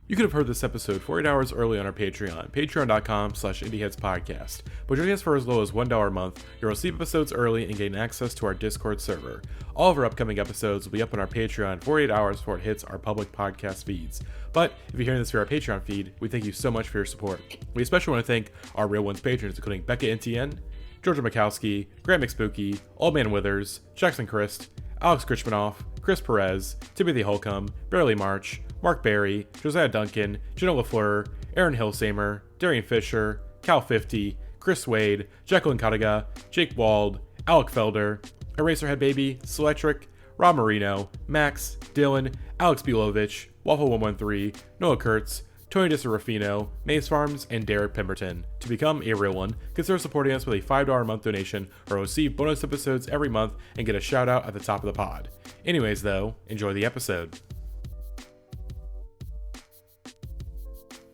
You could have heard this episode 48 hours early on our Patreon, patreon.com/indieheadspodcast. But joining us for as low as $1 a month, you'll receive episodes early and gain access to our Discord server. All of our upcoming episodes will be up on our Patreon 48 hours before it hits our public podcast feeds. But if you're hearing this through our Patreon feed, we thank you so much for your support. We especially want to thank our Real Ones patrons, including Becca NTN, Georgia Mikowski, Grant McSpooky, Old Man Withers, Jackson Christ, Alex Krichmanoff, Chris Perez, Timothy Holcomb, Barely March, Mark Barry, Josiah Duncan, Jenna LaFleur, Aaron Hillsamer, Darian Fisher, Cal50, Chris Wade, Jacqueline Kataga, Jake Wald, Alec Felder, Eraserhead Baby, Selectric, Rob Marino, Max, Dylan, Alex Bulovich, Waffle113, Noah Kurtz, Tony DeSerafino, Maze Farms, and Derek Pemberton. To become a real one, consider supporting us with a $5 a month donation or receive bonus episodes every month and get a shout out at the top of the pod. Anyways though, enjoy the episode.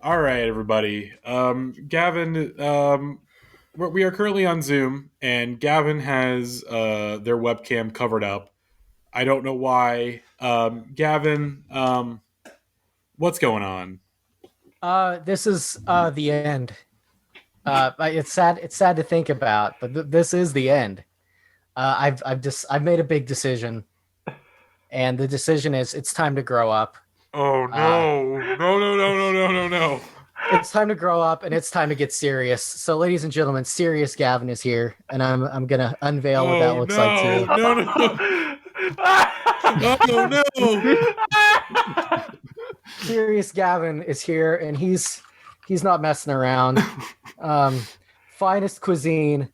Alright everybody, Gavin, we are currently on Zoom and Gavin has their webcam covered up. I don't know why. Gavin, what's going on? This is the end. It's sad to think about, but this is the end. I've made a big decision, and the decision is it's time to grow up. Oh no! No! It's time to grow up, and it's time to get serious. So, ladies and gentlemen, serious Gavin is here, and I'm gonna unveil what that looks like to you. No! No! Serious Gavin is here, and he's not messing around. Finest cuisine.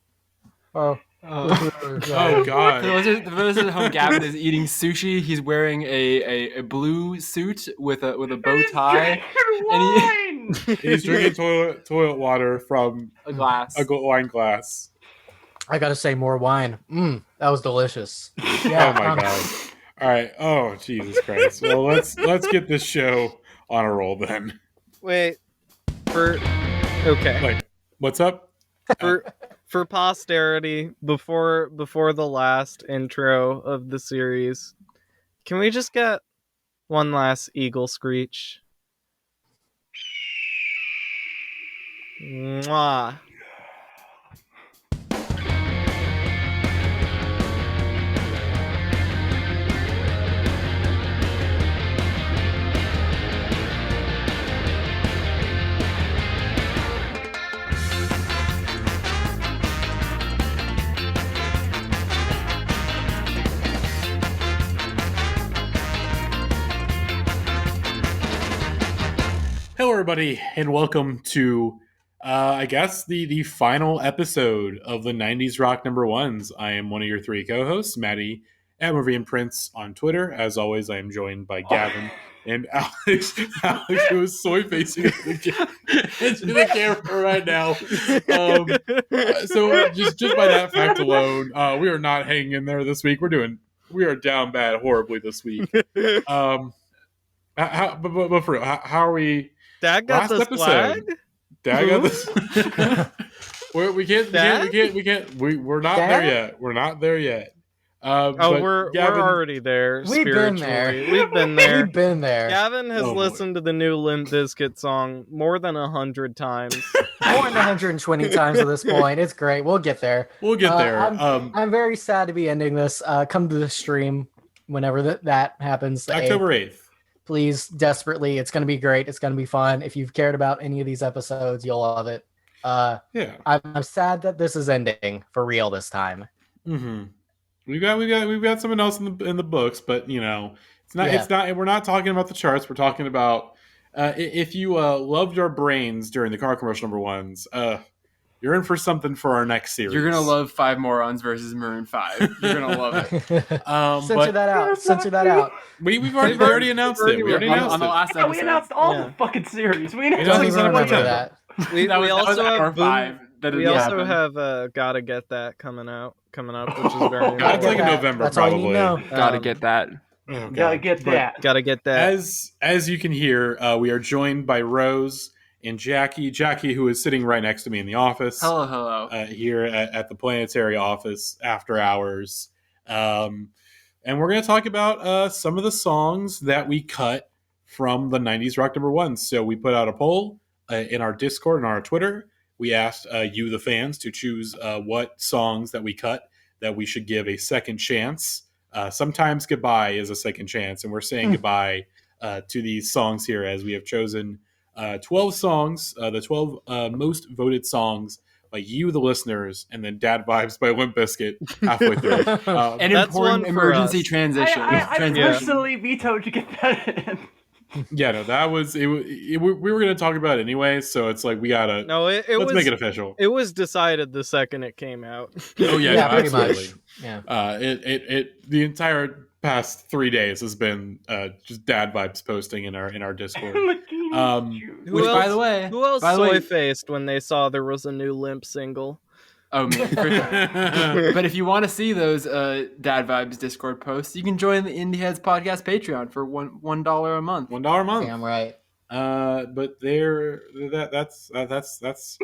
Oh God! For those at home, Gavin is eating sushi. He's wearing a blue suit with a bow tie, and he's drinking toilet water from a wine glass. I gotta say, more wine. That was delicious. Yeah, oh my God! All right. Oh Jesus Christ! Well, let's get this show on a roll then. Wait. Okay. Like, what's up? For posterity, before the last intro of the series, can we just get one last eagle screech? Mwah. Hello, everybody, and welcome to, I guess, the final episode of the 90s Rock Number Ones. I am one of your three co-hosts, Matty, at Movie and Prince on Twitter. As always, I am joined by Gavin and Alex. Alex, who is soy-facing into the camera right now. So just by that fact alone, we are not hanging in there this week. We are down bad horribly this week. But for real, how are we? Dad got this flag? Dad got this. We can't. We're not there yet. We're not there yet. We're already there. We've been there. We've been there. We've been there. Gavin has listened to the new Limp Bizkit song more than 100 times. More than 120 times at this point. It's great. We'll get there. I'm very sad to be ending this. Come to the stream whenever that happens. October 8th. Please, desperately. It's going to be great. It's going to be fun. If you've cared about any of these episodes, you'll love it. Yeah. I'm sad that this is ending for real this time. Mm-hmm. We've got something else in the books, but you know, it's not. We're not talking about the charts. We're talking about if you loved our brains during the car commercial number ones. You're in for something for our next series. You're gonna love Five Morons versus Maroon 5. You're gonna love it. Censor that out. We've already announced it. We already announced on the last episode. We announced all the fucking series. We don't even remember that. We also have R5. We also have Gotta Get That coming up, which is very That's like in November. That's probably. all you know. Gotta get that. Oh, Gotta get that. As you can hear, we are joined by Rose and Jackie, who is sitting right next to me in the office. Hello. Here at the Planetary office after hours. And we're going to talk about some of the songs that we cut from the 90s rock number one. So we put out a poll in our Discord and on our Twitter. We asked you, the fans, to choose what songs that we cut that we should give a second chance. Sometimes goodbye is a second chance, and we're saying goodbye to these songs here as we have chosen 12 songs, the 12 most voted songs by you, the listeners, and then Dad Vibes by Limp Bizkit halfway through. An important emergency transition. I personally vetoed to get that in. Yeah, no, that was it. We were going to talk about it anyway, so it's like we gotta. No, let's make it official. It was decided the second it came out. Oh yeah, yeah, no, pretty absolutely. much. Yeah. It the entire past 3 days has been just Dad Vibes posting in our Discord. Which, by the way, who else soy-faced when they saw there was a new Limp single? Oh, man, for sure. But if you want to see those Dad Vibes Discord posts, you can join the Indie Heads Podcast Patreon for $1 a month. $1 a month. Damn right. But that's.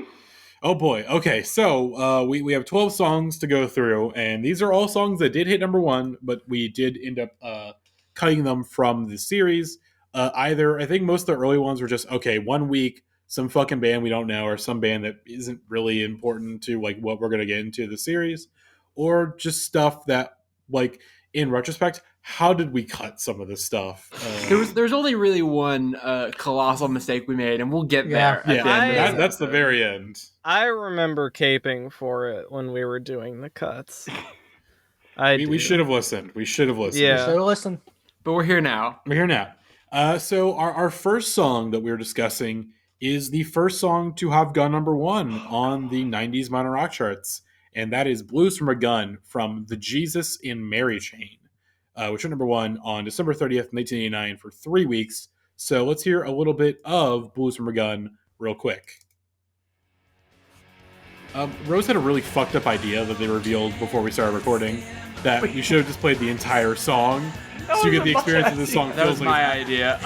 Oh boy. Okay, so we have 12 songs to go through, and these are all songs that did hit number one, but we did end up cutting them from the series. Either I think most of the early ones were just 1 week. Some fucking band we don't know, or some band that isn't really important to like what we're gonna get into the series, or just stuff that, like, in retrospect, how did we cut some of this stuff? There's only really one colossal mistake we made, and we'll get there. That's the very end. I remember caping for it when we were doing the cuts. We should have listened. We should have listened. Yeah, should have listened. But we're here now. So our first song that we were discussing is the first song to have gone number one on the 90s modern rock charts, and that is Blues from a Gun from the Jesus in Mary Chain, which went number one on December 30th, 1989 for 3 weeks. So let's hear a little bit of Blues from a Gun real quick. Rose had a really fucked up idea that they revealed before we started recording, that we should have just played the entire song so you get the experience of this song. That was my idea.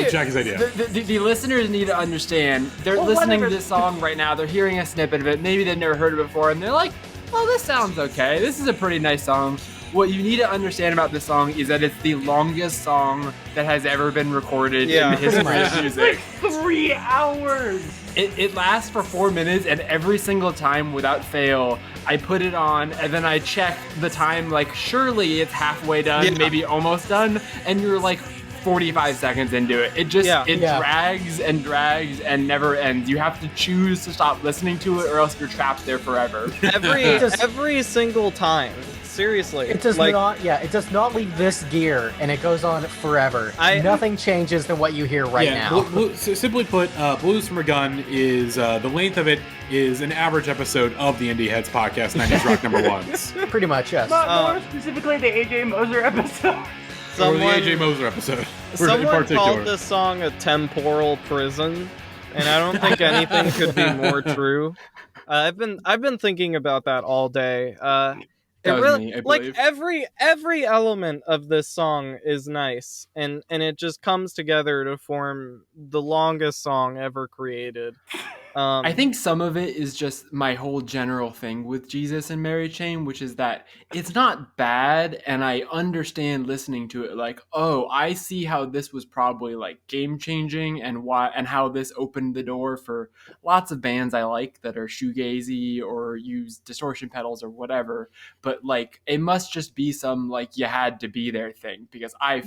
Jackie's idea. The listeners need to understand. They're listening to this song right now. They're hearing a snippet of it. Maybe they've never heard it before, and they're like, "Oh, this sounds okay. This is a pretty nice song." What you need to understand about this song is that it's the longest song that has ever been recorded in the history of music. Like 3 hours. It lasts for 4 minutes, and every single time, without fail, I put it on, and then I check the time, like, surely it's halfway done, maybe almost done, and you're like 45 seconds into it. It just, drags and drags and never ends. You have to choose to stop listening to it, or else you're trapped there forever. Every single time. Seriously. It does not leave this gear, and it goes on forever. Nothing changes than what you hear now. So simply put, Blues from a Gun is, the length of it is an average episode of the Indie Heads Podcast 90s Rock number ones. Pretty much, yes. More specifically, the A.J. Moser episode. Or the A.J. Moser episode. Someone called this song a temporal prison, and I don't think anything could be more true. I've been thinking about that all day. It really, like, every element of this song is nice, and it just comes together to form the longest song ever created. I think some of it is just my whole general thing with Jesus and Mary Chain, which is that it's not bad, and I understand listening to it like, oh, I see how this was probably like game changing, and why, and how this opened the door for lots of bands I like that are shoegazy or use distortion pedals or whatever. But like, it must just be some like you had to be there thing, because I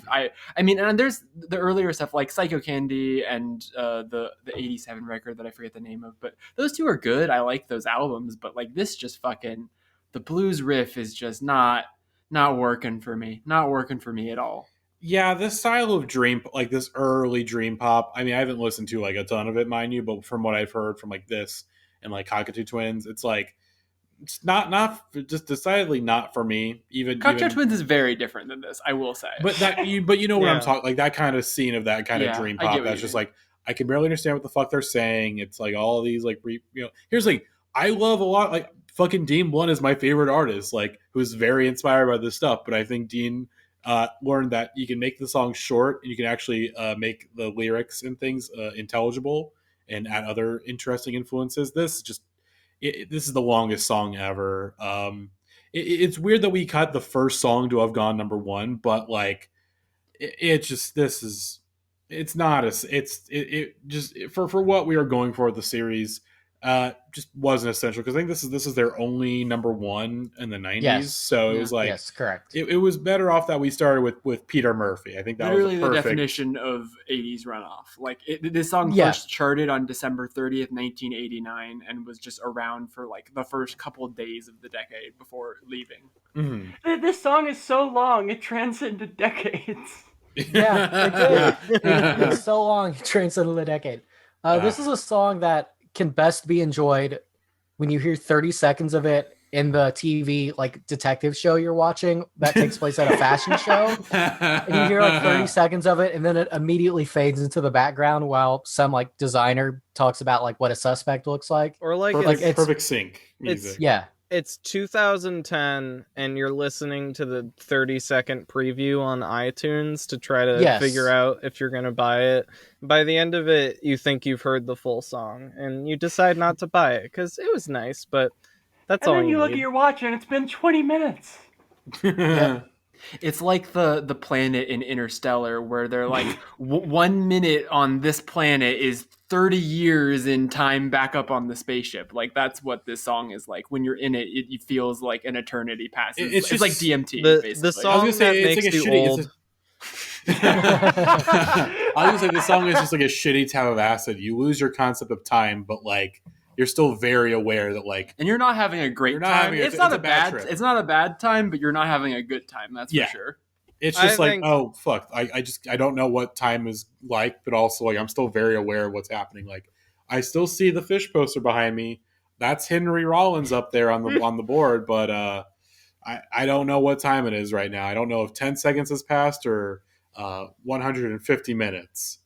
mean, and there's the earlier stuff like Psycho Candy and the 87 record that I forget the name of, but those two are good. I like those albums, but like this just fucking, the blues riff is just not working for me at all. Yeah, this style of dream, like this early dream pop, I mean, I haven't listened to like a ton of it, mind you, but from what I've heard from like this and like Cockatoo Twins, it's like, it's not just decidedly not for me. Even Cocktail Twins is very different than this, I will say. But you know what I'm talking, like that kind of scene of that kind of dream pop. That's just like, I can barely understand what the fuck they're saying. It's like all these like here's like, I love a lot, like fucking Dean Blunt is my favorite artist, like who's very inspired by this stuff. But I think Dean learned that you can make the song short and you can actually make the lyrics and things intelligible and add other interesting influences. This is the longest song ever. It's weird that we cut the first song to have gone number one, but like it's it's not as it just for what we are going for with the series. Just wasn't essential because I think this is their only number one in the 90s. Yes. So it Yeah. was like, Yes, correct. it was better off that we started with Peter Murphy. I think that Literally was the perfect. definition of 80s runoff. Like this song Yeah. first charted on December 30th, 1989, and was just around for like the first couple of days of the decade before leaving. Mhm. This song is so long, it transcended decades. Yeah, it's so long, it transcended the decade. This is a song that can best be enjoyed when you hear 30 seconds of it in the TV like detective show you're watching that takes place at a fashion show, and you hear like 30 seconds of it, and then it immediately fades into the background while some like designer talks about like what a suspect looks like. Or like Perfect, perfect sync music. Yeah. It's 2010 and you're listening to the 30-second preview on iTunes to try to figure out if you're going to buy it. By the end of it, you think you've heard the full song and you decide not to buy it because it was nice, but that's all And then you look need. at your watch and it's been 20 minutes. It's like the planet in Interstellar where they're like 1 minute on this planet is 30 years in time back up on the spaceship. Like that's what this song is like. When you're in it, it feels like an eternity passes. It's just like DMT. The basically. song that makes like you old. I was gonna say the song is just like a shitty tab of acid. You lose your concept of time, but like you're still very aware that like, and you're not having a great time. It's not a bad trip. It's not a bad time, but you're not having a good time. That's for sure. It's just oh fuck, I don't know what time is like, but also like I'm still very aware of what's happening. Like I still see the fish poster behind me. That's Henry Rollins up there on the board, but I don't know what time it is right now. I don't know if 10 seconds has passed or 150 minutes.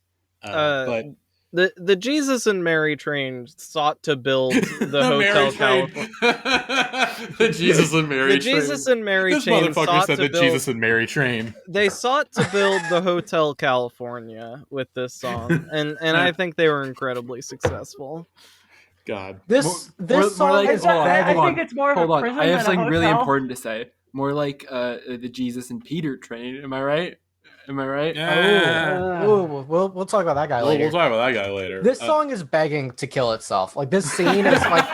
But the Jesus and Mary train sought to build the Hotel California. The Jesus and Mary the train. Jesus and Mary This train motherfucker sought said to the build, Jesus and Mary train. They sought to build the Hotel California with this song, and I think they were incredibly successful. God, this song like, is I think it's more of a prison I have than a something really hotel. important to say. More like the Jesus and Peter train. Am I right? Am I right? We'll talk about that guy later. We'll talk about that guy later. This song is begging to kill itself. Like this scene is like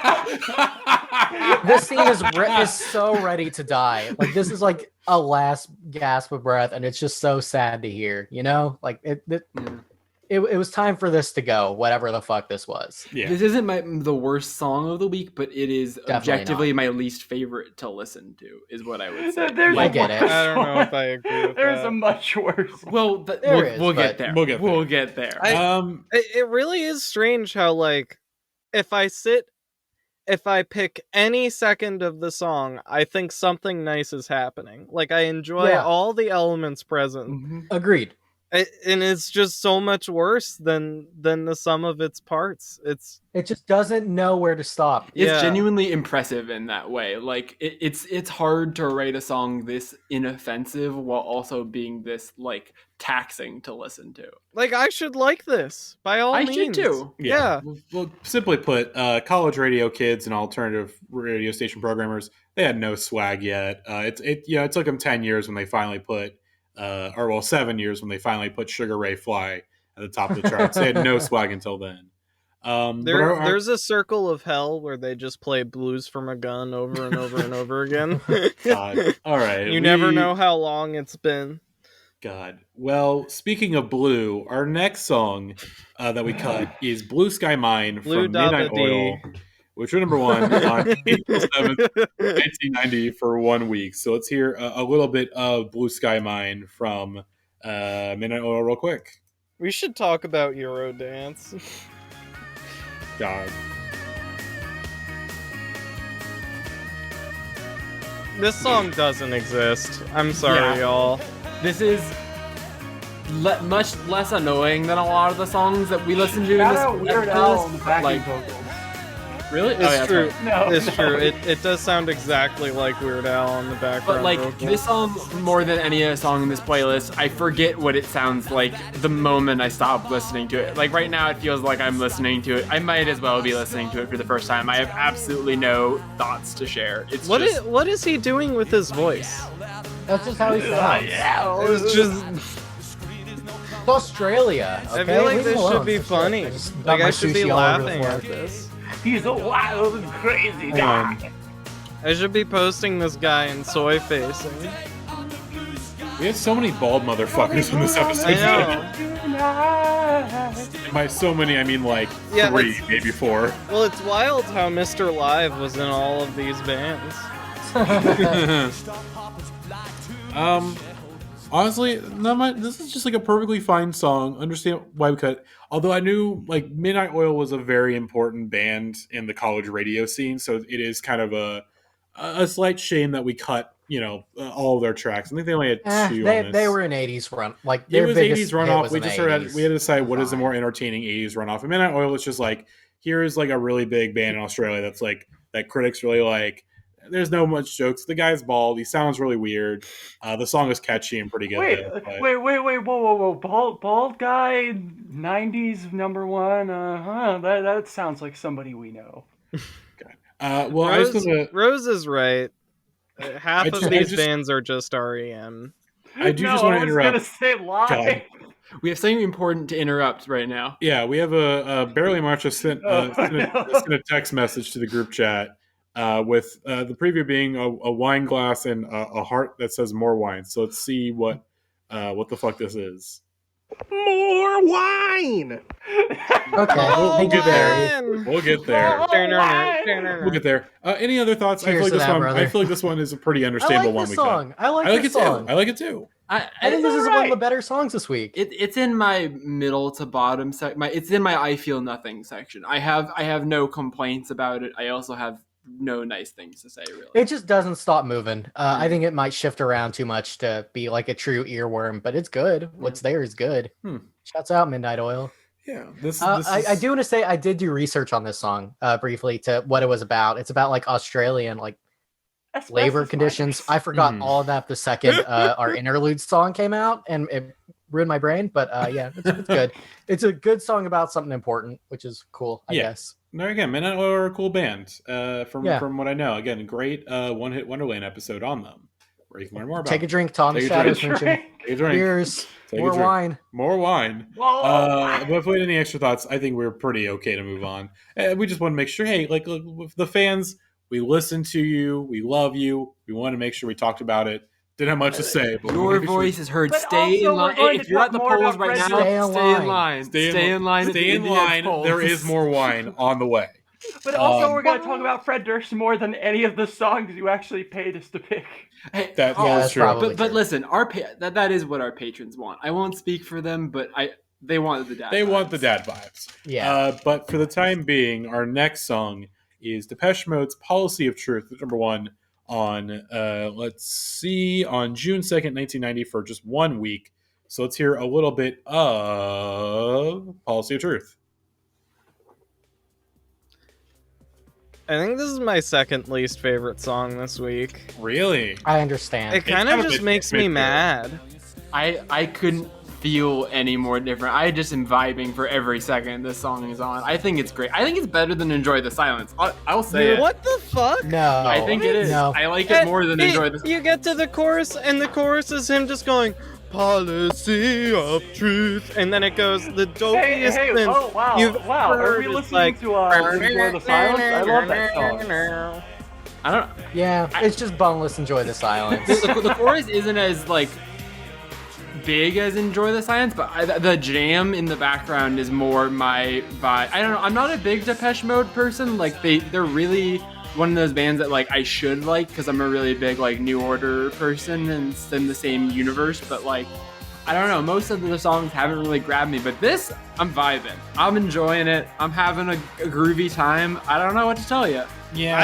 this scene is so ready to die. Like this is like a last gasp of breath, and it's just so sad to hear. You know, like it was time for this to go. Whatever the fuck this was. Yeah. This isn't the worst song of the week, but it is Definitely objectively my least favorite to listen to. Is what I would say. I get it. I don't know if I agree with There's that. a much worse. Well, we'll get there. We'll get there. It really is strange how like if I pick any second of the song, I think something nice is happening. Like I enjoy all the elements present. Mm-hmm. Agreed. And it's just so much worse than the sum of its parts. It just doesn't know where to stop. It's genuinely impressive in that way. Like it's hard to write a song this inoffensive while also being this like taxing to listen to. Like I should like this by all means. I should too. Yeah. Well, simply put, college radio kids and alternative radio station programmers, they had no swag yet. It took them 10 years when they finally put 7 years when they finally put Sugar Ray Fly at the top of the charts. They had no swag until then. There's a circle of hell where they just play Blues from a Gun over and over and over again. God. All right. You never know how long it's been. God. Well, speaking of blue, our next song that we cut is Blue Sky Mine Blue from Midnight Oil, which was number one on April 7th, 1990 for 1 week. So let's hear a little bit of Blue Sky Mine from Midnight Oil real quick. We should talk about Eurodance. God. This song doesn't exist. I'm sorry, y'all. This is much less annoying than a lot of the songs that we listen to. Got a Weird Al on the backing vocals. Really? It's true. No. It's true. It does sound exactly like Weird Al on the background. But like vocals. this song, more than any other song in this playlist, I forget what it sounds like the moment I stop listening to it. Like right now, it feels like I'm listening to it. I might as well be listening to it for the first time. I have absolutely no thoughts to share. It's what is he doing with his voice? That's just how he sounds. It's just Australia. Okay? I feel like Leave me this alone. should be funny. Got my I should be sushi all over the laughing floor. at this. He's a wild and crazy Hang guy. on. I should be posting this guy in soy facing. We had so many bald motherfuckers in this episode. I know. And by so many, I mean like Yeah, 3, maybe 4. Well, it's wild how Mr. Live was in all of these bands. Honestly, this is just like a perfectly fine song. Understand why we cut. Although I knew like Midnight Oil was a very important band in the college radio scene, so it is kind of a slight shame that we cut, all of their tracks. I think they only had 2 on this. They were an 80s run. Like It their was biggest 80s hit runoff. was We in just the sort of 80s. we had to decide what is the Fine. more entertaining 80s runoff. And Midnight Oil was just like, here's like a really big band in Australia that's like that critics really like. There's no much jokes. The guy's bald. He sounds really weird. The song is catchy and pretty good. Wait, but- whoa. Bald guy, 90s number one. That sounds like somebody we know. Well, I was gonna. Rose is right. Half of I these just- bands are just R.E.M. I do just No, want I to was interrupt. gonna say live. God. We have something important to interrupt right now. Yeah, we have a Barely March sent a text message to the group chat with the preview being a wine glass and a heart that says more wine. So let's see what the fuck this is. More wine. Okay, We'll get there. man! We'll get there. We'll get there. Any other thoughts? Cheers to that, brother. I feel like this one is a pretty I understandable like one. this We cut. song. I like it this too. song. I like it too. I think this is one of the better songs this week. It's in my middle to bottom it's in my I feel nothing section. I have no complaints about it. I also have no nice things to say, really. It just doesn't stop moving. I think it might shift around too much to be like a true earworm, but it's good. What's there is good. Shouts out Midnight Oil. Yeah, this I do want to say I did do research on this song briefly to what it was about. It's about like Australian like labor conditions. I forgot all of that the second our interlude song came out, and it ruined my brain. But yeah, it's good. It's a good song about something important, which is cool, I guess. No, again, Midnight Oil are a cool band. From what I know, again, great One Hit Wonderland episode on them, where you can learn more about. Take a drink, Tom. Take a Shadows drink. mentioned. Take a drink. Beers, Take a more drink. wine. More wine. But if we had any extra thoughts, I think we're pretty okay to move on. We just want to make sure, hey, like with the fans, we listen to you, we love you, we want to make sure we talked about it. Didn't have much to say. But Your voice is heard. But Stay in also line. we're going If to you're talk at the more polls about right now, Stay in stay in line. line. Stay in line. at Stay the in Indian line. polls. There is more wine on the way. But also, we're going to talk about Fred Durst more than any of the songs you actually paid us to pick. Hey, That Yeah, is that's true. probably but true. listen, that is what our patrons want. I won't speak for them, but they want the dad. They vibes. want the dad vibes. Yeah. But for the time being, our next song is Depeche Mode's Policy of Truth, number 1 on, on June 2nd, 1990 for just 1 week. So let's hear a little bit of Policy of Truth. I think this is my second least favorite song this week. Really? I understand. It kind kind of of just a makes me mid-tier. mad. I couldn't feel any more different. I just am vibing for every second this song is on. I think it's great. I think it's better than Enjoy the Silence. I'll say it. What the fuck? No. I think it is. No. I like it more than Enjoy the You get to the chorus, and the chorus is him just going, Policy of Truth, and then it goes, the dopiest Hey, thing oh, wow, you've wow. Are heard we is listening like, to Enjoy the Silence? I love that song. I don't. Yeah, it's just boneless. Enjoy the silence. The chorus isn't as like big as Enjoy the Silence, but the jam in the background is more my vibe. I don't know. I'm not a big Depeche Mode person. Like they're really one of those bands that like I should like because I'm a really big like New Order person and it's in the same universe. But like I don't know. Most of the songs haven't really grabbed me, but this I'm vibing. I'm enjoying it. I'm having a groovy time. I don't know what to tell you. Yeah.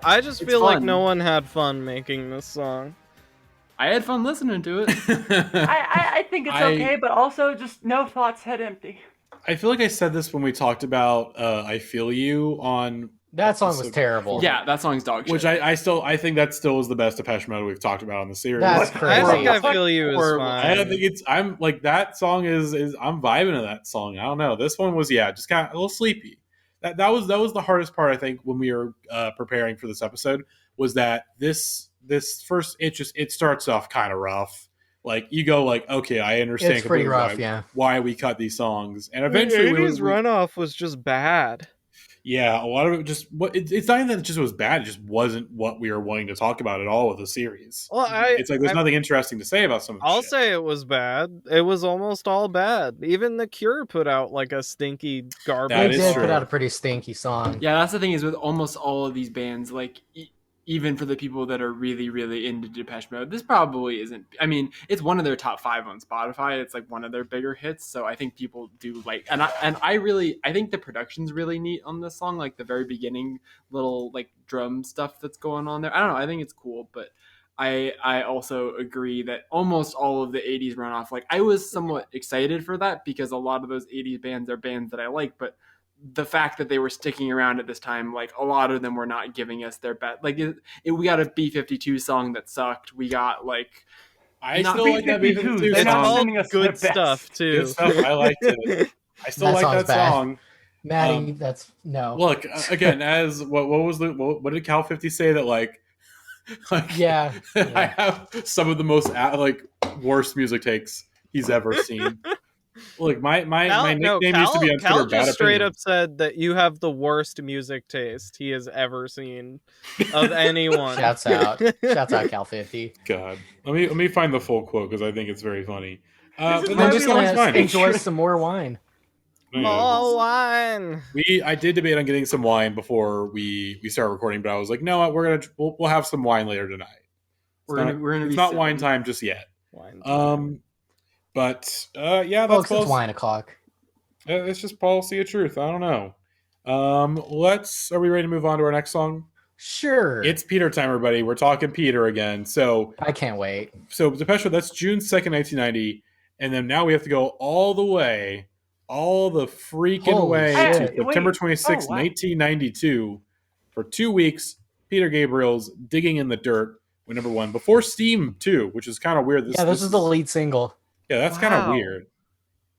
I just It's feel like fun. no one had fun making this song. I had fun listening to it. I think it's okay, but also just no thoughts, head empty. I feel like I said this when we talked about I Feel You on... That song was episode terrible. Yeah, that song's dog shit. Which I think that still is the best Depeche Mode we've talked about on the series. That's crazy. I think I Feel You is Horrible. fine. I don't think I'm like that song is I'm vibing to that song. I don't know. This one was just kind of a little sleepy. That was the hardest part I think when we were preparing for this episode was that this first it starts off kind of rough. like you go like, okay, I understand It's pretty rough, why we cut these songs, and eventually the 80s runoff was just bad. Yeah, a lot of it just it's not even that it just was bad; it just wasn't what we were wanting to talk about at all with the series. Well, it's like there's nothing interesting to say about some of the I'll shit. say it was bad. It was almost all bad. Even The Cure put out like a stinky garbage. They did put out a pretty stinky song. Yeah, that's the thing is with almost all of these bands, like even for the people that are really, really into Depeche Mode, this probably isn't. I mean, it's one of their top 5 on Spotify. It's like one of their bigger hits. So I think people do like, and I think the production's really neat on this song. Like the very beginning little like drum stuff that's going on there. I don't know. I think it's cool, but I also agree that almost all of the 80s runoff, like I was somewhat excited for that because a lot of those 80s bands are bands that I like, but the fact that they were sticking around at this time, like a lot of them were not giving us their best. Like we got a B-52 song that sucked. We got like I still like that B-52 It's all good stuff too. Good stuff. I liked it. I still like that song. Matty, that's no. Look again, as what did Cal 50 say that like yeah. I have some of the most like worst music takes he's ever seen. Look, my nickname used to be on Twitter. Cal just straight up said that you have the worst music taste he has ever seen of anyone. Shouts out Cal 50. God, let me find the full quote because I think it's very funny. I'm just gonna enjoy some more wine. More wine. I did debate on getting some wine before we started recording, but I was like, no, we'll have some wine later tonight. It's not wine time just yet. But yeah, that's it's wine o'clock. It's just policy of truth. I don't know. Are we ready to move on to our next song? Sure. It's Peter time, everybody. We're talking Peter again. So I can't wait. So Depeche, that's June 2nd, 1990, and then now we have to go all the freaking way to September 26th, 1992, for 2 weeks. Peter Gabriel's "Digging in the Dirt" went number 1 before "Steam" too, which is kind of weird. This is the lead single. Yeah, that's kind of weird.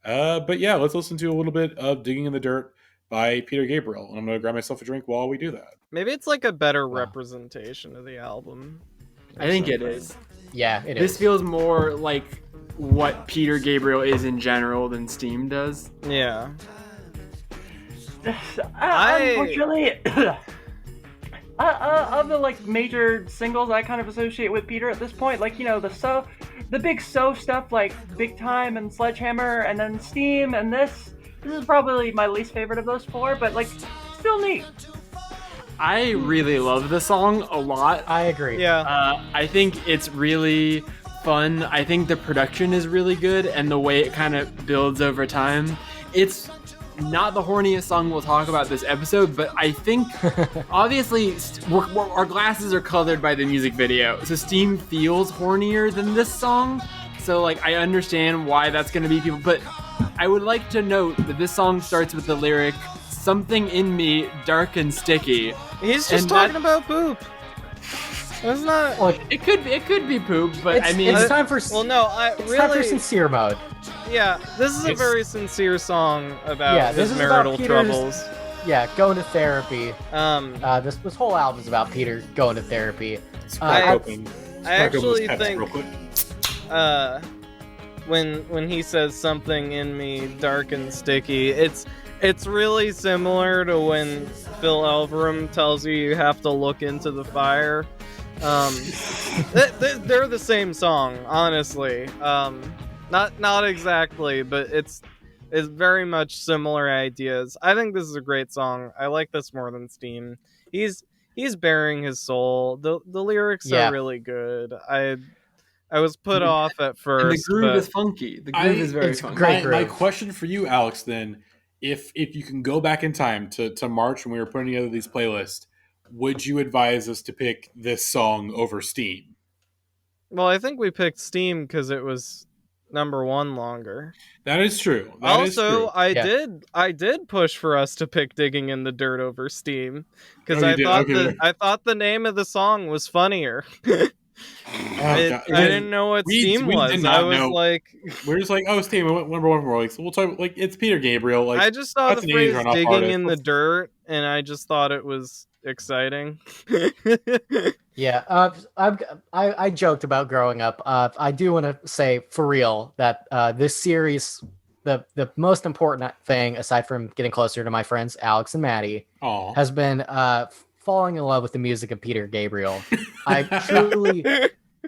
But yeah, let's listen to a little bit of "Digging in the Dirt" by Peter Gabriel, and I'm gonna grab myself a drink while we do that. Maybe it's like a better representation of the album. I think it is. Yeah, it is. This feels more like what Peter Gabriel is in general than Steam does. Yeah. Unfortunately, of the like major singles I kind of associate with Peter at this point, like the big stuff like Big Time and Sledgehammer, and then Steam, and this is probably my least favorite of those 4, but like still neat. I really love the song a lot. I agree. Yeah. I think it's really fun. I think the production is really good, and the way it kind of builds over time. It's not the horniest song we'll talk about this episode, but I think obviously our glasses are colored by the music video, so Steam feels hornier than this song. So like I understand why that's going to be people, but I would like to note that this song starts with the lyric, "Something in me dark and sticky." He's just talking about poop. That's not. Look, it could be poop, but I mean, it's time for. Well, no, it's time for sincere mode. Yeah, this is a very sincere song about his marital troubles. Yeah, going to therapy. This whole album is about Peter going to therapy. I actually think when he says "something in me dark and sticky," it's really similar to when Phil Elverum tells you have to look into the fire. They're the same song, honestly. Not exactly, but it's very much similar ideas. I think this is a great song. I like this more than Steam. He's bearing his soul. The lyrics are really good. I was put off at first. And the groove is funky. The groove is very funky. Great my question for you, Alex, then, if you can go back in time to March when we were putting together these playlists, would you advise us to pick this song over Steam? Well, I think we picked Steam because it was number 1 longer. That is true. I did push for us to pick "Digging in the Dirt" over Steam because I thought the name of the song was funnier. I didn't know what Steam was. I was like, we're just like, oh, Steam. We went number 1 for weeks. So we'll talk like it's Peter Gabriel. Like I just saw the phrase "digging in the dirt," and I just thought it was exciting. Yeah, I joked about growing up. I do want to say for real that this series, the most important thing aside from getting closer to my friends Alex and Matty, has been falling in love with the music of Peter Gabriel. I truly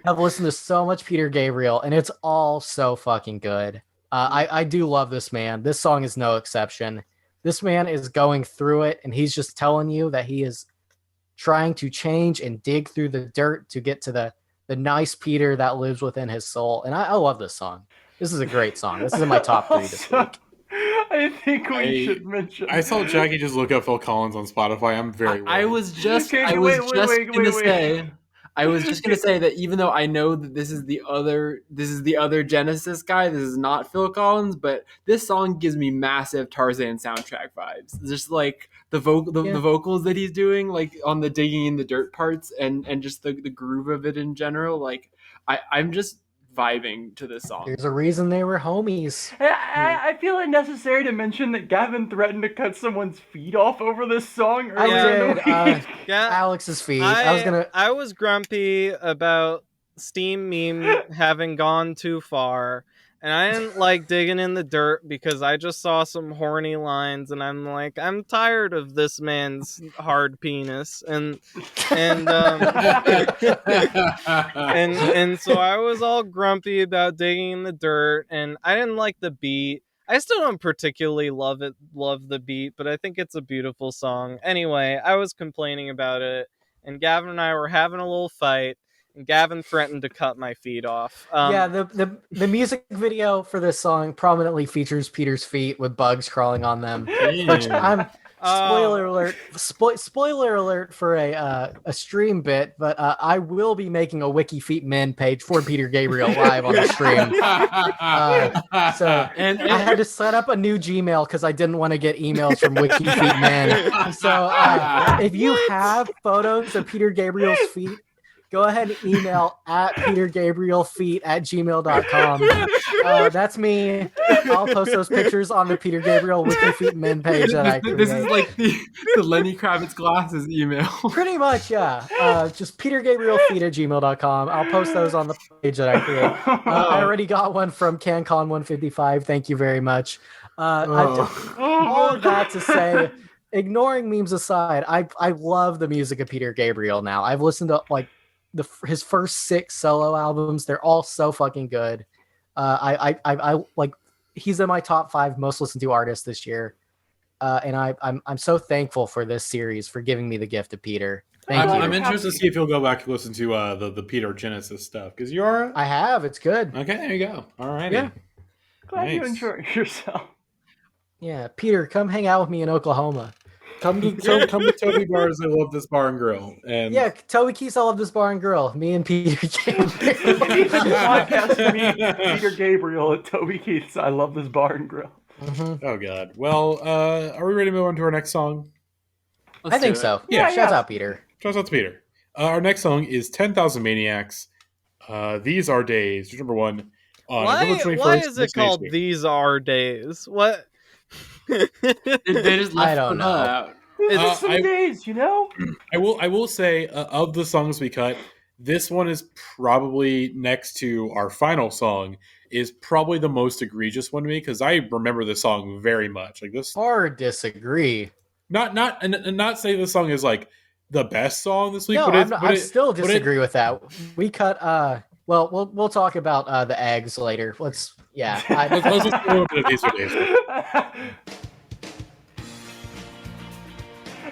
have listened to so much Peter Gabriel, and it's all so fucking good. I do love this man. This song is no exception. This man is going through it, and he's just telling you that he is trying to change and dig through the dirt to get to the nice Peter that lives within his soul. And I love this song. This is a great song. This is in my top 3 this week. I think we should mention. I saw Jackie just look up Phil Collins on Spotify. I'm very worried. I was just gonna say that even though I know that this is the other Genesis guy, this is not Phil Collins, but this song gives me massive Tarzan soundtrack vibes. Just like the vocals that he's doing, like on the digging in the dirt parts, and just the groove of it in general. Like I'm just vibing to this song. There's a reason they were homies. I feel it necessary to mention that Gavin threatened to cut someone's feet off over this song earlier in the week. Alex's feet. I was grumpy about Steam meme having gone too far, and I didn't like digging in the dirt because I just saw some horny lines, and I'm like, I'm tired of this man's hard penis, and and so I was all grumpy about digging in the dirt, and I didn't like the beat. I still don't particularly love the beat, but I think it's a beautiful song. Anyway, I was complaining about it, and Gavin and I were having a little fight. Gavin threatened to cut my feet off. The music video for this song prominently features Peter's feet with bugs crawling on them. Which spoiler alert! Spoiler alert for a stream bit, but I will be making a Wiki Feet Men page for Peter Gabriel live on the stream. And I had to set up a new Gmail because I didn't want to get emails from Wiki Feet Men. So if you have photos of Peter Gabriel's feet, go ahead and email at petergabrielfeet@gmail.com. That's me. I'll post those pictures on the Peter Gabriel Wiki Feet Men page that I create. This is like the Lenny Kravitz glasses email. Pretty much, yeah. Just petergabrielfeet@gmail.com. I'll post those on the page that I create. I already got one from CanCon155. Thank you very much. All of that to say, ignoring memes aside, I love the music of Peter Gabriel now. I've listened to his first 6 solo albums. They're all so fucking good. I like, he's in my top 5 most listened to artists this year. And I'm so thankful for this series for giving me the gift of Peter. Thank you. I'm interested to see if you'll go back and listen to the Peter Genesis stuff, because you are. I have. It's good. Okay, there you go. All right. Yeah. Glad you enjoy yourself. Yeah, Peter, come hang out with me in Oklahoma. Come to Toby Bars. I love this bar and grill. And yeah, Toby Keith's I love this bar and grill. Me and Peter Gabriel. Podcast to meet Peter Gabriel at Toby Keith's I love this bar and grill. Mm-hmm. Oh God. Well, are we ready to move on to our next song? I think so. Yeah. Shouts out, Peter. Shouts out to Peter. Our next song is 10,000 Maniacs. These Are Days. Number 1 on November 21st. Why is it called These Are Days? What? They just left I don't know. Out. It's some days, you know. I will say of the songs we cut, this one is probably next to our final song. Is probably the most egregious one to me because I remember this song very much. Like this. Or disagree. Not say this song is like the best song this week. No, but I still disagree with that. We cut. Well, we'll talk about the eggs later. Let's just do a little bit of These Are Days.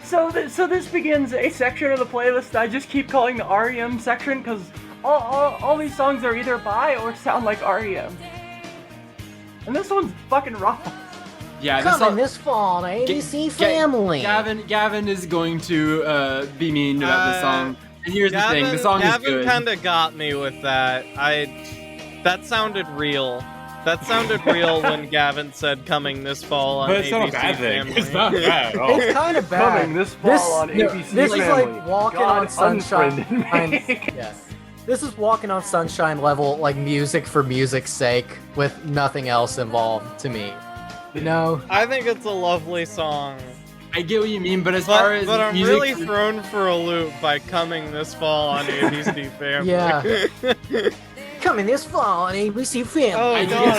So this begins a section of the playlist I just keep calling the R.E.M. section because all these songs are either by or sound like R.E.M. And this one's fucking rough. Yeah, this fall on ABC Family. Gavin is going to be mean about this song. And here's the thing, the song is good. Gavin kind of got me with that. That sounded real. That sounded real when Gavin said coming this fall on ABC Not a bad Family. Thing. It's not bad at all. It's kind of bad. Coming this fall on ABC This Family. is like walking on sunshine. Yes. This is walking on sunshine level, like music for music's sake, with nothing else involved to me. You know? I think it's a lovely song. I get what you mean, but as far as I'm music, really thrown for a loop by coming this fall on ABC Family. Yeah. Coming this fall on ABC Family. Oh god,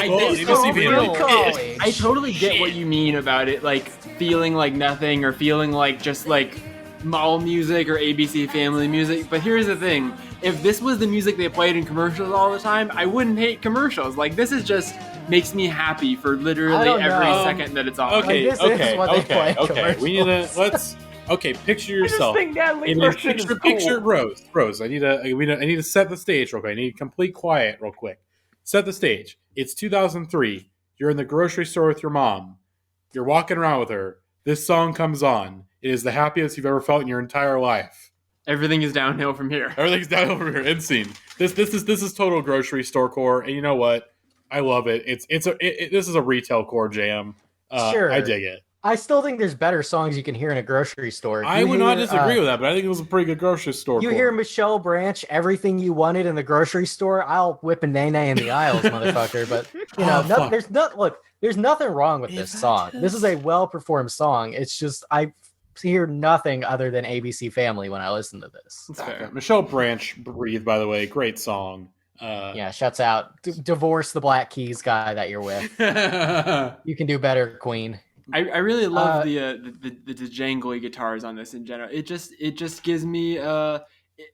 I totally get what you mean about it, like feeling like nothing or feeling like just like mall music or ABC Family music. But here's the thing: if this was the music they played in commercials all the time, I wouldn't hate commercials. Like this is just makes me happy for literally every second that it's on. Okay, Like, okay. We need to picture yourself. Picture Rose. I need to set the stage real quick. I need complete quiet real quick. Set the stage. It's 2003. You're in the grocery store with your mom. You're walking around with her. This song comes on. It is the happiest you've ever felt in your entire life. Everything is downhill from here. Everything's downhill from here. End scene. This is total grocery store core, and you know what? I love it. This is a retail core jam. Sure. I dig it. I still think there's better songs you can hear in a grocery store. I would not disagree with that, but I think it was a pretty good grocery store. You hear Michelle Branch, Everything You Wanted in the grocery store, I'll whip a nay-nay in the aisles, motherfucker. But, there's nothing wrong with this song. This is a well-performed song. It's just, I hear nothing other than ABC Family when I listen to this. Michelle Branch, Breathe, by the way, great song. Shuts out. Divorce the Black Keys guy that you're with. You can do better, Queen. I really love the jangly guitars on this in general. It just gives me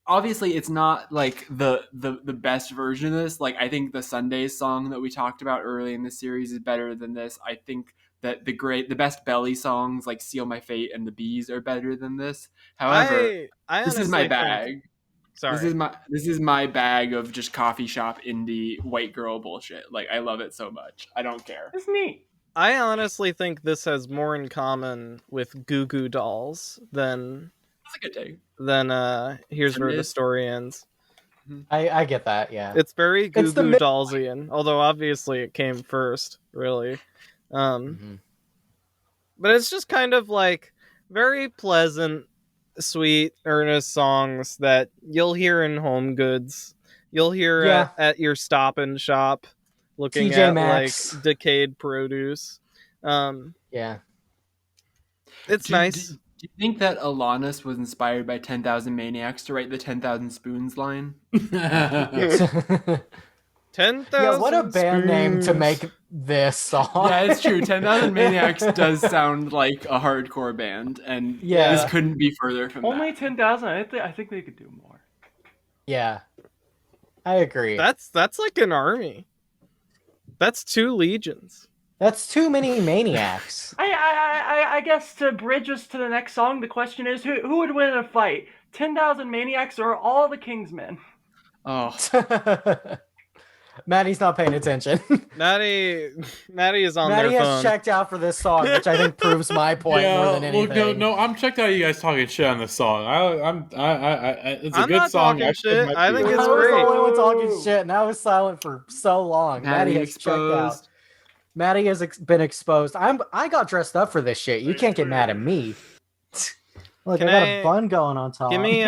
obviously it's not like the best version of this. Like I think the Sundays song that we talked about early in the series is better than this. I think that the best belly songs like Seal My Fate and The Bees are better than this. However, this is my bag. Sorry. This is my bag of just coffee shop indie white girl bullshit. Like I love it so much. I don't care. It's neat. I honestly think this has more in common with Goo Goo Dolls than That's a good take. Here's Where the Story Ends. I get that, yeah. It's very Goo Goo Dollsian, although obviously it came first, really. But it's just kind of like very pleasant, sweet, earnest songs that you'll hear in Home Goods. You'll hear at your Stop and Shop. Looking TJ at Maxx. like decayed produce. Yeah. It's nice. Do you think that Alanis was inspired by 10,000 Maniacs to write the 10,000 Spoons line? 10,000 Yeah, what a band name to make this song. Yeah, it's true. 10,000 Maniacs does sound like a hardcore band, and this couldn't be further from Only that. 10,000? I think they could do more. Yeah. I agree. That's like an army. That's 2 legions. That's too many Maniacs. I guess to bridge us to the next song, the question is who would win in a fight? 10,000 Maniacs or all the Kingsmen? Oh. Matty's not paying attention. Matty is on Matty their has phone. checked out for this song, which I think proves my point more than anything. No, I'm checked out. You guys talking shit on this song. It's a I'm good not song. talking shit. I think it's I was great. the only one talking shit, and I was silent for so long. Matty has checked out. Matty has been exposed. I got dressed up for this shit. You can't get mad at me. Look, I got a bun going on top. Give me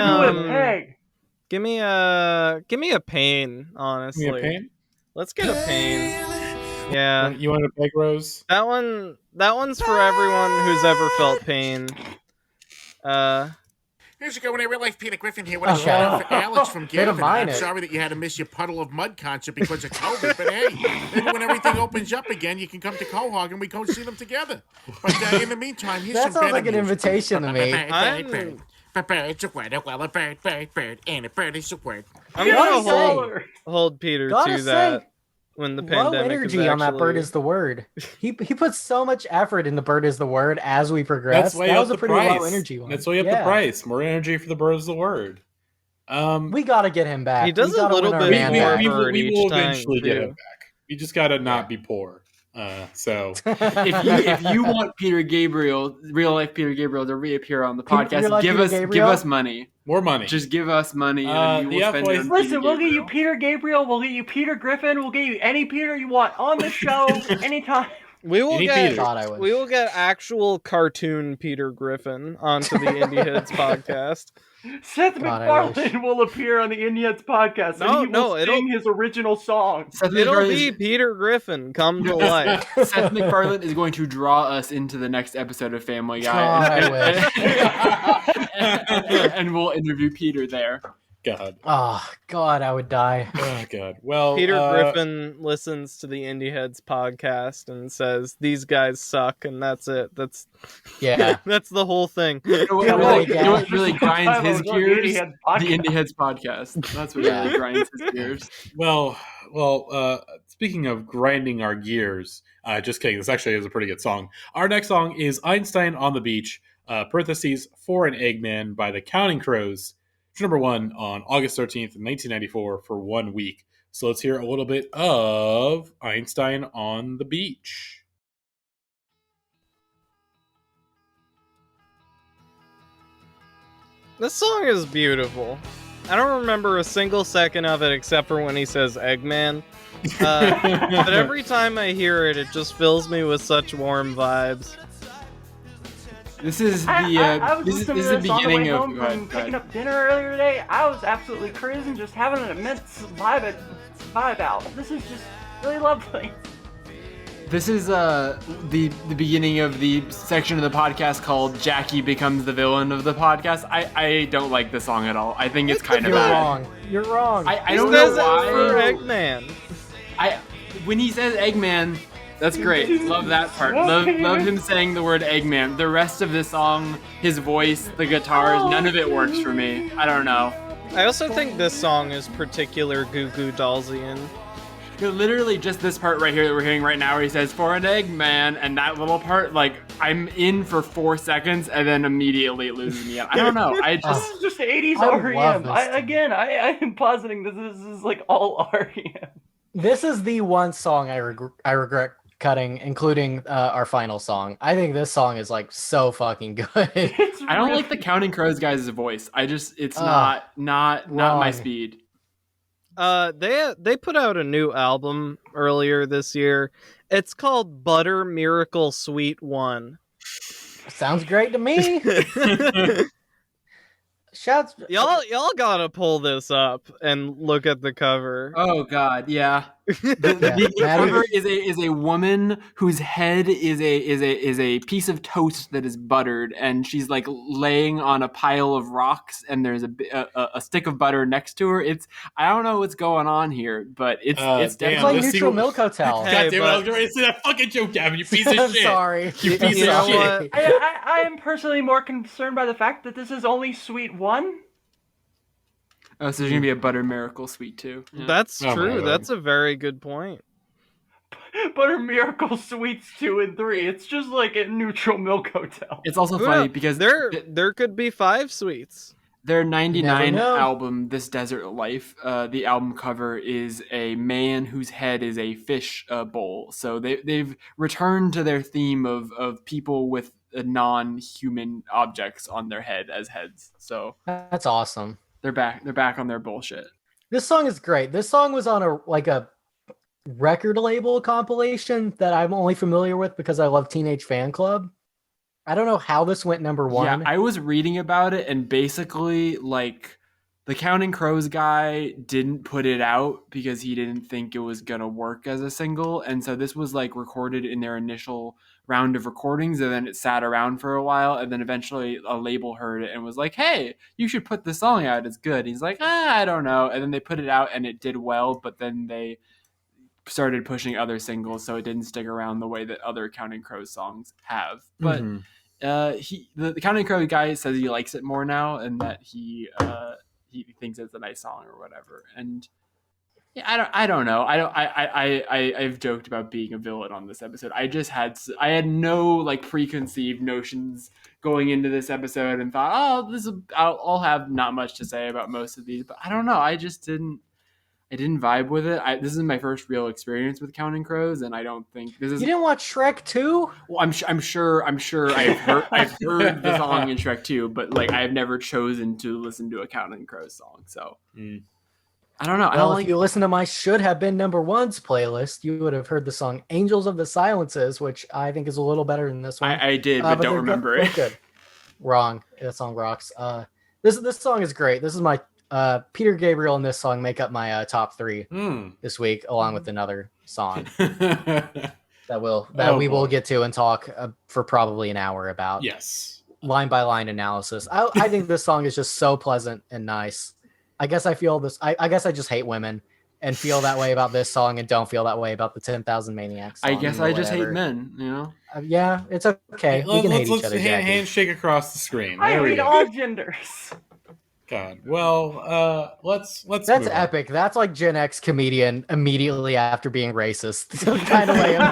give me a pain, honestly. Give me a pain? Let's get a pain. Yeah. You want a Peg Rose? That one's for everyone who's ever felt pain. Here's a go when I real life Peter Griffin here. What a shout out for Alex from Gavin. I'm sorry that you had to miss your Puddle of Mud concert because of COVID, but hey, maybe when everything opens up again, you can come to Quahog and we go see them together. But in the meantime, here's that some sounds like an invitation to me. Bird's a word, well, a bird, and a bird is a word. I'm gonna hold Peter to that when the pandemic low energy is on that bird is the word. He puts so much effort in the bird is the word as we progress. That was a pretty low energy one. That's why you have the price. More energy for the bird is the word. We gotta get him back. He does a little bit more we will eventually get him back. We just gotta not be poor. So if you want Peter Gabriel, real life Peter Gabriel, to reappear on the podcast, give us money. More money. Just give us money and we will spend it on Listen, we'll get you Peter Gabriel, we'll get you Peter Griffin, we'll get you any Peter you want on the show anytime. We will get actual cartoon Peter Griffin onto the Indie Hits podcast. Seth MacFarlane will appear on the Indians podcast, and he will sing his original song. It'll be Peter Griffin come to life. Seth MacFarlane is going to draw us into the next episode of Family Guy, and we'll interview Peter there. God. Oh, God, I would die. Oh, God. Well, Peter Griffin listens to the Indie Heads podcast and says, these guys suck, and that's it. That's the whole thing. You know what really grinds his gears? The Indie Heads podcast. That's what really grinds his gears. Well, speaking of grinding our gears, just kidding. This actually is a pretty good song. Our next song is Einstein on the Beach, parentheses, for an Eggman by the Counting Crows. Number 1 on August 13th, 1994 for 1 week. So let's hear a little bit of Einstein on the Beach. This song is beautiful. I don't remember a single second of it except for when he says Eggman. But every time I hear it, it just fills me with such warm vibes. This is the I was listening to this beginning on the way home from picking up dinner earlier today. I was absolutely cruising, just having an immense vibe out. This is just really lovely. This is the beginning of the section of the podcast called Jackie Becomes the Villain of the Podcast. I don't like this song at all. I think it's kind of bad. You're wrong. I don't know why. For Eggman. When he says Eggman, that's great. Love that part. Love him saying the word Eggman. The rest of this song, his voice, the guitars, none of it works for me. I don't know. I also think this song is particular Goo Goo Dollsian. Literally just this part right here that we're hearing right now where he says, for an Eggman, and that little part, like, I'm in for 4 seconds and then immediately it loses me. I don't know. This is just 80s R.E.M. I am positing this is like all R.E.M. This is the one song I regret cutting, including our final song. I think this song is like so fucking good. I don't like the Counting Crows guys' voice. It's not my speed. They put out a new album earlier this year. It's called Butter Miracle Sweet 1. Sounds great to me. Shouts. Y'all gotta pull this up and look at the cover. Oh God, yeah. The cover is a woman whose head is a piece of toast that is buttered, and she's like laying on a pile of rocks, and there's a stick of butter next to her. I don't know what's going on here, but it's definitely like Neutral Milk Hotel. God damn it! I was going to say that fucking joke, Gavin. You piece of shit. I'm sorry. You piece of shit. I am personally more concerned by the fact that this is only Sweet 1. Oh, so there's gonna be a Butter Miracle Sweet 2. Yeah. That's true. That's a very good point. Butter Miracle Sweets 2 and 3. It's just like a Neutral Milk Hotel. It's also funny because there could be 5 sweets. Their 99 album, This Desert Life, the album cover is a man whose head is a fish bowl. So they've returned to their theme of people with non-human objects on their head as heads. So that's awesome. They're back on their bullshit. This song is great. This song was on a record label compilation that I'm only familiar with because I love Teenage Fan Club. I don't know how this went number 1. Yeah, I was reading about it, and basically, like, the Counting Crows guy didn't put it out because he didn't think it was gonna work as a single, and so this was like recorded in their initial round of recordings, and then it sat around for a while, and then eventually a label heard it and was like, hey, you should put this song out, it's good. And he's like, I don't know, and then they put it out and it did well, but then they started pushing other singles, so it didn't stick around the way that other Counting Crows songs have. But the Counting Crows guy says he likes it more now, and that he thinks it's a nice song or whatever. And yeah, I don't know. I've joked about being a villain on this episode. I had no like preconceived notions going into this episode and thought, I'll have not much to say about most of these, but I don't know. I didn't vibe with it. This is my first real experience with Counting Crows, and I don't think this is. You didn't watch Shrek 2? Well, I'm sure I've heard the song in Shrek 2, but like I've never chosen to listen to a Counting Crows song. So I don't know. Well, if you listen to my Should Have Been Number Ones playlist, you would have heard the song Angels of the Silences, which I think is a little better than this one. I did, but don't remember it. Good. Wrong. That song rocks. This song is great. This is my Peter Gabriel and this song make up my top 3 this week, along with another song that we will get to and talk for probably an hour about. Yes, line by line analysis. I think this song is just so pleasant and nice. I guess I feel this. I guess I just hate women and feel that way about this song and don't feel that way about the 10,000 Maniacs song. I guess I just hate men, you know? Yeah, it's okay. We can hate each other. Let's handshake across the screen. I hate all genders. God. Well, let's. That's epic. That's like Gen X comedian immediately after being racist. kind of way. I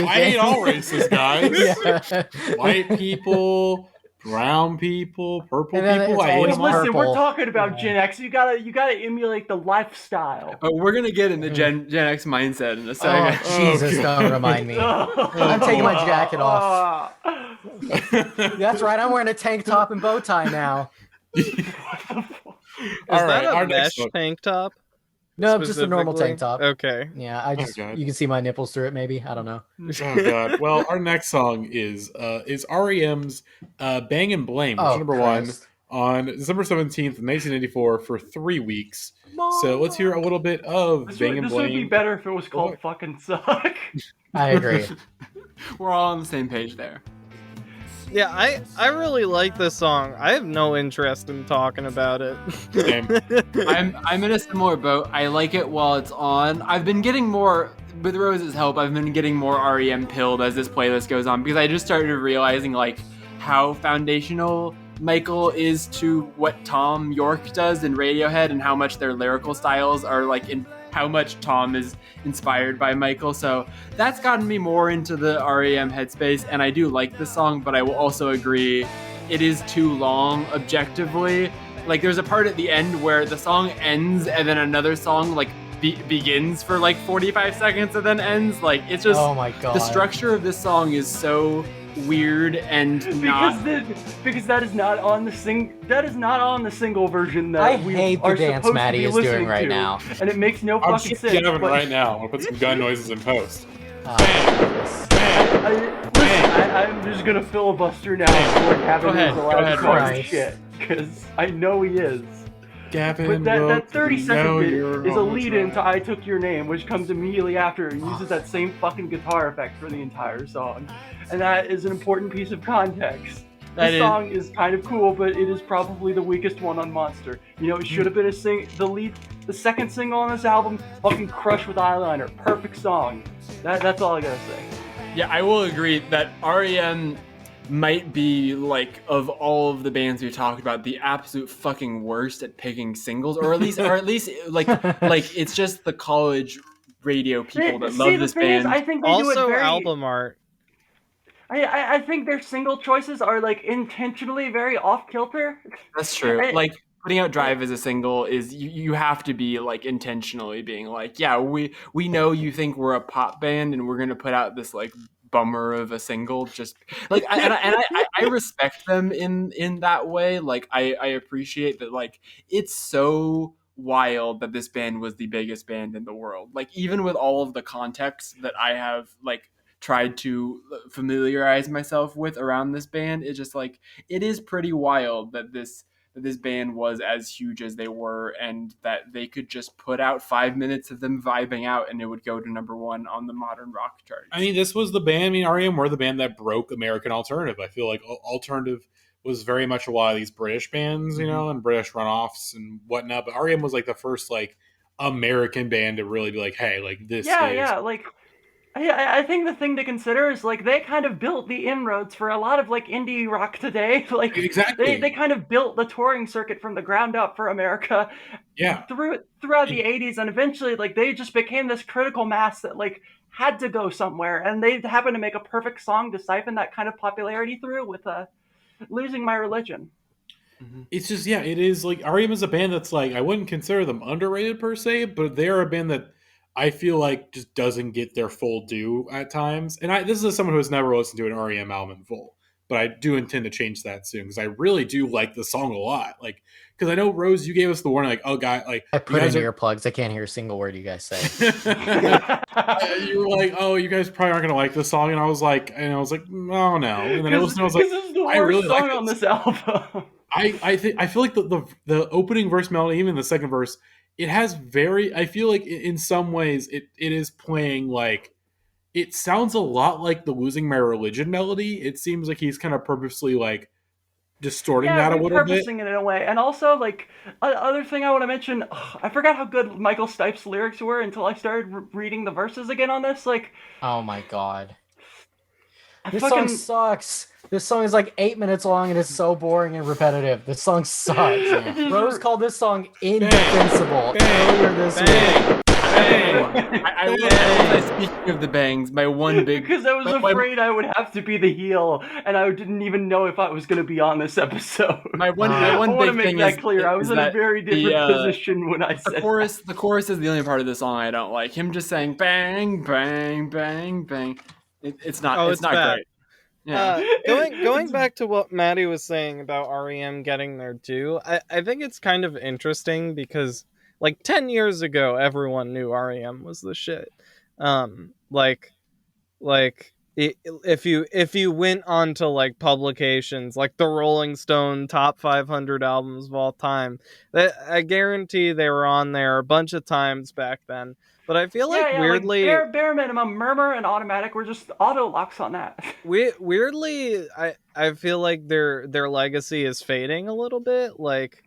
hate all races, guys. Yeah. White people, brown people, purple people. I hate them all. Listen, we're talking about Gen X. You gotta emulate the lifestyle. Oh, we're gonna get into Gen X mindset in a second. Oh, Jesus, don't remind me. I'm taking my jacket off. That's right. I'm wearing a tank top and bow tie now. Is that a mesh tank top? No, just a normal tank top. Okay. Yeah, you can see my nipples through it. Maybe, I don't know. Oh God. Well, our next song is R.E.M's "Bang and Blame," which is number Christ. 1 on December 17th, 1984, for 3 weeks. So let's hear a little bit of "Bang and Blame." This would be better if it was called "Fucking Suck." I agree. We're all on the same page there. Yeah, I really like this song. I have no interest in talking about it. I'm in a similar boat. I like it while it's on. I've been getting more, with Rose's help, I've been getting more R.E.M. pilled as this playlist goes on, because I just started realizing like how foundational Michael is to what Tom York does in Radiohead, and how much their lyrical styles are like in how much Tom is inspired by Michael. So that's gotten me more into the R.E.M. headspace, and I do like the song, but I will also agree it is too long objectively. Like there's a part at the end where the song ends and then another song like begins for like 45 seconds and then ends. Like it's just, oh my God. The structure of this song is so weird and because that is not on the single version that I hate the dance Matty is doing right now, and it makes no fucking sense. Gavin right now. I'll put some gun noises in post. I'm just gonna filibuster now before Gavin is allowed to talk shit, because I know he is. Gavin, but that 30-second bit is a lead-in to "I Took Your Name," which comes immediately after and uses that same fucking guitar effect for the entire song. And that is an important piece of context. This song is kind of cool, but it is probably the weakest one on Monster. You know, it should have been the second single on this album, fucking Crush with Eyeliner. Perfect song. That's all I gotta say. Yeah, I will agree that R.E.M. might be, like, of all of the bands we talked about, the absolute fucking worst at picking singles, or at least like it's just the college radio people that love this band. I think they also do it very... album art. I think their single choices are like intentionally very off kilter. That's true. Like putting out Drive as a single is you have to be like intentionally being like, yeah, we know you think we're a pop band and we're gonna put out this like bummer of a single, just like I respect them in that way. Like I appreciate that. Like it's so wild that this band was the biggest band in the world. Like even with all of the context that I have like tried to familiarize myself with around this band, it's just like it is pretty wild that this band was as huge as they were, and that they could just put out 5 minutes of them vibing out and it would go to number 1 on the modern rock charts. I mean, this was the band. I mean, R.E.M. were the band that broke American alternative. I feel like alternative was very much a lot of these British bands, you know, and British runoffs and whatnot. But R.E.M. was like the first like American band to really be like, hey, like this. Yeah, like. I think the thing to consider is like they kind of built the inroads for a lot of like indie rock today. Like exactly, they kind of built the touring circuit from the ground up for America. Yeah, throughout the 80s, and eventually like they just became this critical mass that like had to go somewhere, and they happened to make a perfect song to siphon that kind of popularity through with "Losing My Religion." It's just it is like R.E.M. is a band that's like I wouldn't consider them underrated per se, but they're a band that I feel like just doesn't get their full due at times. And this is someone who has never listened to an R.E.M. album in full, but I do intend to change that soon because I really do like the song a lot. Like, because I know Rose, you gave us the warning, like, oh, God, like I put in earplugs. I can't hear a single word you guys say. You were like, oh, you guys probably aren't gonna like this song, and I was like, oh no. And then I listened, I was like, this is the worst song on this album. I feel like the opening verse melody, even the second verse, it has I feel like in some ways it is playing like, it sounds a lot like the Losing My Religion melody. It seems like he's kind of purposely like distorting that a little bit. Repurposing it in a way. And also, like, other thing I want to mention, I forgot how good Michael Stipe's lyrics were until I started reading the verses again on this. Like, oh my god. This song sucks. This song is like 8 minutes long and it's so boring and repetitive. This song sucks. Rose called this song indefensible earlier this week. I will say, speaking of the bangs, my one big... Because I was afraid I would have to be the heel, and I didn't even know if I was going to be on this episode. My one big thing is... I want to make that clear. I was in a very different position when I said the chorus is the only part of the song I don't like. Him just saying bang, bang, bang, bang. It's not great. Yeah. Going back to what Matty was saying about R.E.M. getting their due, I think it's kind of interesting because... like 10 years ago, everyone knew R.E.M. was the shit. If you went onto like publications like the Rolling Stone top 500 albums of all time, I guarantee they were on there a bunch of times back then. But I feel like weirdly, like bare minimum, Murmur and Automatic were just auto locks on that. Weirdly, I feel like their legacy is fading a little bit. Like.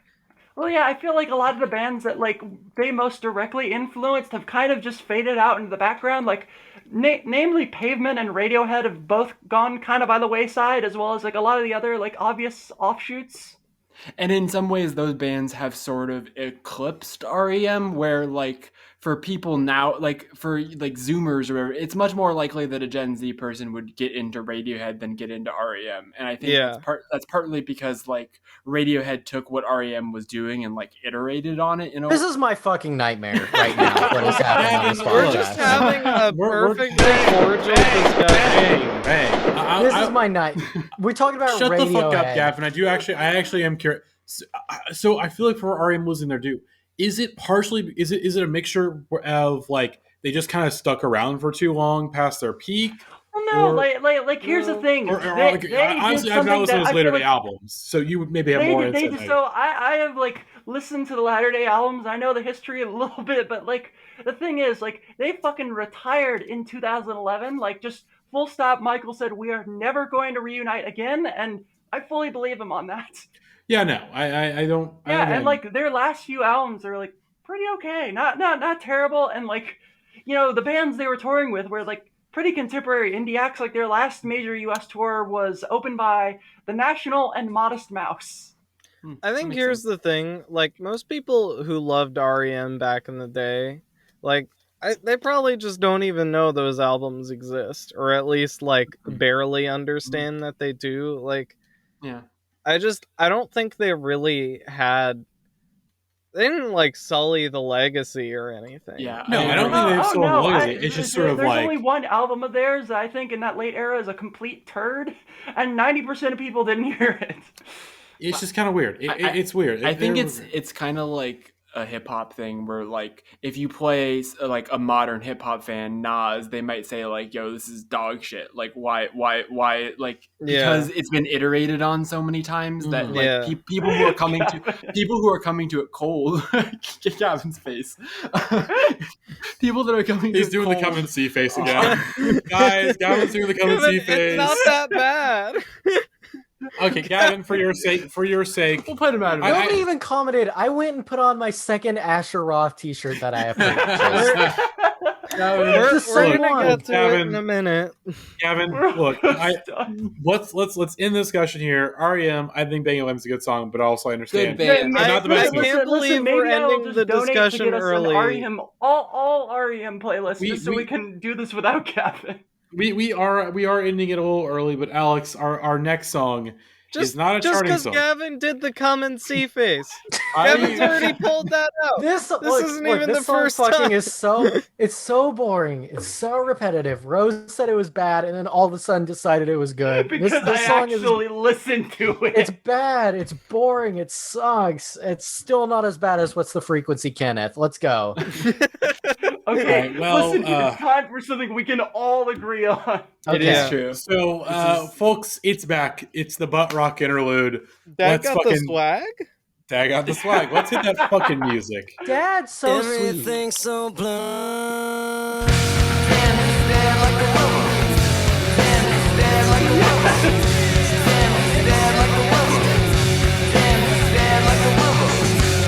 Well, yeah, I feel like a lot of the bands that like they most directly influenced have kind of just faded out into the background. Like, namely, Pavement and Radiohead have both gone kind of by the wayside, as well as like a lot of the other like obvious offshoots. And in some ways, those bands have sort of eclipsed R.E.M., where like for people now, like for like Zoomers or whatever, it's much more likely that a Gen Z person would get into Radiohead than get into R.E.M. And I think that's partly because like Radiohead took what R.E.M. was doing and like iterated on it. This is my fucking nightmare right now. What is happening on this podcast? We're just having a perfectly cordial discussion. Hey, this is my night. We're talking about Shut Radiohead. the fuck up, Gavin. I actually am curious. So I feel like for R.E.M. losing their due, is it a mixture of like they just kind of stuck around for too long past their peak? Well, no, like here's the thing. Honestly, I've not listened to those later day albums, so you would maybe have more insight. So I have like listened to the latter day albums. I know the history a little bit, but like the thing is, like they fucking retired in 2011. Like just full stop. Michael said we are never going to reunite again, and I fully believe him on that. Yeah, no, I don't. Yeah, and like their last few albums are like pretty okay, not terrible, and like you know the bands they were touring with were like pretty contemporary indie acts. Like their last major U.S. tour was opened by The National and Modest Mouse. I think here's the thing: like most people who loved R.E.M. back in the day, like they probably just don't even know those albums exist, or at least like barely understand that they do. Like, yeah. I don't think they really had. They didn't like sully the legacy or anything. Yeah, no, I don't think they've sullied the legacy. It's just sort of there's like only one album of theirs that I think in that late era is a complete turd, and 90% of people didn't hear it. It's just kind of weird. It's weird. I think it's kind of like a hip hop thing where like if you play like a modern hip hop fan Nas, they might say like, yo, this is dog shit. Like why like because it's been iterated on so many times that like people who are coming to it cold get Gavin's face. People that are coming He's to doing cold. The come and see face again. Guys, Gavin's doing the come and see face. It's not that bad. Okay, Gavin, for your sake, we'll put him out of it. Nobody even commented. I went and put on my second Asher Roth t-shirt that I have purchased. We're gonna get to it in a minute. Gavin, look, let's end the discussion here. R.E.M. I think Bang is a good song, but also I understand. Good band. Not the best. I can't believe we're ending the discussion early. All R.E.M. playlists, just so we can do this without Gavin. We are ending it a little early, but Alex, our next song is not a charting song. Just because Gavin did the come and see face. Gavin's already pulled that out. This isn't even the first time. It's so boring. It's so repetitive. Rose said it was bad, and then all of a sudden decided it was good. Because this song actually listened to it. It's bad. It's boring. It sucks. It's still not as bad as What's the Frequency, Kenneth. Let's go. Okay, Right, well, listen, it's time for something we can all agree on. It is true. So, folks, it's back. It's the butt rock interlude. Dad got the swag? Dad got the swag. Let's hit that fucking music. Dad's so sweet. Everything's so blurred.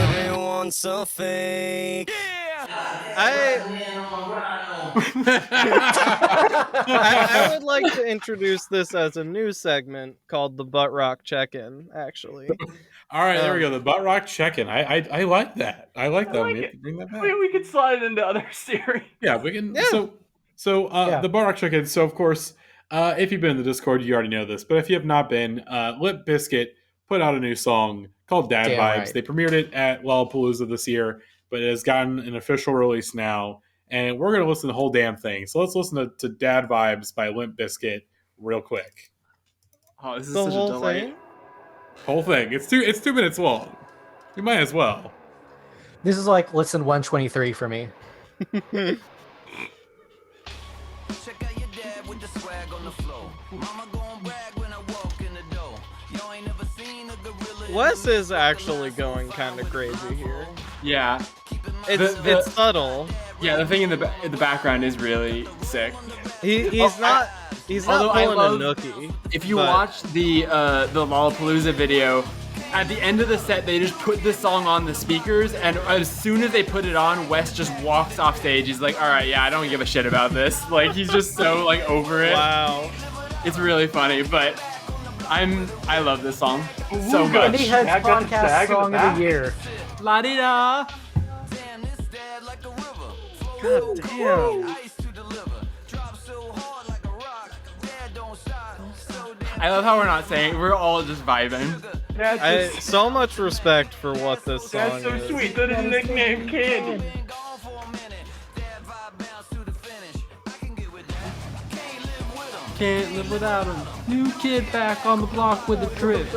Everyone's so fake. I would like to introduce this as a new segment called the Butt Rock Check-In, actually. All right, there we go. The butt rock check-in. I like that. I like that. We have to bring that back. We could slide it into other series. Yeah, we can. Yeah. So the butt rock check-in. So, of course, if you've been in the Discord, you already know this. But if you have not been, Limp Bizkit put out a new song called Dad Vibes. Right. They premiered it at Lollapalooza this year, but it has gotten an official release now. And we're going to listen to the whole damn thing. So let's listen to Dad Vibes by Limp Bizkit real quick. Oh, this is The such a whole delight. thing? Whole thing. It's 2 minutes long. You might as well. This is like listen 123 for me. Check out your dad with the swag on the floor. Mama gon' brag when I walk in the door. You ain't never seen a gorilla. Wes is actually going kind of crazy here. Yeah. It's subtle. Yeah, the thing in the background is really sick. He's not although I pulling love- a nookie. If you but- watch the Lollapalooza video, at the end of the set, they just put this song on the speakers, and as soon as they put it on, Wes just walks off stage. He's like, "All right, yeah, I don't give a shit about this." Like, he's just so like over it. Wow. It's really funny, but I love this song so much. Indie Heads Dad got the podcast tag in the song of back. the year. La di da. Damn, this dad like a river. God damn. Ice to deliver. Drop so hard like a rock. Dad don't stop. So damn. I love how we're not saying. We're all just vibing. That's So much respect for what this song that's so is. sweet. That is nickname Candy. Been gone for a minute. Dad vibe bounce to the finish. I can get with that. Can't live with 'em. Can't live without him. New kid back on the block with a trip.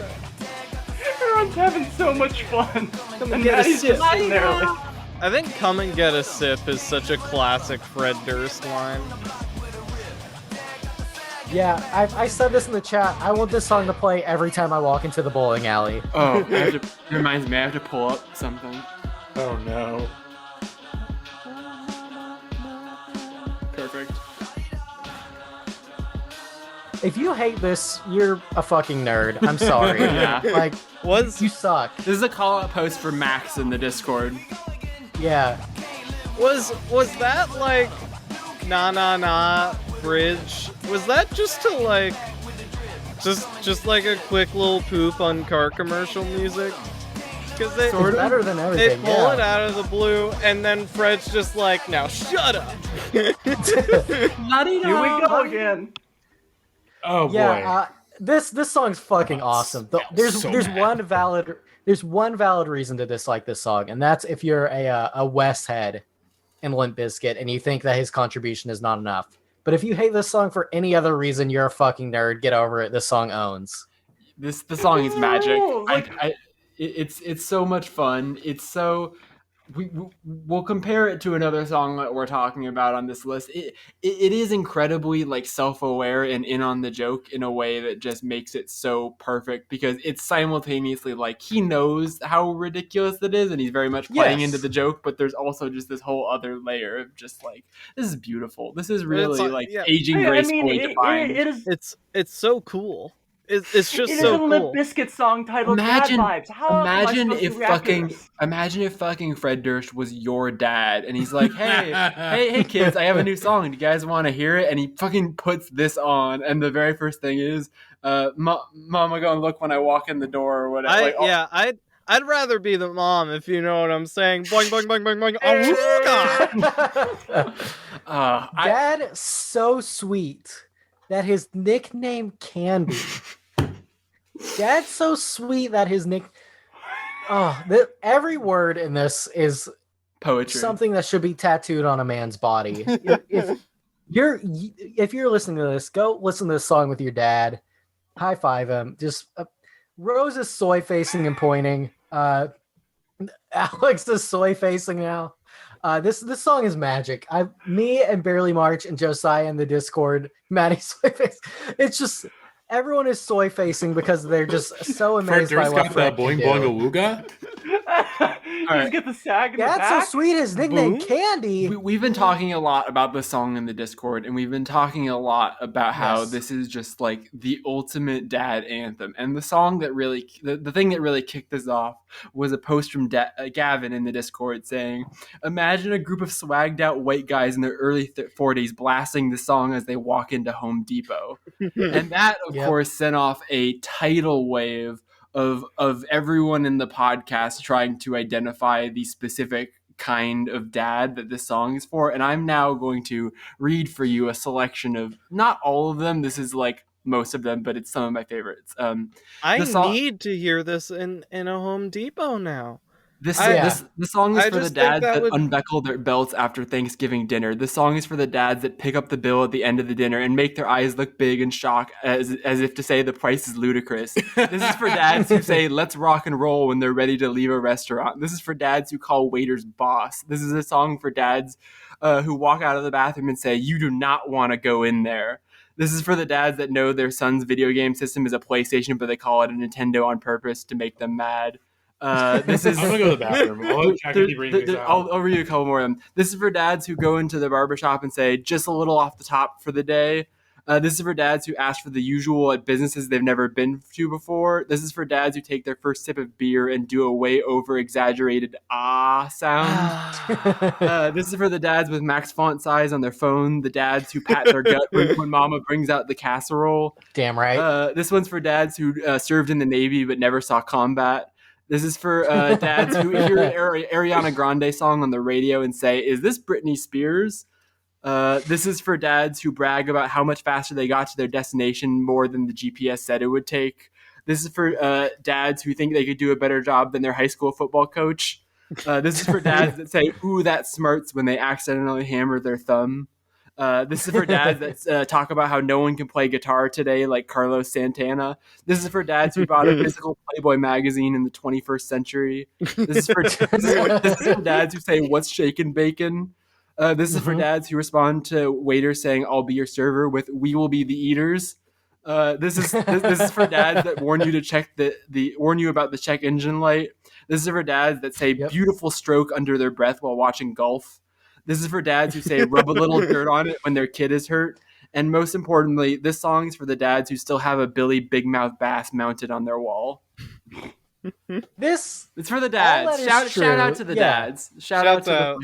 Everyone's having so much fun. Come And get a Matty's sip. just sitting there like, I think "Come and Get a Sip" is such a classic Fred Durst line. Yeah, I said this in the chat. I want this song to play every time I walk into the bowling alley. Oh, it reminds me. I have to pull up something. Oh, no. Perfect. If you hate this, you're a fucking nerd. I'm sorry. Yeah. Like, Was you suck. This is a call-out post for Max in the Discord. Yeah. that like "Na Na Na" bridge? Was that just to like just like a quick little poop on car commercial music? Because they It's better than they everything. pull Yeah. it out of the blue, and then Fred's just like, "Now shut up." here we go again. Oh, boy. Yeah, this song's fucking awesome. There's so there's mad. one valid reason to dislike this song, and that's if you're a Wes head in Limp Bizkit and you think that his contribution is not enough. But if you hate this song for any other reason, you're a fucking nerd. Get over it. This song owns. The song is magic. Oh, like- It's so much fun. It's so we'll compare it to another song that we're talking about on this list. It is incredibly like self-aware and in on the joke in a way that just makes it so perfect because it's simultaneously like he knows how ridiculous it is and he's very much playing Yes. into the joke, but there's also just this whole other layer of just like this is beautiful. This is really like- yeah. aging I gracefully mean, defined. it is. It's so cool. It's just It is so a cool. Limp Bizkit song titled Imagine- Dad Vibes. How else am I Imagine supposed if to react to this? imagine if fucking Fred Durst was your dad and he's like, hey kids, I have a new song. Do you guys want to hear it? And he fucking puts this on, and the very first thing is, Mama gonna look when I walk in the door or whatever. I'd rather be the mom if you know what I'm saying. Boing boing boing boing boing. Oh, Dad, so sweet that his nickname Candy. Dad's so sweet that his every word in this is poetry. something that should be tattooed on a man's body. If you're listening to this, go listen to this song with your dad. High five him. Just Rose is soy facing and pointing. Alex is soy facing now. This song is magic. Me and Barely March and Josiah in the Discord, Matty soy face. It's just everyone is soy facing because they're just so amazed by what Fred can do. Boing Just get the sag in the That's back. so sweet. His nickname Boom. Candy. We've been talking a lot about the song in the Discord, and we've been talking a lot about how this is just like the ultimate dad anthem. And the song that really, the thing that really kicked this off was a post from Gavin in the Discord saying, "Imagine a group of swagged out white guys in their early 40s blasting the song as they walk into Home Depot." And that, of course, sent off a tidal wave of everyone in the podcast trying to identify the specific kind of dad that this song is for. And I'm now going to read for you a selection of, not all of them, this is like most of them, but it's some of my favorites. I need to hear this in a Home Depot now. The song is for the dads that unbuckle their belts after Thanksgiving dinner. The song is for the dads that pick up the bill at the end of the dinner and make their eyes look big in shock as if to say the price is ludicrous. This is for dads who say, "Let's rock and roll" when they're ready to leave a restaurant. This is for dads who call waiters boss. This is a song for dads who walk out of the bathroom and say, "You do not want to go in there." This is for the dads that know their son's video game system is a PlayStation, but they call it a Nintendo on purpose to make them mad. This is. I'm gonna go to the bathroom. I'll read a couple more of them. This is for dads who go into the barbershop and say, "Just a little off the top for the day." This is for dads who ask for the usual at businesses they've never been to before. This is for dads who take their first sip of beer and do a way over exaggerated sound. This is for the dads with max font size on their phone. The dads who pat their gut when mama brings out the casserole. Damn right. This one's for dads who served in the Navy but never saw combat. This is for dads who hear an Ariana Grande song on the radio and say, "Is this Britney Spears?" This is for dads who brag about how much faster they got to their destination more than the GPS said it would take. This is for dads who think they could do a better job than their high school football coach. This is for dads that say, "Ooh, that smarts" when they accidentally hammer their thumb. This is for dads that talk about how no one can play guitar today like Carlos Santana. This is for dads who bought a physical Playboy magazine in the 21st century. This is for dads who say, "What's shakin' bacon?" This is for dads who respond to waiters saying, "I'll be your server" with "We will be the eaters." This is for dads that warn you to check warn you about the check engine light. This is for dads that say "beautiful stroke" under their breath while watching golf. This is for dads who say "rub a little dirt on it" when their kid is hurt. And most importantly, this song is for the dads who still have a Billy Big Mouth Bass mounted on their wall. It's for the dads. Shout out to the dads. Shouts out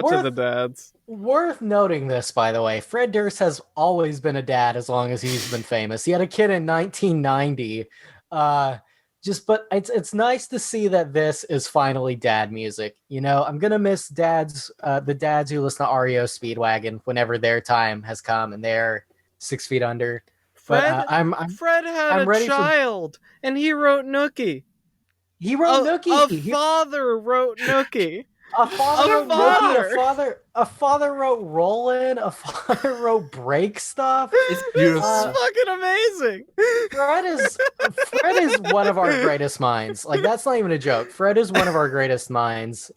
to the dads. Worth noting this, by the way, Fred Durst has always been a dad as long as he's been famous. He had a kid in 1990. But it's nice to see that this is finally dad music. You know, I'm gonna miss dads, the dads who listen to REO Speedwagon whenever their time has come and they're 6 feet under. Fred had a child, and he wrote Nookie. He wrote Nookie. A father wrote Nookie. A father wrote Nookie. A father wrote Rollin'. A father wrote Break Stuff. It's beautiful. It's fucking amazing. Fred is one of our greatest minds. Like, that's not even a joke. Fred is one of our greatest minds.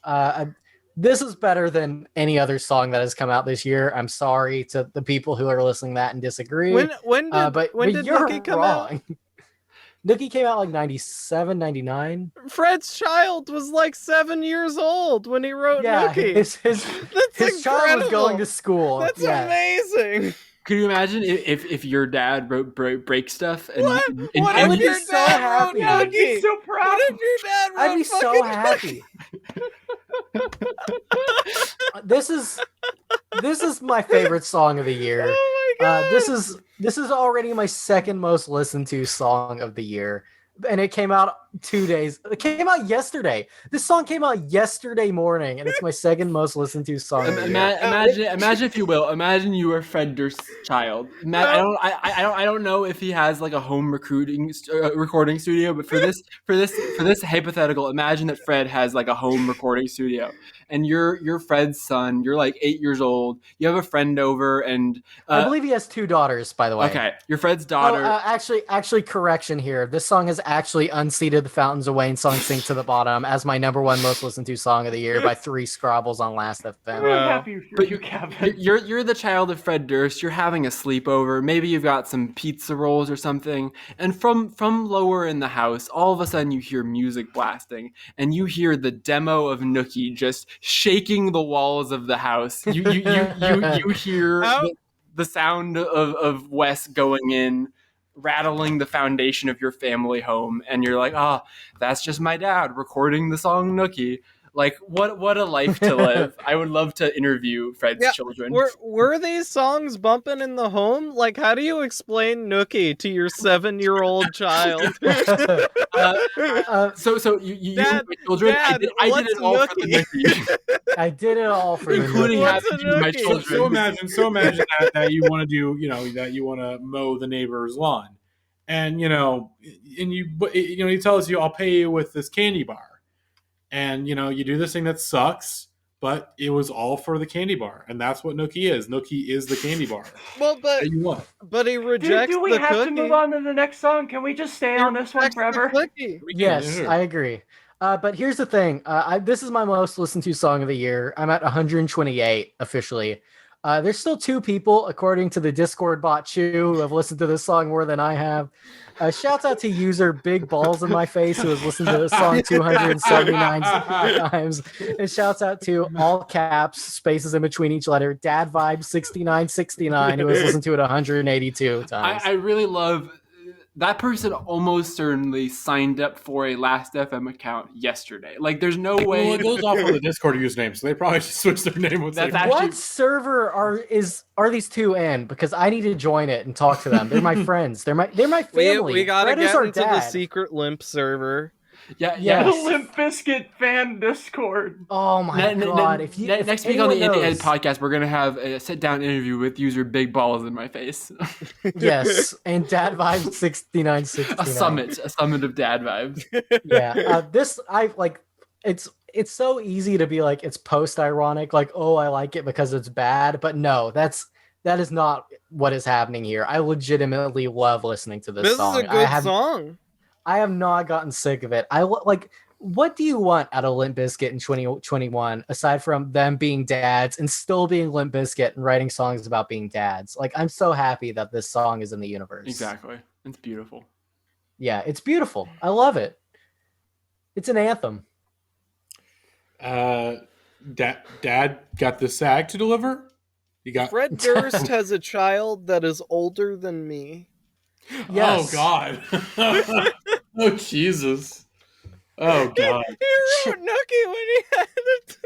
This is better than any other song that has come out this year. I'm sorry to the people who are listening to that and disagree. When did you're Nookie come wrong. out? Nookie came out like 97, 99. Fred's child was like 7 years old when he wrote Nookie. His child was going to school. That's amazing. Could you imagine if your dad wrote Break Stuff? And what if your dad wrote Nookie? I'd be so proud. What if your dad wrote I'd be so happy. This is my favorite song of the year. Oh my God. This is already my second most listened to song of the year, and it came out 2 days. It came out yesterday. This song came out yesterday morning, and it's my second most listened to song of the year. Imagine, if you will, imagine you were Fred Durst's child. I don't know if he has like a home recording studio, but for this hypothetical, imagine that Fred has like a home recording studio, and you're Fred's son. You're like 8 years old. You have a friend over, and I believe he has 2 daughters, by the way. Okay, you're Fred's daughter. Actually, correction here. This song has actually unseated the Fountains of Wayne song "Sink to the Bottom" as my number one most listened to song of the year by 3 Scrabbles on Last FM. I'm happy for you, Gavin. You're the child of Fred Durst. You're having a sleepover. Maybe you've got some pizza rolls or something. And from lower in the house, all of a sudden you hear music blasting, and you hear the demo of Nookie just shaking the walls of the house. You hear the sound of Wes going in, rattling the foundation of your family home, and you're like, that's just my dad recording the song Nookie. Like, what a life to live. I would love to interview Fred's children. Were these songs bumping in the home? Like, how do you explain Nookie to your 7-year-old child? So you Dad, my children, Dad, I did it all Nookie? For the Nookie. I did it all for including having my children. So imagine that you want to do, that you want to mow the neighbor's lawn, and he tells you, I'll pay you with this candy bar. And, you do this thing that sucks, but it was all for the candy bar. And that's what Nookie is. Nookie is the candy bar. Well, but he rejects do we the have cookie. to move on to the next song? Can we just stay on this one forever? Yes, I agree. But here's the thing. This is my most listened to song of the year. I'm at 128 officially. There's still 2 people, according to the Discord bot Chew, who have listened to this song more than I have. Shouts out to user Big Balls in My Face, who has listened to this song 279 times. And shouts out to all caps, spaces in between each letter, Dad Vibe 6969, who has listened to it 182 times. I really love that person. Almost certainly signed up for a Last FM account yesterday. Like, there's no way. Well, it goes off on the Discord username, so they probably just switched their name. What server are these 2 in? Because I need to join it and talk to them. They're my friends. They're my family. We gotta Fred get into the secret Limp server. Yeah. The Limp Bizkit fan Discord. Oh my god! Next week on the Indie Ed podcast, we're gonna have a sit-down interview with user Big Balls in My Face. Yes, and Dad Vibes 6969. A summit of dad vibes. Yeah, it's so easy to be like, it's post-ironic, like, oh, I like it because it's bad, but no, that is not what is happening here. I legitimately love listening to this song. This is a good song. I have not gotten sick of it. What do you want out of Limp Bizkit in 2021 aside from them being dads and still being Limp Bizkit and writing songs about being dads? Like, I'm so happy that this song is in the universe. Exactly. It's beautiful. Yeah, it's beautiful. I love it. It's an anthem. Dad got the SAG to deliver. Fred Durst has a child that is older than me. Yes. Oh God. Oh Jesus. Oh God. He wrote Nookie when he had it.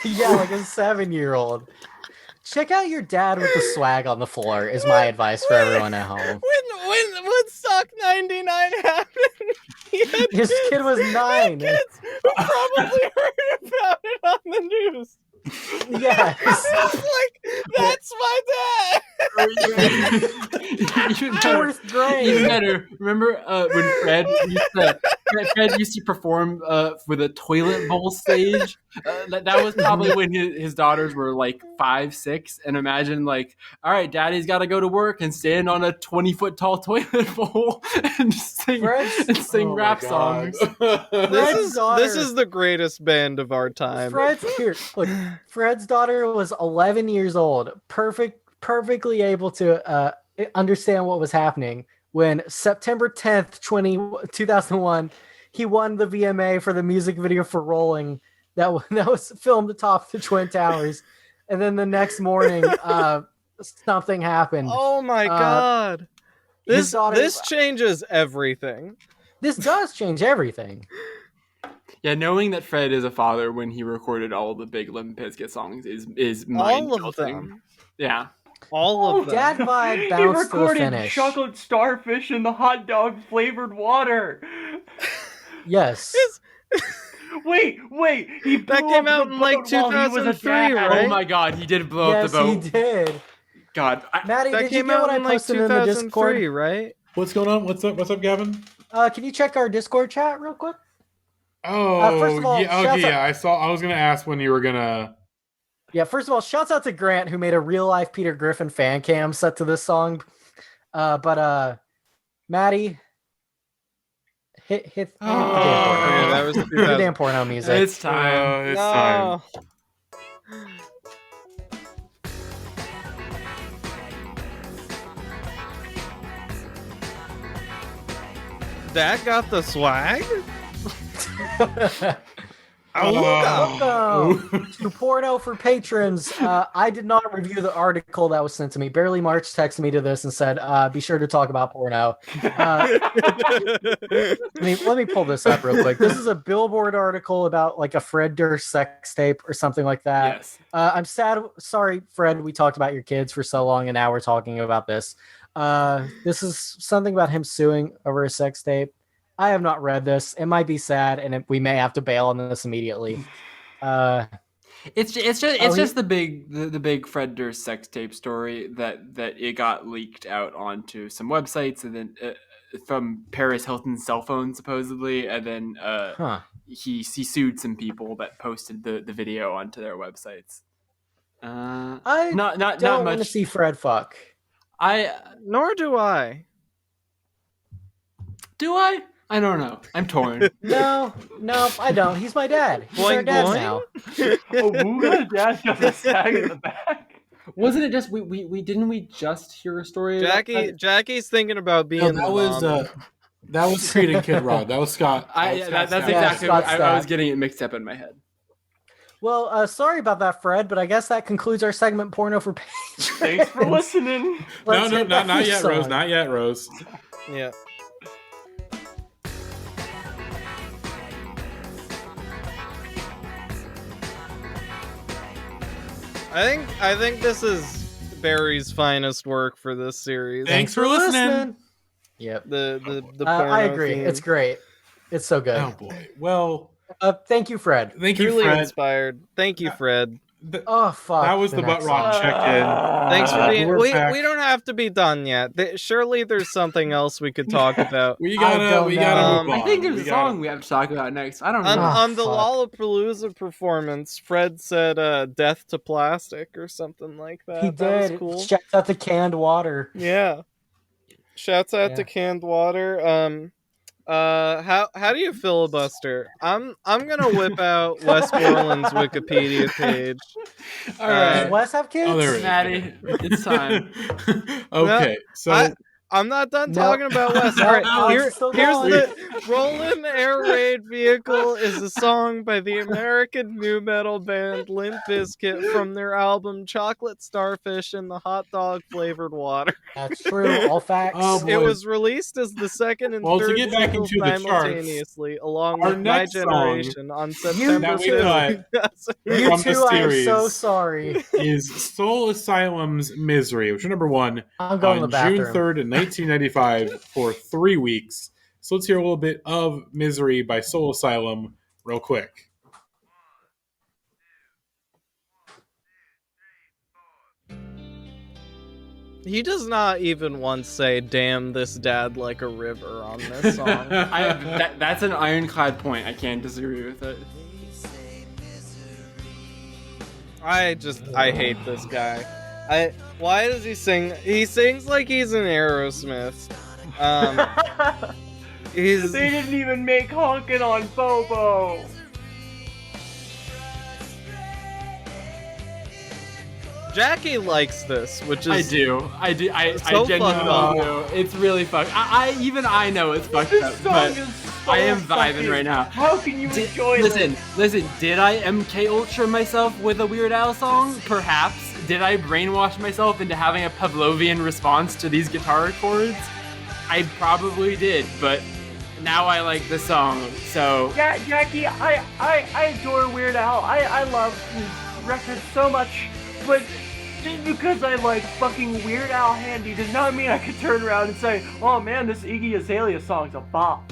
Yeah, like a 7-year-old. Check out your dad with the swag on the floor is my advice for everyone at home. When Woodstock 99 happened, his kid was 9. Kids who probably heard about it on the news. Yes. Like, that's my dad. Fourth grade. Even better. Remember when Fred used to perform with a toilet bowl stage? That was probably when his daughters were like 5, 6. And imagine, like, all right, Daddy's got to go to work and stand on a 20-foot tall toilet bowl and sing rap songs. This is the greatest band of our time. Fred's daughter was 11 years old, perfectly able to understand what was happening when September 10th, 2001, he won the VMA for the music video for Rolling that was filmed atop the Twin Towers. And then the next morning, something happened. Oh my God. This changes everything. This does change everything. Yeah, knowing that Fred is a father when he recorded all the big Limp Bizkit songs is mind-melting. All of them. Yeah. All of them. Dad vibe bounced he recorded to the finish. Chocolate Starfish in the hot dog flavored water. Yes. Wait. He blew that came out the in like boat while he was a 2003, dad. right? Oh my God, he did blow up the boat. Yes, he did. God, Matty, that did you came get out what I in like posted in the Discord? 2003, right? What's going on? What's up, Gavin? Can you check our Discord chat real quick? Oh, first of all, yeah, okay, yeah. I was gonna ask when you were gonna. Yeah, first of all, shouts out to Grant who made a real life Peter Griffin fan cam set to this song. But Matty, Hit the Okay, that was the damn porno music. It's time. It's time. That got the swag? Welcome to Porno for Patrons. I did not review the article that was sent to me. Barely March texted me to this and said, be sure to talk about porno. Let me pull this up real quick. This is a Billboard article about like a Fred Durst sex tape or something like that. Yes. I'm sad. Sorry, Fred. We talked about your kids for so long and now we're talking about this. This is something about him suing over a sex tape. I have not read this. It might be sad, and we may have to bail on this immediately. It's just the big Fred Durst sex tape story that it got leaked out onto some websites, and then from Paris Hilton's cell phone supposedly, and then he sued some people that posted the video onto their websites. I not don't much want to see Fred fuck. Nor do I. Do I? I don't know. I'm torn. No, I don't. He's my dad. He's our dad now. Dad got the tag in the back. Wasn't it just we didn't we just hear a story? Jackie's thinking about being. No, that was Creed and Kid Rod. That was Scott. That's exactly what I was getting it mixed up in my head. Well, sorry about that, Fred, but I guess that concludes our segment Porno for Patrons. Thanks for listening. No, not yet, Rose. Not yet, Rose. Yeah. I think this is Barry's finest work for this series. Thanks for listening. Yep. The porno I agree. theme. It's great. It's so good. Oh boy. Well, thank you, Fred. Thank you, Truly Fred. inspired. Thank you, Fred. Oh fuck. That was the butt rock check-in. Thanks for being. We back. don't have to be done yet. Surely there's something else we could talk about. We gotta move on. I think there's a song we have to talk about next. I don't know. On the Lollapalooza performance, Fred said "Death to Plastic" or something like that. He That did. was cool. Shouts out to Canned Water. Yeah. Shouts out to Canned Water. How do you filibuster? I'm gonna whip out Westmoreland's Wikipedia page. All right. Does Wes have kids? Oh, there it is. Maddie, it's time. Okay, so I'm not done talking about West. All right, here's the Rollin' Air Raid Vehicle is a song by the American nu metal band Limp Bizkit from their album Chocolate Starfish and the Hot Dog Flavored Water. That's true. All facts. Oh, boy. It was released as the second and to third get back single into the charts, simultaneously, along our with My next Generation on September that we 5th. You from two, the I am series so sorry. is Soul Asylum's Misery, which was number one I'm going to on the bathroom. June 3rd in 1995 for 3 weeks. So let's hear a little bit of Misery by Soul Asylum real quick. He does not even once say, "Damn this dad like a river" on this song. That's an ironclad point. I can't disagree with it. I hate this guy. Why does he sing? He sings like he's in Aerosmith. They didn't even make honkin' on Bobo. Jackie likes this, which is I do. I so genuinely do. It's really fucked. I know it's fucked up, but So I am vibing right now. How can you enjoy Listen. Did I MK Ultra myself with a Weird Al song? Perhaps. Did I brainwash myself into having a Pavlovian response to these guitar chords? I probably did, but now I like the song. So Yeah, Jackie, I adore Weird Al. I love his records so much, but just because I like fucking Weird Al handy does not mean I could turn around and say, "Oh man, this Iggy Azalea song's a bop."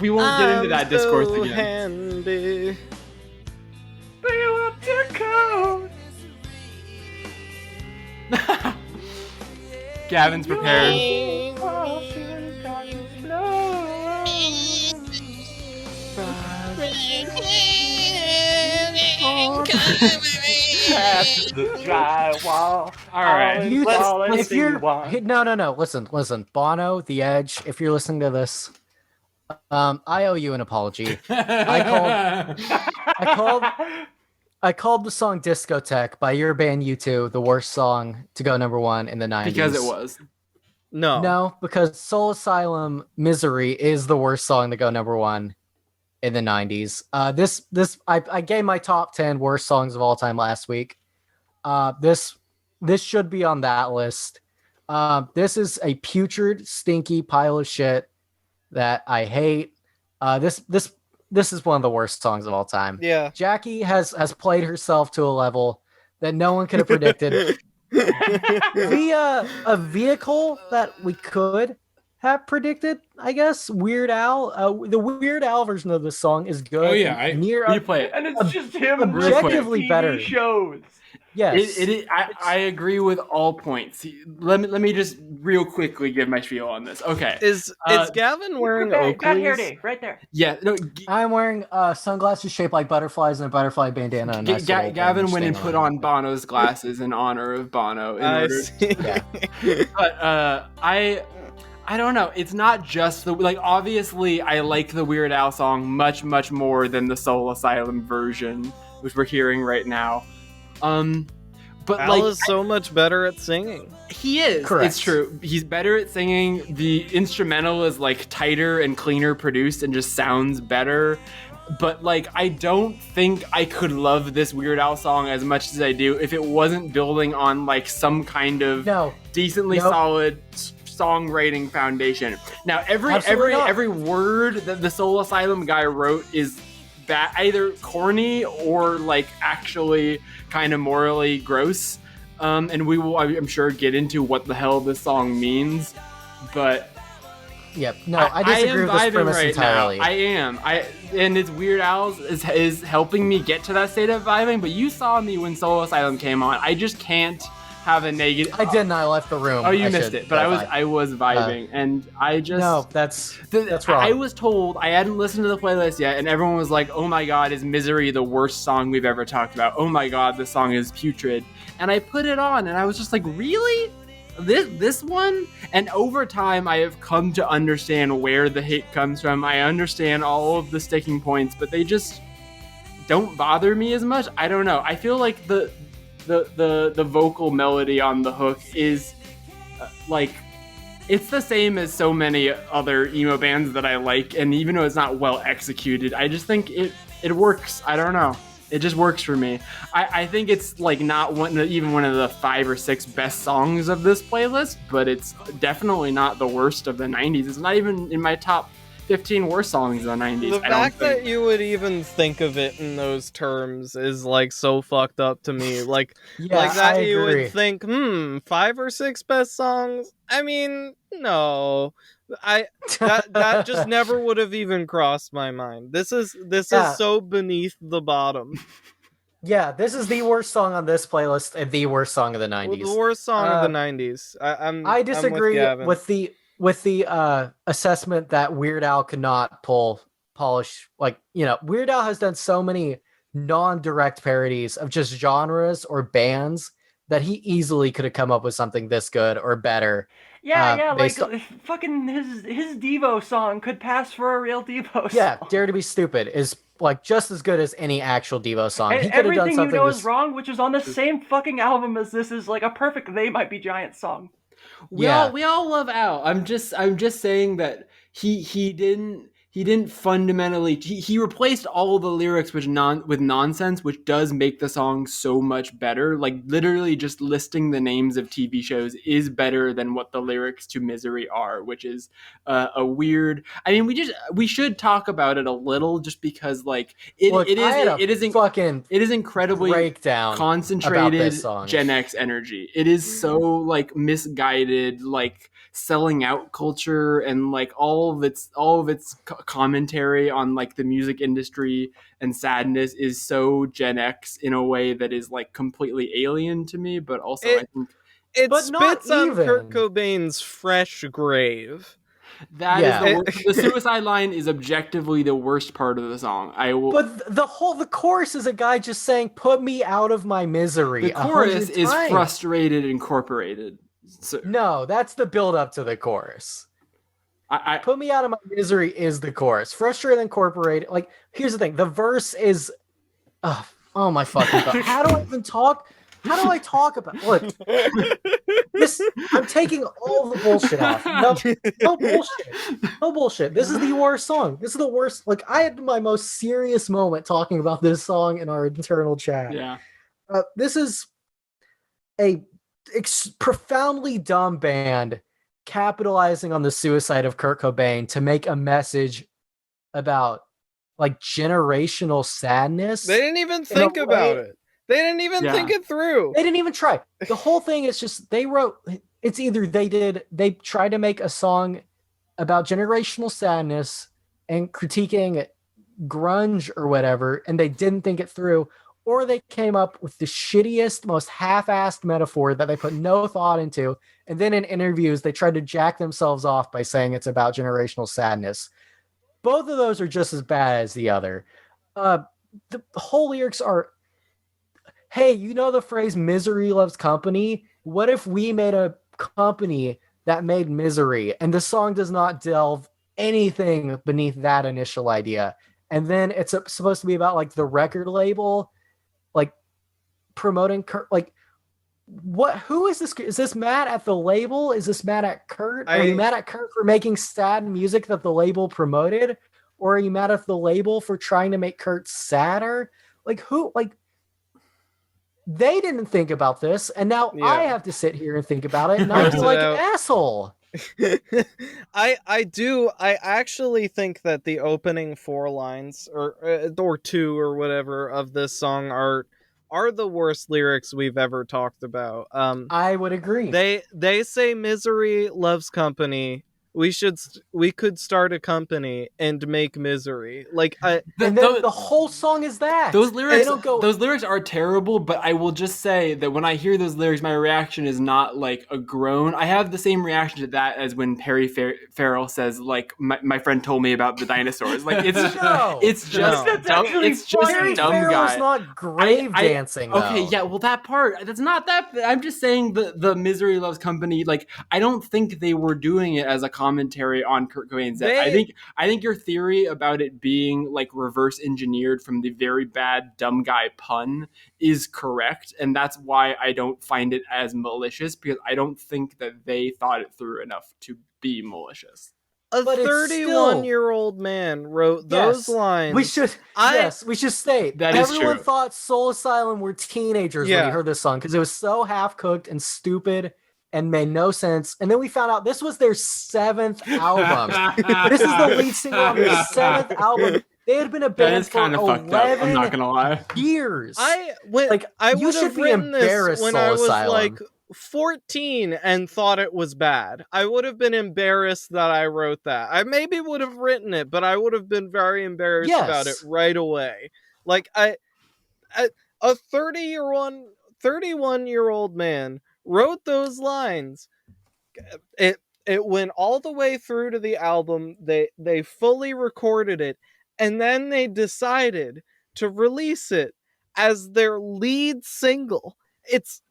we won't get into that discourse again. Handy. Feel up to code. Gavin's prepared. All right. If you're no, listen, Bono, The Edge. If you're listening to this, I owe you an apology. I called the song Discotheque by your band U2 the worst song to go number 1 in the 90s. Because it was. No, because Soul Asylum Misery is the worst song to go number 1 in the 90s. I gave my top 10 worst songs of all time last week. This should be on that list. This is a putrid, stinky pile of shit that I hate. This is one of the worst songs of all time. Yeah. Jackie has played herself to a level that no one could have predicted. Via a vehicle that we could have predicted, I guess. Weird Al. The Weird Al version of this song is good. Oh yeah, replay it. And it's just him objectively TV better shows. Yes, I agree with all points. Let me just real quickly give my spiel on this. Okay, is Gavin wearing got hair Oakley's? day right there. Yeah, no. I'm wearing sunglasses shaped like butterflies and a butterfly bandana. And Gavin went and put on Bono's glasses in honor of Bono. But I don't know. It's not just obviously I like the Weird Al song much more than the Soul Asylum version, which we're hearing right now. But Al is so much better at singing. He is. Correct. It's true. He's better at singing. The instrumental is tighter and cleaner produced and just sounds better. But I don't think I could love this Weird Al song as much as I do if it wasn't building on some kind of decently solid songwriting foundation. Now every word that the Soul Asylum guy wrote is either corny or actually kind of morally gross, and we will, I'm sure, get into what the hell this song means. But I disagree with this premise entirely. Now. And it's Weird Al's is helping me get to that state of vibing. But you saw me when Soul Asylum came on. I just can't have a negative. I didn't. I left the room. Oh, you missed it. But I was vibing, and I just that's wrong. I was told I hadn't listened to the playlist yet, and everyone was like, "Oh my God, is Misery the worst song we've ever talked about? Oh my God, this song is putrid." And I put it on, and I was just like, "Really? This one?" And over time, I have come to understand where the hate comes from. I understand all of the sticking points, but they just don't bother me as much. I don't know. I feel like the vocal melody on the hook is it's the same as so many other emo bands that I like, and even though it's not well executed, I just think it works. I don't know. It just works for me. I think it's not even one of the 5 or 6 best songs of this playlist, but it's definitely not the worst of the 90s. It's not even in my top 15 worst songs of the 90s. The fact that you would even think of it in those terms is so fucked up to me. I you agree. would think, 5 or 6 best songs? I mean, no. That just never would have even crossed my mind. This is so beneath the bottom. Yeah, this is the worst song on this playlist and the worst song of the 90s. The worst song of the 90s. I disagree I'm with the assessment that Weird Al could not polish. Weird Al has done so many non-direct parodies of just genres or bands that he easily could have come up with something this good or better. Fucking his Devo song could pass for a real Devo song. Yeah, Dare to Be Stupid is just as good as any actual Devo song. And he could have done Everything something You Know Is Wrong, which is on the same fucking album as this, is a perfect They Might Be Giants song. We all love Al. I'm just saying that he didn't fundamentally he replaced all the lyrics with nonsense, which does make the song so much better. Literally just listing the names of TV shows is better than what the lyrics to Misery are, which is a weird. I mean, we should talk about it a little, just because it is incredibly breakdown concentrated Gen X energy. It is so misguided, selling out culture, and all of its commentary on the music industry and sadness is so Gen X in a way that is completely alien to me, but also I think it but spits on even. Kurt Cobain's fresh grave. That is the suicide line is objectively the worst part of the song. But the chorus is a guy just saying, "Put me out of my misery." The chorus is frustrated incorporated. So, no, that's the build up to the chorus. Put Me Out of My Misery is the chorus. Frustrated Incorporated. Like, here's the thing. The verse is, oh my fucking god. How do I even talk? How do I talk about? Look, I'm taking all the bullshit off. No bullshit. No bullshit. This is the worst song. This is the worst. Like, I had my most serious moment talking about this song in our internal chat. Yeah. This is a profoundly dumb band capitalizing on the suicide of Kurt Cobain to make a message about like generational sadness. They didn't even think about it. They didn't even think it through. They didn't even try. The whole thing is just they tried to make a song about generational sadness and critiquing grunge or whatever, and they didn't think it through, or they came up with the shittiest, most half-assed metaphor that they put no thought into, and then in interviews they tried to jack themselves off by saying it's about generational sadness. Both of those are just as bad as the other. The whole lyrics are, hey, you know the phrase misery loves company? What if we made a company that made misery? And the song does not delve anything beneath that initial idea. And then it's supposed to be about like the record label, like promoting Kurt. Like, what? Who is this? Is this mad at the label? Is this mad at Kurt? Are you mad at Kurt for making sad music that the label promoted? Or are you mad at the label for trying to make Kurt sadder? Like, who? Like, they didn't think about this, and now I have to sit here and think about it, and I feel like an asshole. I actually think that the opening 4 lines or 2 or whatever of this song are the worst lyrics we've ever talked about. I would agree. They say misery loves company. We could start a company and make misery. Like, the whole song is that. Those lyrics are terrible, but I will just say that when I hear those lyrics, my reaction is not like a groan. I have the same reaction to that as when Perry Farrell says, like, my friend told me about the dinosaurs. Like, it's just dumb. It's just Perry dumb Farrell's guy. not grave dancing. Okay, yeah, well, that part, that's not that. I'm just saying the misery loves company. Like, I don't think they were doing it as a commentary on Kurt Cobain's death. I think your theory about it being like reverse engineered from the very bad dumb guy pun is correct, and that's why I don't find it as malicious, because I don't think that they thought it through enough to be malicious. A 31-year-old man wrote those lines. We should state that everyone true. thought Soul Asylum were teenagers when he heard this song, because it was so half-cooked and stupid and made no sense. And then we found out this was their 7th album. This is the lead single on their 7th album. They had been a band for 11 I'm not gonna lie. years. I would have written this when I was like 14 and thought it was bad. I would have been embarrassed that I wrote that. I maybe would have written it, but I would have been very embarrassed about it right away. Like, a 31-year-old man wrote those lines. It went all the way through to the album. They fully recorded it, and then they decided to release it as their lead single. It's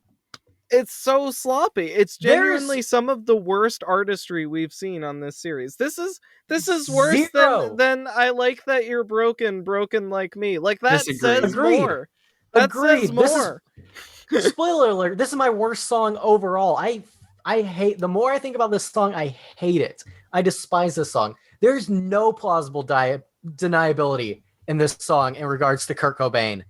so sloppy. It's genuinely some of the worst artistry we've seen on this series. This is worse than I Like That You're Broken like me. Like, that says more. That says more. Spoiler alert, this is my worst song overall. I hate, the more I think about this song, I hate it. I despise this song. There's no plausible deniability in this song in regards to Kurt Cobain.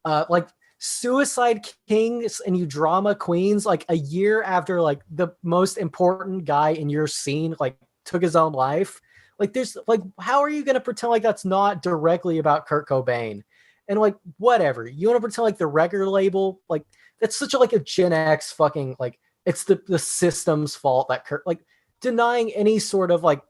Like, Suicide Kings and You Drama Queens, like a year after like the most important guy in your scene like took his own life. Like, there's like, how are you going to pretend like that's not directly about Kurt Cobain? And like, whatever, you want to pretend like the record label, like, that's such a like a Gen X fucking, like, it's the system's fault that Kurt, like, denying any sort of like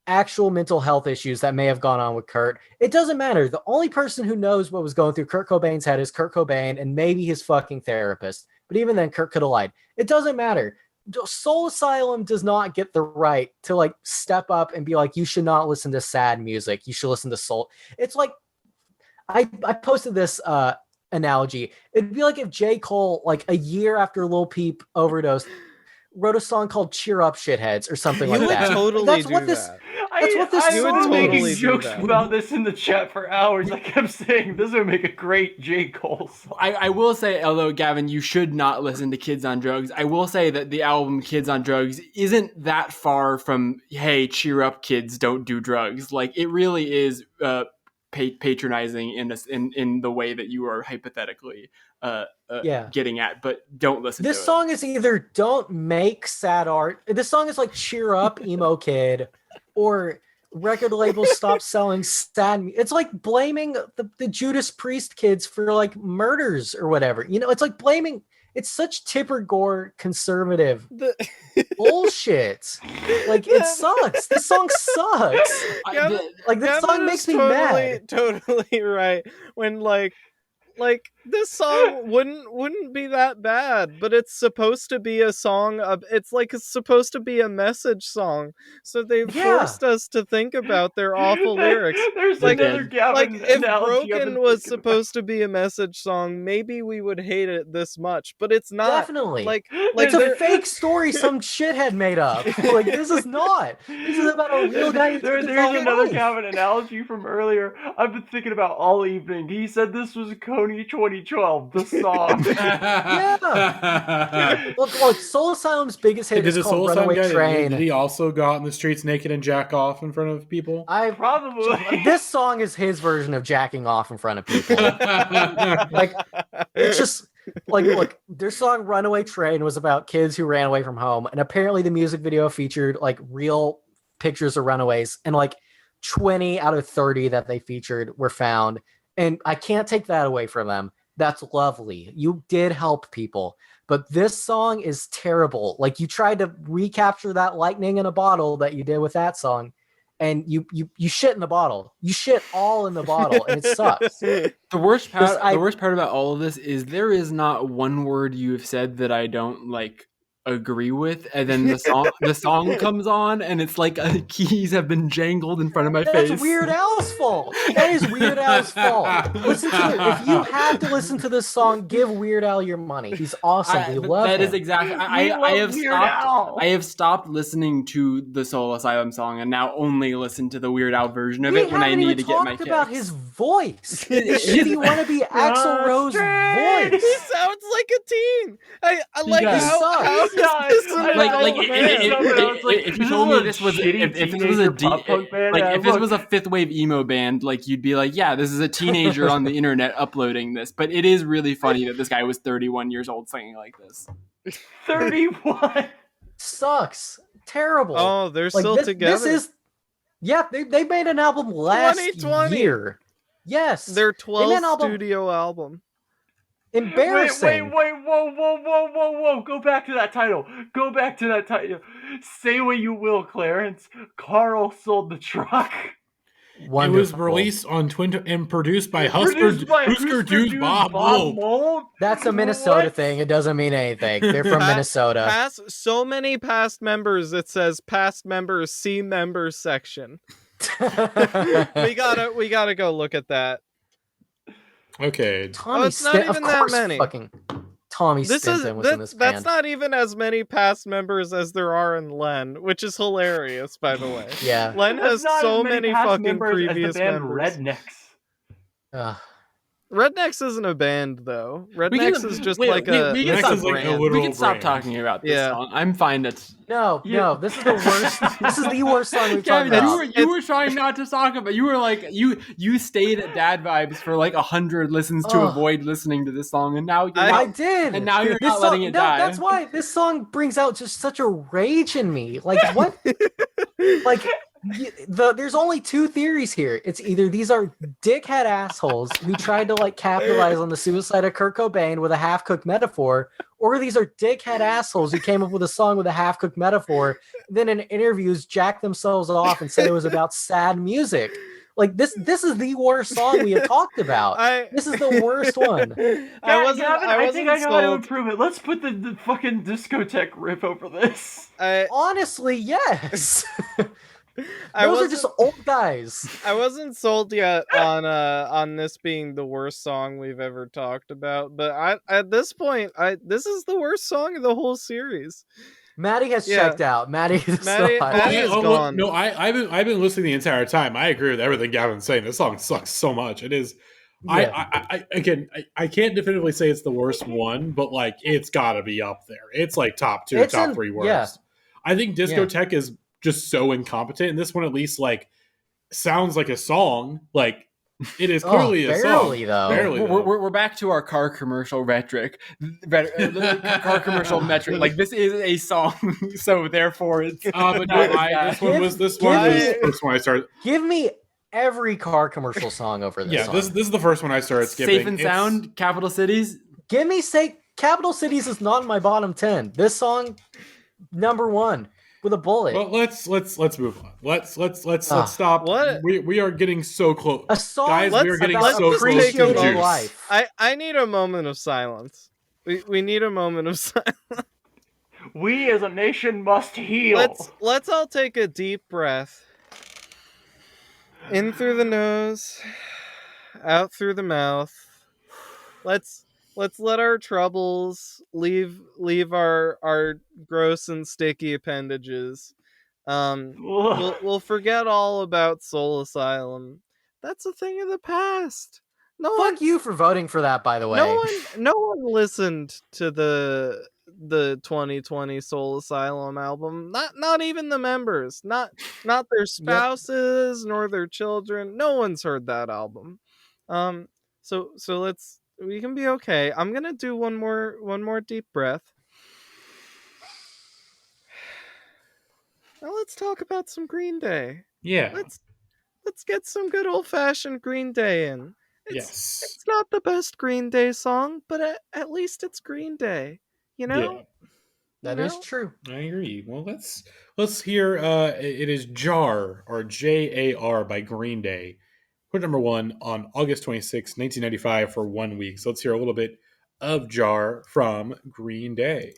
actual mental health issues that may have gone on with Kurt. It doesn't matter. The only person who knows what was going through Kurt Cobain's head is Kurt Cobain and maybe his fucking therapist. But even then, Kurt could have lied. It doesn't matter. Soul Asylum does not get the right to like step up and be like, you should not listen to sad music. You should listen to soul. It's like, I posted this analogy. It'd be like if J. Cole, like a year after Lil Peep overdosed, wrote a song called "Cheer Up, Shitheads" or something You like would that. totally That's do what this. that. That's what this I song was making totally do jokes that. about this in the chat for hours. I kept saying this would make a great J. Cole song. I will say, although Gavin, you should not listen to Kids on Drugs. I will say that the album Kids on Drugs isn't that far from, hey, cheer up, kids, don't do drugs. Like, it really is patronizing in the way that you are hypothetically getting at, but don't listen to it. This song is either don't make sad art. This song is like cheer up, emo kid, or record labels stop selling sad. It's like blaming the Judas Priest kids for like murders or whatever. You know, it's like blaming. It's such Tipper Gore conservative bullshit. Like, it sucks. This song sucks. This song makes me mad. Totally right. When like this song wouldn't be that bad, but it's supposed to be a song of it's supposed to be a message song, so they forced us to think about their awful lyrics. There's another Gavin if Broken was supposed to be a message song, maybe we would hate it this much, but it's not. Definitely. It's a fake story some shithead made up. Like, this is not. This is about a real guy. There's another Gavin analogy from earlier I've been thinking about all evening. He said this was Coney 2012, the song. Yeah. Look, Soul Asylum's biggest hit is called Runaway Train. Did he also go out in the streets naked and jack off in front of people? Probably. This song is his version of jacking off in front of people. Like, it's just like, look, their song Runaway Train was about kids who ran away from home, and apparently the music video featured like real pictures of runaways, and like 20 out of 30 that they featured were found. And I can't take that away from them. That's lovely. You did help people. But this song is terrible. Like, you tried to recapture that lightning in a bottle that you did with that song, and you shit in the bottle. You shit all in the bottle, and it sucks. The worst part about all of this is there is not one word you have said that I don't like agree with, and then the song comes on, and it's like keys have been jangled in front of my face. That's Weird Al's fault. That is Weird Al's fault. Listen to it. If you have to listen to this song, give Weird Al your money. He's awesome. We love him. That is exactly. I have stopped listening to the Soul Asylum song, and now only listen to the Weird Al version of it when I need to get my kicks. About his voice. Shitty wannabe Axl Rose voice. He sounds like a teen. I like how if you told me this was if this was a fifth wave emo band, like, you'd be like, yeah, this is a teenager on the internet uploading this. But it is really funny that this guy was 31 years old singing like this. 31 sucks. Terrible. Oh, they're still together. They made an album last year. Yes, their 12th studio album. Embarrassing. Wait, whoa. Go back to that title. Say what you will, Clarence. Carl sold the truck. Wonderful. It was released on Twitter and produced by Husker Du's Bob Mold. That's a Minnesota thing. It doesn't mean anything. They're from Minnesota. So many past members. It says past members, see members section. we gotta go look at that. Okay. It's not even that many. Fucking Tommy Stinson was in this band. That's not even as many past members as there are in Len, which is hilarious, by the way. Yeah. Len has so many fucking previous members. Rednecks. Rednecks isn't a band, though. Rednecks is just we can stop talking about this song. I'm fine. No, this is the worst. This is the worst song we've talked about. You were trying not to talk about. You were like you stayed at Dad Vibes for like 100 listens to avoid listening to this song, and now I did. And now you're not letting it die. That's why this song brings out just such a rage in me. Like, what? Like, there's only two theories here. It's either these are dickhead assholes who tried to like capitalize on the suicide of Kurt Cobain with a half-cooked metaphor, or these are dickhead assholes who came up with a song with a half-cooked metaphor, then in interviews jacked themselves off and said it was about sad music. Like, this is the worst song we have talked about. This is the worst one. I think I know how to improve it. Let's put the fucking discotheque riff over this. Honestly, yes. Those are just old guys. I wasn't sold yet on this being the worst song we've ever talked about, but at this point, this is the worst song of the whole series. Matty has checked out. Matty is gone. No, I've been listening the entire time. I agree with everything Gavin's saying. This song sucks so much. It is. Yeah. I can't definitively say it's the worst one, but like it's got to be up there. It's like top 2, top 3 worst. Yeah. I think Discotheque is just so incompetent, and this one at least like sounds like a song. Like it is clearly a song. Barely, though. We're back to our car commercial rhetoric, car commercial metric. Like this is a song, so therefore it's. But no, this one was the first one I started. Give me every car commercial song over this. Yeah, this is the first one I started skipping. Safe and Sound, Capital Cities. Give me Capital Cities is not in my bottom 10. This song, number 1 with a bullet. Well, let's move on. Let's stop. What? We are getting so close. A song, guys. We are getting so close to juice. Life. I need a moment of silence. We need a moment of silence. We as a nation must heal. Let's all take a deep breath. In through the nose, out through the mouth. Let's let our troubles leave our gross and sticky appendages. We'll forget all about Soul Asylum. That's a thing of the past. Fuck you for voting for that, by the way. No one listened to the 2020 Soul Asylum album. Not even the members. Not their spouses nor their children. No one's heard that album. So we can be okay. I'm gonna do one more deep breath. Now let's talk about some Green Day. Yeah. Let's get some good old fashioned Green Day in. It's not the best Green Day song, but at least it's Green Day. You know? Yeah. That is true. I agree. Well, let's hear it is J.A.R. or J.A.R. by Green Day. Put number 1 on August 26, 1995 for 1 week. So let's hear a little bit of J.A.R. from Green Day.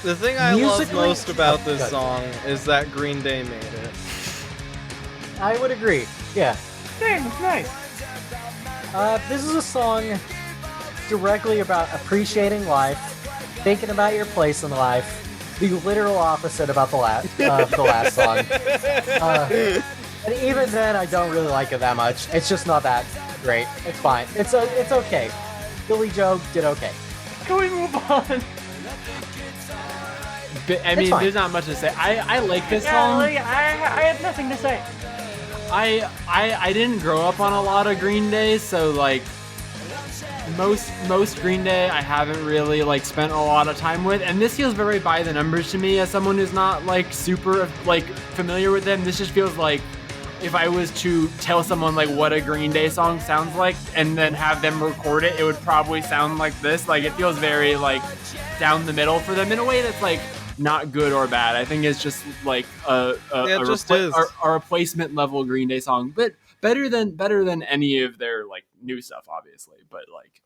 The thing I love most about this song is that Green Day made it. I would agree. Yeah. Dang, it's nice. This is a song directly about appreciating life, thinking about your place in life. The literal opposite about the last song. And even then, I don't really like it that much. It's just not that great. It's fine. It's okay. Billy Joe did okay. Can we move on? I mean, there's not much to say. I like this song. I have nothing to say. I didn't grow up on a lot of Green Day, so like most Green Day I haven't really like spent a lot of time with, and this feels very by the numbers to me as someone who's not like super like familiar with them. This just feels like if I was to tell someone like what a Green Day song sounds like and then have them record it, it would probably sound like this. Like it feels very like down the middle for them in a way that's like not good or bad. I think it's just like a replacement level Green Day song, but better than any of their like new stuff, obviously. But like,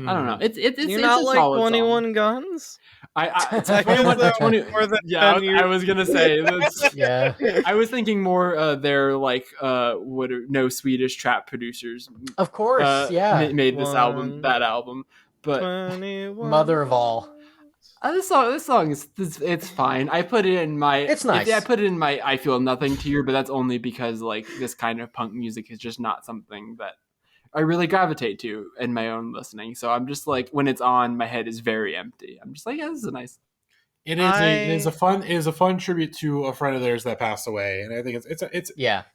I don't know. It's not a like solid 21 song. Guns. I was gonna say this. Yeah. I was thinking more their like no Swedish trap producers. Of course, made this album, that album, but mother of all. This song is it's fine. I put it in my. It's nice. I put it in my I Feel Nothing tier, but that's only because like this kind of punk music is just not something that I really gravitate to in my own listening. So I'm just like when it's on, my head is very empty. I'm just like, yeah, this is nice. It is a fun tribute to a friend of theirs that passed away, and I think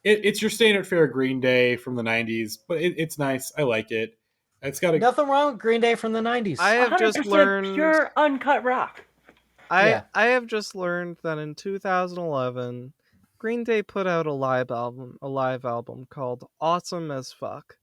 it's your standard fare Green Day from the '90s, but it's nice. I like it. It's got nothing wrong with Green Day from the 90s. I have just learned pure uncut rock. I have just learned that in 2011, Green Day put out a live album called Awesome as Fuck.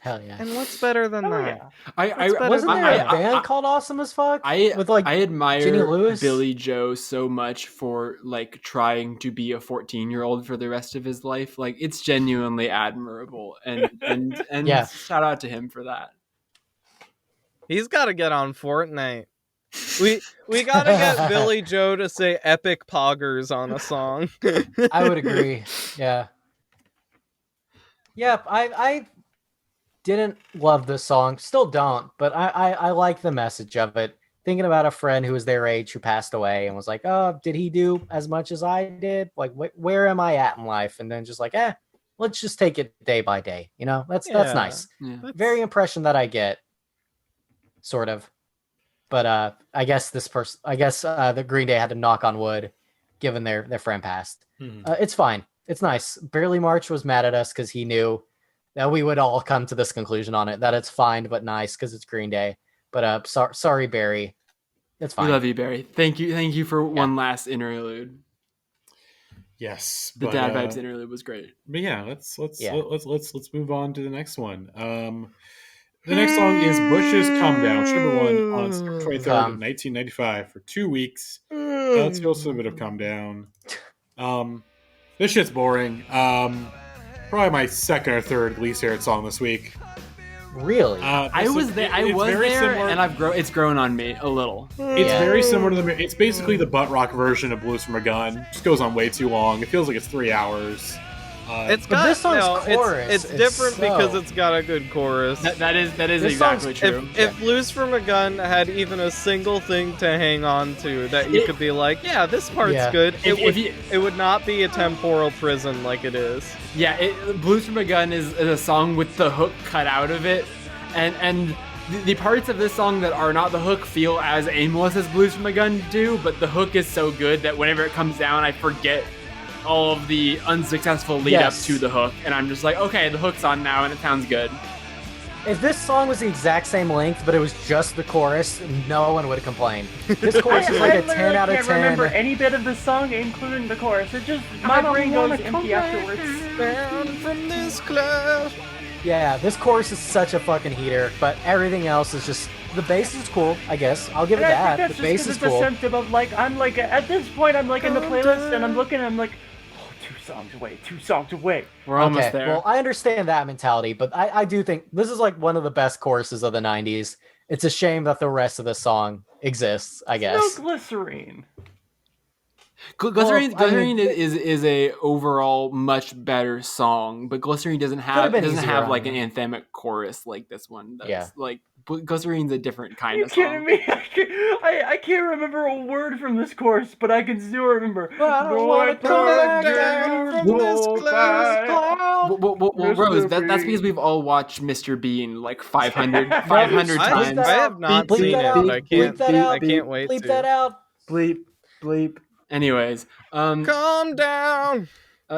Hell yeah! And what's better than that? Yeah. Wasn't there a band called Awesome as Fuck? I admire Billy Joe so much for like trying to be a 14-year-old for the rest of his life. Like it's genuinely admirable, and yeah. Shout out to him for that. He's got to get on Fortnite. We got to get Billy Joe to say epic poggers on a song. I would agree. Yeah. Yep, I didn't love this song, still don't, but I like the message of it. Thinking about a friend who was their age who passed away and was like, oh, did he do as much as I did? Like, where am I at in life? And then just like, let's just take it day by day. You know, that's nice. Yeah. Very impression that I get, sort of. But I guess the Green Day had to knock on wood, given their friend passed. It's fine. It's nice. Barely March was mad at us because he knew that we would all come to this conclusion on it, that it's fine but nice because it's Green Day. But sorry, Barry. It's fine. We love you, Barry. Thank you for one last interlude. Yes, the Dad Vibes interlude was great. But yeah, let's move on to the next one. The next song is Bush's Comedown, number 1 on September 23rd, 1995, for 2 weeks. Let's go to a bit of Comedown. This shit's boring. Probably my second or third least favorite song this week. Really? I was there, and it's grown on me a little. It's very similar to it's basically the butt rock version of Blues from a Gun. It just goes on way too long. It feels like it's 3 hours. It's got this song's chorus. It's different because it's got a good chorus. That is exactly true. If Blues from a Gun had even a single thing to hang on to that you could be like, yeah, this part's good, it would not be a temporal prison like it is. Yeah, Blues from a Gun is a song with the hook cut out of it, and the parts of this song that are not the hook feel as aimless as Blues from a Gun do, but the hook is so good that whenever it comes down, I forget all of the unsuccessful lead up to the hook, and I'm just like, okay, the hook's on now and it sounds good. If this song was the exact same length, but it was just the chorus, no one would have complained. This chorus is like a 10 out of 10. I can't remember any bit of the song, including the chorus. It just, my brain goes empty afterwards. From this club. Yeah, this chorus is such a fucking heater, but everything else is just, the bass is cool, I guess. I'll give it that. The bass is cool. It's a symptom of like, I'm like, at this point, I'm like in the playlist and I'm looking and I'm like, 2 songs away. We're almost there. Well, I understand that mentality, but I do think this is like one of the best choruses of the 90s. It's a shame that the rest of the song exists, I guess. No Glycerine. Glycerine is a overall much better song, but Glycerine doesn't have like an anthemic chorus like this one does. Yeah. Like Glycerine's a different kind of song. Are you kidding me? I can't remember a word from this chorus, but I can still remember. I don't want to come back down from this cloud. Well, Rose, that's because we've all watched Mr. Bean like 500 times. I have not seen it, but I can't wait to. Bleep that out. Bleep. Anyways, calm down.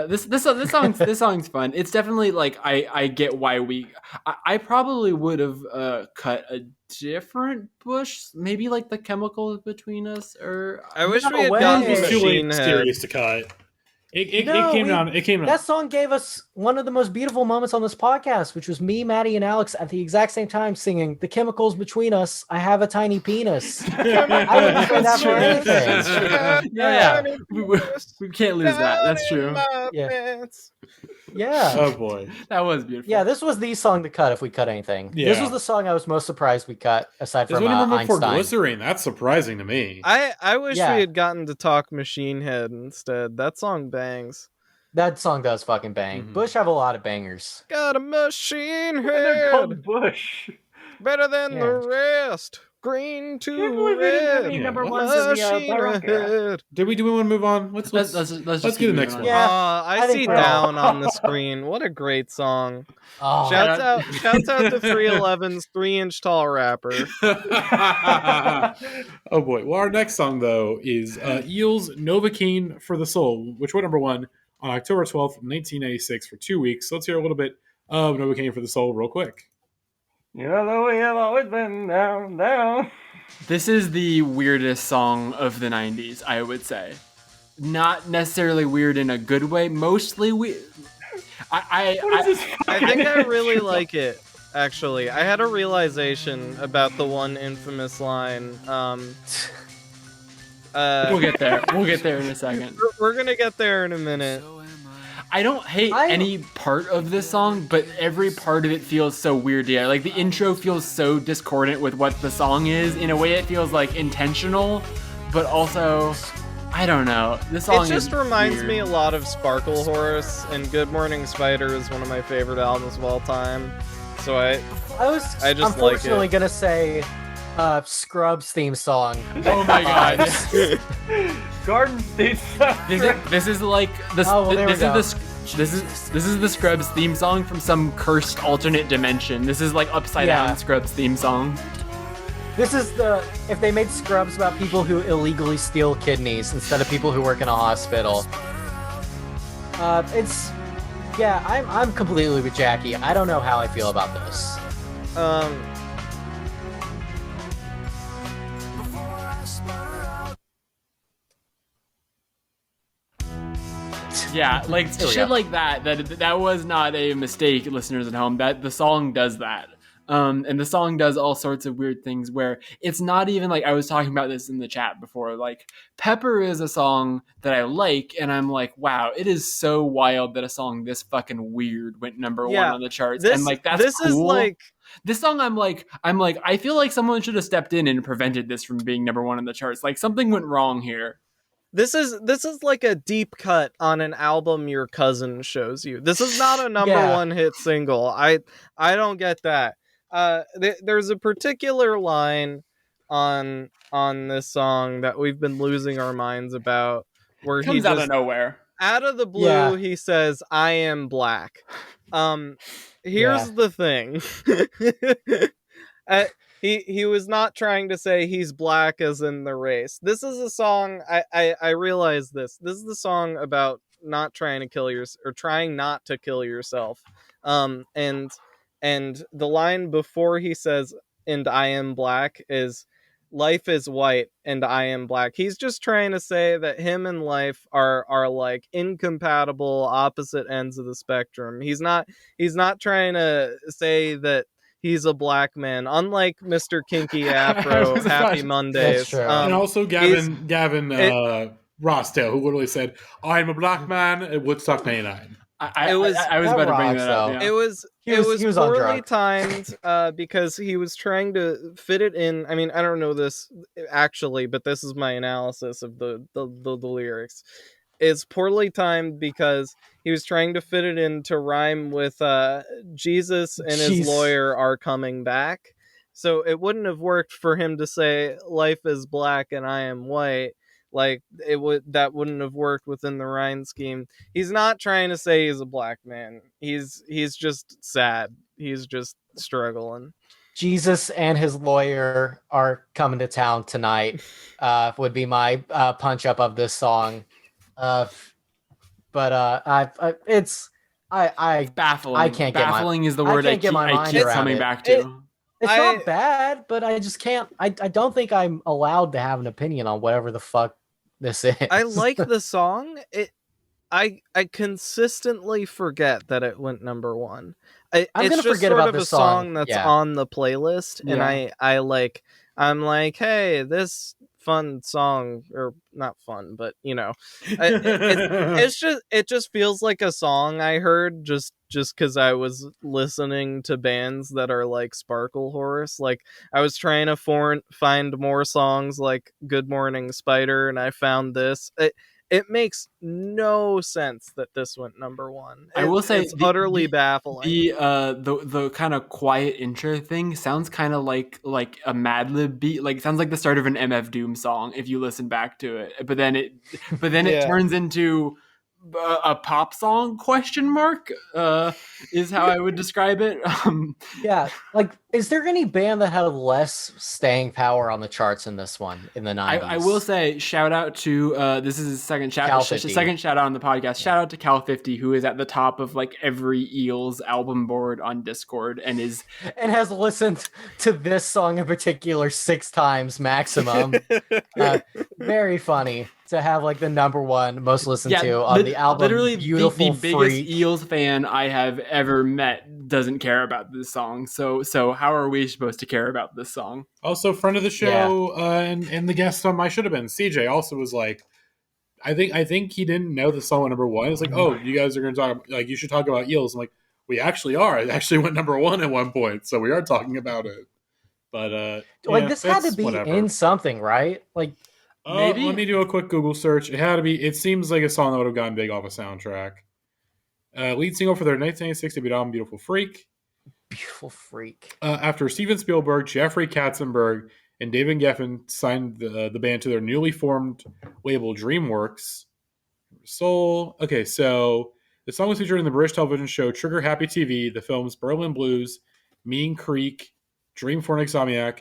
This song's fun. It's definitely like I get why I probably would have cut a different Bush, maybe like the Chemicals Between Us, or I wish we had gotten Machine Head. Serious to cut. It came down. That song gave us one of the most beautiful moments on this podcast, which was me, Matty, and Alex at the exact same time singing "The Chemicals Between Us." I have a tiny penis. I wouldn't trade that for anything. Yeah. We can't lose that. That's true. Yeah. Oh boy, that was beautiful. Yeah, this was the song to cut if we cut anything. Yeah. This was the song I was most surprised we cut, aside from Einstein. For Glycerine, that's surprising to me. I wish we had gotten to talk Machine Head instead. That song bangs. That song does fucking bang. Mm-hmm. Bush have a lot of bangers. Got a machine head. They're called Bush. Better than the rest. Green to red. Number one's in the head. Do we want to move on? Let's get the next one. Yeah, I see Down on the screen. What a great song. Oh, shouts out to 311's 3-inch tall rapper. Oh boy. Well, our next song though is Eels' Novocaine for the Soul, which went number 1 on October 12th, 1996 for 2 weeks. So let's hear a little bit of Novocaine for the Soul real quick. You know the way I've always been down. This is the weirdest song of the 90s, I would say. Not necessarily weird in a good way, mostly weird. I think I really like it, actually. I had a realization about the one infamous line. We'll get there. We'll get there in a second. We're going to get there in a minute. I don't hate any part of this song, but every part of it feels so weird. Yeah, like the intro feels so discordant with what the song is. In a way, it feels like intentional, but also I don't know. This song it just reminds me a lot of Sparkle Horse, and Good Morning Spider is one of my favorite albums of all time. So I just unfortunately like gonna say Scrubs theme song. Oh my god. Garden State. This is like this. Oh, well, This is the Scrubs theme song from some cursed alternate dimension. This is like upside down Scrubs theme song. This is if they made Scrubs about people who illegally steal kidneys instead of people who work in a hospital. I'm completely with Jackie. I don't know how I feel about this. Yeah, like shit like that. That was not a mistake, listeners at home. That the song does that. And the song does all sorts of weird things where it's not even like, I was talking about this in the chat before, like Pepper is a song that I like, and I'm like, wow, it is so wild that a song this fucking weird went number one on the charts. And like, that's cool. Is like this song, I'm like, I feel like someone should have stepped in and prevented this from being number one on the charts. Like something went wrong here. This is like a deep cut on an album your cousin shows you. This is not a number one hit single. I don't get that. There's a particular line on this song that we've been losing our minds about, where he comes out of nowhere, out of the blue, he says, "I am black." Here's the thing. He was not trying to say he's black as in the race. This is a song, I realize this. This is the song about not trying to kill or trying not to kill yourself. And the line before he says, "and I am black," is, "Life is white and I am black." He's just trying to say that him and life are like incompatible opposite ends of the spectrum. He's not trying to say that he's a black man, unlike Mr. Kinky Afro, Happy Mondays. And also Gavin Rossdale, who literally said, "I'm a black man" at Woodstock '99. I was about to bring that up. Yeah. It was poorly timed because he was trying to fit it in. I mean, I don't know this actually, but this is my analysis of the lyrics. It's poorly timed because he was trying to fit it in to rhyme with Jesus and his lawyer are coming back. So it wouldn't have worked for him to say life is black and I am white. Like that wouldn't have worked within the rhyme scheme. He's not trying to say he's a black man. He's just sad. He's just struggling. Jesus and his lawyer are coming to town tonight. Would be my punch up of this song. It's baffling. I can't get baffling is the word I keep coming back to. It's not bad, but I just can't. I don't think I'm allowed to have an opinion on whatever the fuck this is. I like the song. I consistently forget that it went number one. I'm gonna forget about this song that's on the playlist, and I'm like, hey, this fun song, or not fun, but you know, it just feels like a song I heard just because I was listening to bands that are like Sparkle Horse. Like I was trying to find more songs like Good Morning Spider, and I found this. It makes no sense that this went number one. I will say it's utterly baffling. The kind of quiet intro thing sounds kind of like a Madlib beat. Like it sounds like the start of an MF Doom song if you listen back to it. But then it turns into a pop song ? Is how I would describe it. Yeah, like is there any band that had less staying power on the charts in this one in the 90s? I will say shout out to this is his second shout out on the podcast. Yeah. Shout out to Cal 50, who is at the top of like every Eels album board on Discord and has listened to this song in particular 6 times maximum. Very funny to have like the number one most listened to on the album. Literally, Beautiful the biggest Eels fan I have ever met doesn't care about this song. So how are we supposed to care about this song? Also, friend of the show and the guest on My Should Have Been, CJ, also was like, I think he didn't know the song went number one. It's like, oh, you guys are going to talk about, like, you should talk about Eels. I'm like, we actually are. It actually went number one at one point, so we are talking about it. But this had to be in something, right? Like, Maybe? Let me do a quick Google search. It seems like a song that would have gotten big off a soundtrack. Lead single for their 1996 debut album, Beautiful Freak. Beautiful Freak. After Steven Spielberg, Jeffrey Katzenberg, and David Geffen signed the band to their newly formed label DreamWorks. Soul. Okay, so the song was featured in the British television show Trigger Happy TV, the films Berlin Blues, Mean Creek, Dream for an Insomniac,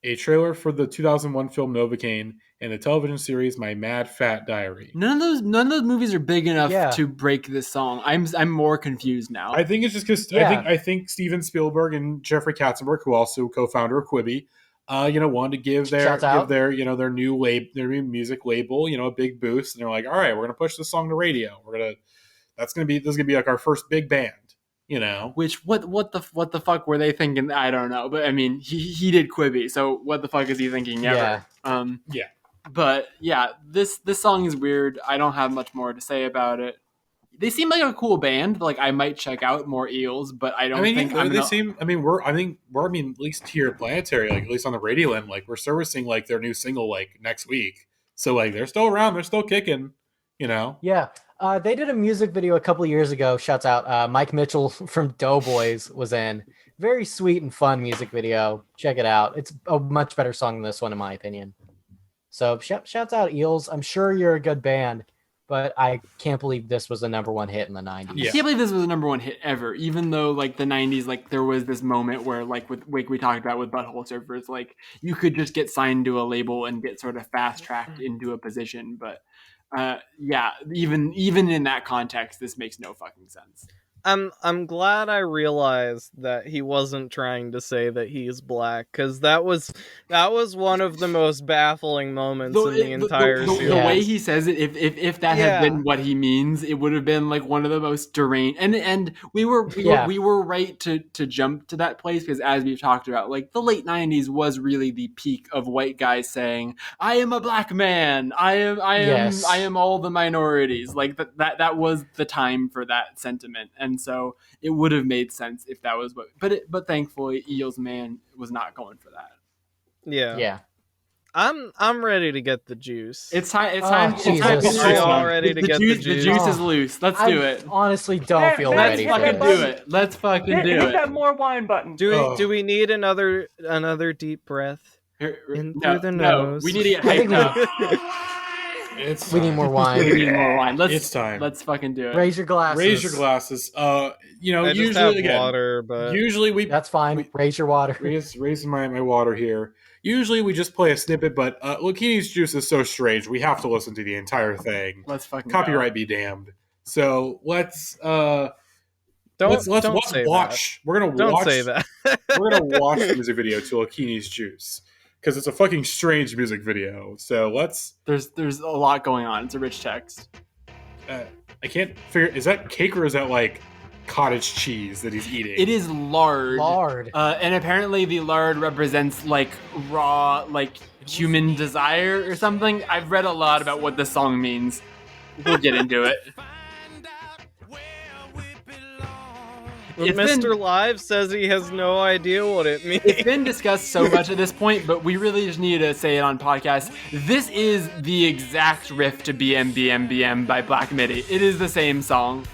a trailer for the 2001 film Novocaine, and the television series My Mad Fat Diary. None of those movies are big enough to break this song. I'm more confused now. I think it's just because I think Steven Spielberg and Jeffrey Katzenberg, who also co-founder of Quibi, wanted to give their new music label, a big boost, and they're like, all right, we're gonna push this song to radio. This is gonna be like our first big band. Which what the fuck were they thinking? I don't know, but I mean, he did Quibi, so what the fuck is he thinking ever? Yeah. But yeah, this song is weird. I don't have much more to say about it. They seem like a cool band. Like I might check out more Eels, but I don't think we're at least here at Planetary, like at least on the radio end, like we're servicing like their new single like next week. So like they're still around, they're still kicking, Yeah. They did a music video a couple of years ago. Shouts out. Mike Mitchell from Doughboys was in. Very sweet and fun music video. Check it out. It's a much better song than this one, in my opinion. So shouts out Eels. I'm sure you're a good band, but I can't believe this was the number one hit in the 90s. I can't believe this was the number one hit ever, even though like the 90s, like there was this moment where like we talked about with Butthole Surfers, like you could just get signed to a label and get sort of fast tracked into a position. But even in that context, this makes no fucking sense. I'm glad I realized that he wasn't trying to say that he's black, because that was one of the most baffling moments in the entire series. The way he says it, if that had been what he means, it would have been like one of the most deranged. And we were right to jump to that place, because as we've talked about, like the late 90s was really the peak of white guys saying, "I am a black man. I am all the minorities." Like that was the time for that sentiment. And so it would have made sense if that was but thankfully Eels man was not going for that. Yeah. I'm ready to get the juice. It's time. It's time. Are you all ready to get the juice? The juice is loose. Let's do it. Honestly, don't feel ready. Let's fucking do it. Let's fucking do it. Hit that more wine button. Do we need another deep breath in through the nose? We need to get hyped up. We need more wine. We need more wine. It's time. Let's fucking do it. Raise your glasses. I usually just have again, water, but usually that's fine. Raise your water. Raising my water here. Usually we just play a snippet, but Lakini's juice is so strange. We have to listen to the entire thing. Let's fucking copyright be damned. So let's watch. We're gonna say that. We're gonna watch the music video to Lakini's juice, because it's a fucking strange music video. So let's. There's a lot going on. It's a rich text. I can't figure. Is that cake or is that like cottage cheese that he's eating? It is lard. And apparently the lard represents like raw, like human desire or something. I've read a lot about what this song means. We'll get into it. Mr. Live says he has no idea what it means. It's been discussed so much at this point, but we really just need to say it on podcast. This is the exact riff to BM BM BM by Black Midi. It is the same song.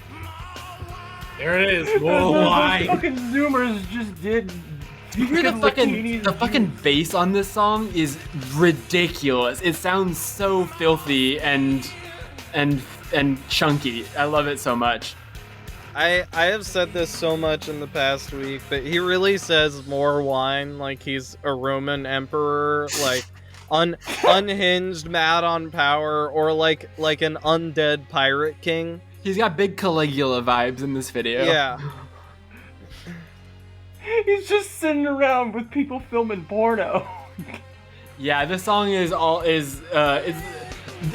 There it is. Why? Fucking Zoomers just did. You hear the fucking bass on this song is ridiculous. It sounds so filthy and chunky. I love it so much. I have said this so much in the past week, but he really says more wine like he's a Roman emperor, like unhinged, mad on power, or like an undead pirate king. He's got big Caligula vibes in this video. Yeah. He's just sitting around with people filming porno. Yeah, this song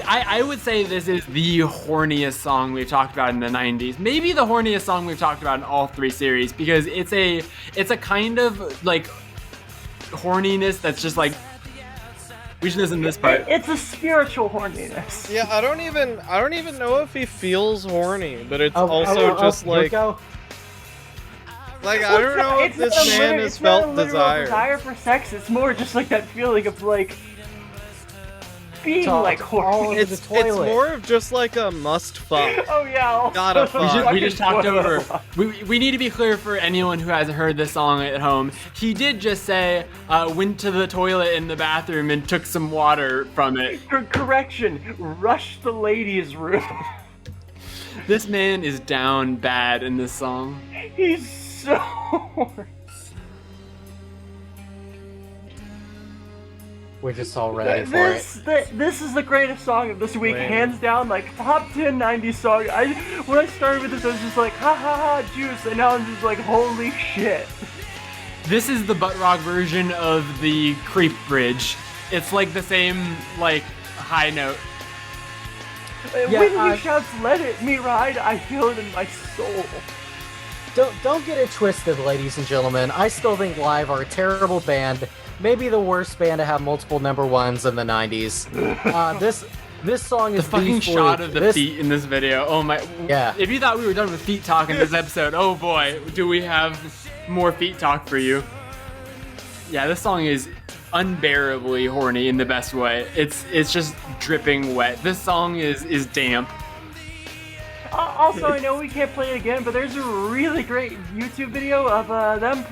I would say this is the horniest song we've talked about in the 90s. Maybe the horniest song we've talked about in all three series, because it's a kind of like horniness that's just like, we should listen to this part. It's a spiritual horniness. Yeah, I don't even know if he feels horny, but it's just like I don't know if this man has felt desire. Desire for sex. It's more just like that feeling of like. being like horny. It's more of just like a must fuck. Oh yeah, gotta fuck. We just talked over. We need to be clear for anyone who hasn't heard this song at home. He did just say went to the toilet in the bathroom and took some water from it. Correction, rushed the ladies' room. This man is down bad in this song. He's so horny. We're just all ready for it. This is the greatest song of this week, hands down. Like top 10 '90s song. When I started with this, I was just like, ha ha ha, Juice, and now I'm just like, holy shit. This is the butt rock version of the Creep Bridge. It's like the same like high note. When he shouts, "Let me ride," I feel it in my soul. Don't get it twisted, ladies and gentlemen. I still think Live are a terrible band. Maybe the worst band to have multiple number ones in the 90s. This song is the fucking shot of the feet in this video. Oh my! Yeah. If you thought we were done with feet talk in this episode, oh boy, do we have more feet talk for you? Yeah, this song is unbearably horny in the best way. It's just dripping wet. This song is damp. Also, I know we can't play it again, but there's a really great YouTube video of them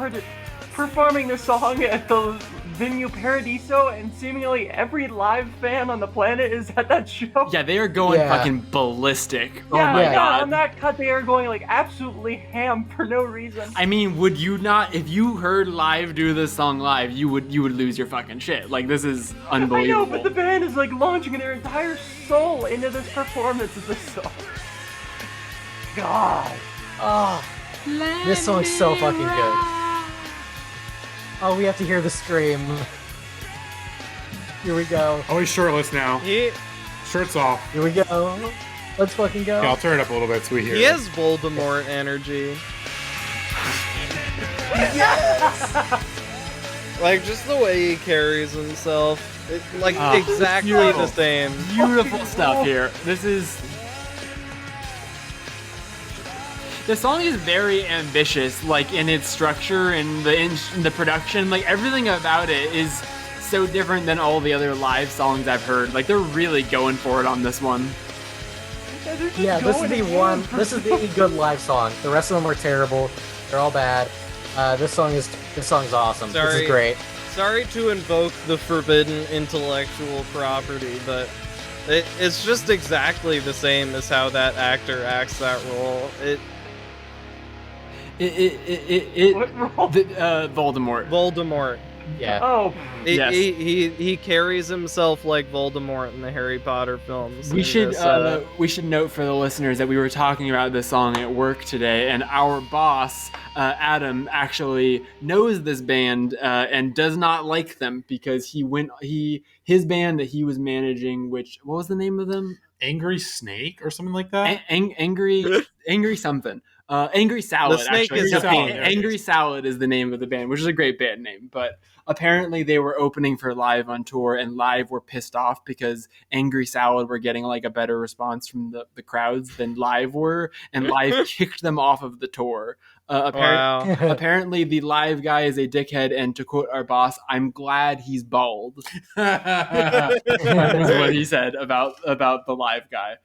performing this song at the venue Paradiso, and seemingly every Live fan on the planet is at that show. Yeah, they are going fucking ballistic. Oh my god. On that cut, they are going like absolutely ham for no reason. I mean, would you not, if you heard Live do this song live, you would lose your fucking shit. Like, this is unbelievable. I know, but the band is like launching their entire soul into this performance of this song. God. Oh, this song's so fucking good. Oh, we have to hear the scream. Here we go. Oh, he's shirtless now. Shirt's off. Here we go. Let's fucking go. Yeah, I'll turn it up a little bit so we hear He has Voldemort energy. Yes! Like, just the way he carries himself. Exactly the same. Beautiful stuff here. The song is very ambitious, like in its structure and in the production. Like everything about it is so different than all the other Live songs I've heard. Like they're really going for it on this one. Yeah, this is the one. This is the good Live song. The rest of them are terrible. They're all bad. This song is awesome. This is great. Sorry to invoke the forbidden intellectual property, but it's just exactly the same as how that actor acts that role. What role? Voldemort. Yeah. Oh. Yes. He carries himself like Voldemort in the Harry Potter films. We should note for the listeners that we were talking about this song at work today, and our boss Adam actually knows this band and does not like them because his band that he was managing, what was the name of them? Angry Snake or something like that. Angry something. Angry Salad. The snake actually. is a pain. Angry Salad is the name of the band, which is a great band name. But apparently they were opening for Live on tour, and Live were pissed off because Angry Salad were getting like a better response from the crowds than Live were, and Live kicked them off of the tour. Apparently the Live guy is a dickhead, and to quote our boss, "I'm glad he's bald." That's what he said about the Live guy.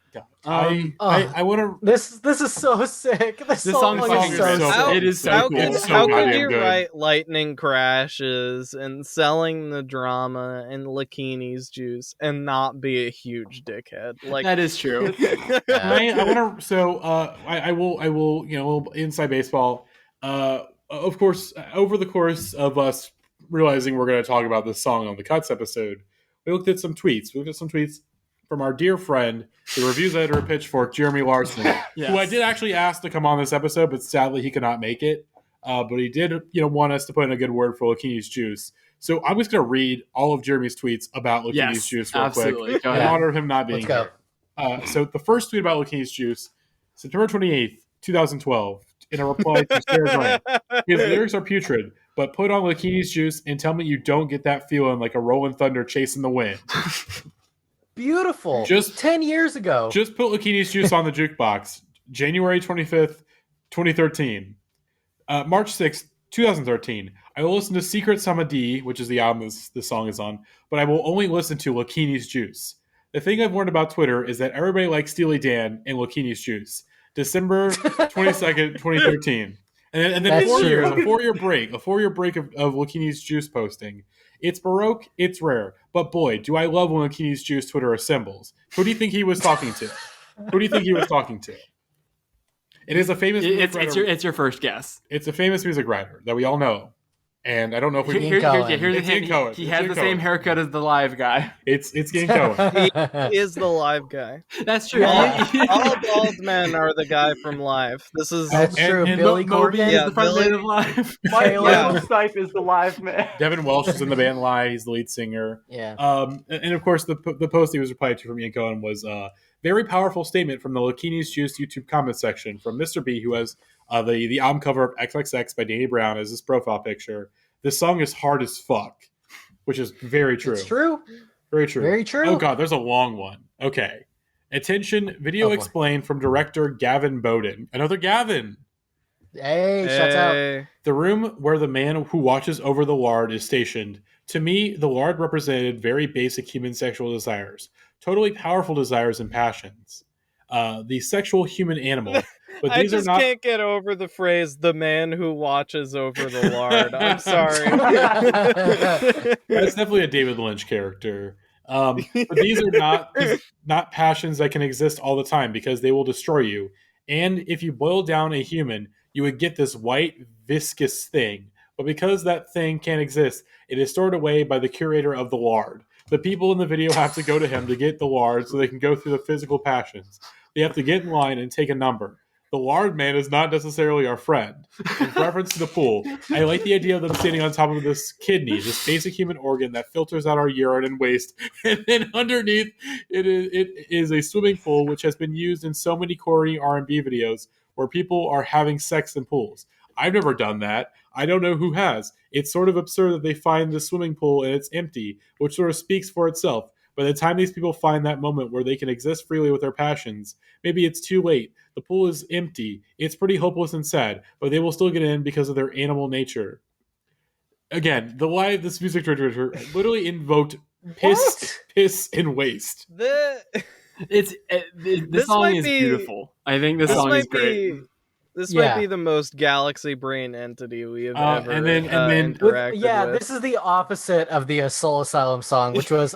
I want to. This is so sick. This song is so sick. It is so cool. How could you write Lightning Crashes and Selling the Drama and Lakini's Juice and not be a huge dickhead? Like that is true. I want to. So I will. You know, inside baseball. Of course, over the course of us realizing we're going to talk about this song on the Cuts episode, we looked at some tweets. From our dear friend, the reviews editor at Pitchfork, Jeremy Larson, who I did actually ask to come on this episode, but sadly he could not make it. But he did, want us to put in a good word for Lakini's Juice. So I'm just going to read all of Jeremy's tweets about Lakini's Juice real quick in honor of him not being here. So the first tweet about Lakini's Juice, September 28th, 2012, in a reply to Sarah Grant. His lyrics are putrid, but put on Lakini's Juice and tell me you don't get that feeling like a rolling thunder chasing the wind. Beautiful. Just 10 years ago. Just put Lakini's Juice on the jukebox. January 25th, 2013. March 6th, 2013. I will listen to Secret Samadhi, which is the album this song is on, but I will only listen to Lakini's Juice. The thing I've learned about Twitter is that everybody likes Steely Dan and Lakini's Juice. December 22nd, 2013. And then 4 years, a 4-year break of Lakini's Juice posting. It's Baroque, it's rare, but boy, do I love when Lakini's Juice Twitter assembles. Who do you think he was talking to? It is a famous music writer. It's your first guess. It's a famous music writer that we all know. And I don't know if here's the hint. He has the same haircut as the live guy. It's Ian Cohen. He is the live guy. That's true. All bald men are the guy from Live. That's true. And Billy Corgan is the front man of Live. Michael Stipe is the live man. Devin Welsh is in the band Live. He's the lead singer. Yeah. And of course, the post he was replied to from Ian Cohen was very powerful statement from the Lakini's Juice YouTube comment section from Mr. B, who has the album cover of XXX by Danny Brown as his profile picture. This song is hard as fuck, which is very true. It's true. Very true. Very true. Oh, God, there's a long one. Okay. Attention, video explained from director Gavin Bowden. Another Gavin. Hey, shouts out. The room where the man who watches over the lard is stationed. To me, the lard represented very basic human sexual desires. Totally powerful desires and passions. The sexual human animal. But these I can't get over the phrase "the man who watches over the lard." I'm sorry. That's definitely a David Lynch character. But these are not passions that can exist all the time because they will destroy you. And if you boil down a human, you would get this white, viscous thing. But because that thing can't exist, it is stored away by the curator of the lard. The people in the video have to go to him to get the lard so they can go through the physical passions. They have to get in line and take a number. The lard man is not necessarily our friend. In reference to the pool, I like the idea of them standing on top of this kidney, this basic human organ that filters out our urine and waste. And then underneath, it is a swimming pool, which has been used in so many corny R&B videos where people are having sex in pools. I've never done that. I don't know who has. It's sort of absurd that they find the swimming pool and it's empty, which sort of speaks for itself. By the time these people find that moment where they can exist freely with their passions, maybe it's too late. The pool is empty. It's pretty hopeless and sad, but they will still get in because of their animal nature. Again, this music director literally invoked piss, and waste. This song is beautiful. I think this song is great. This might be the most galaxy brain entity we have ever interacted with. This is the opposite of the Soul Asylum song, which was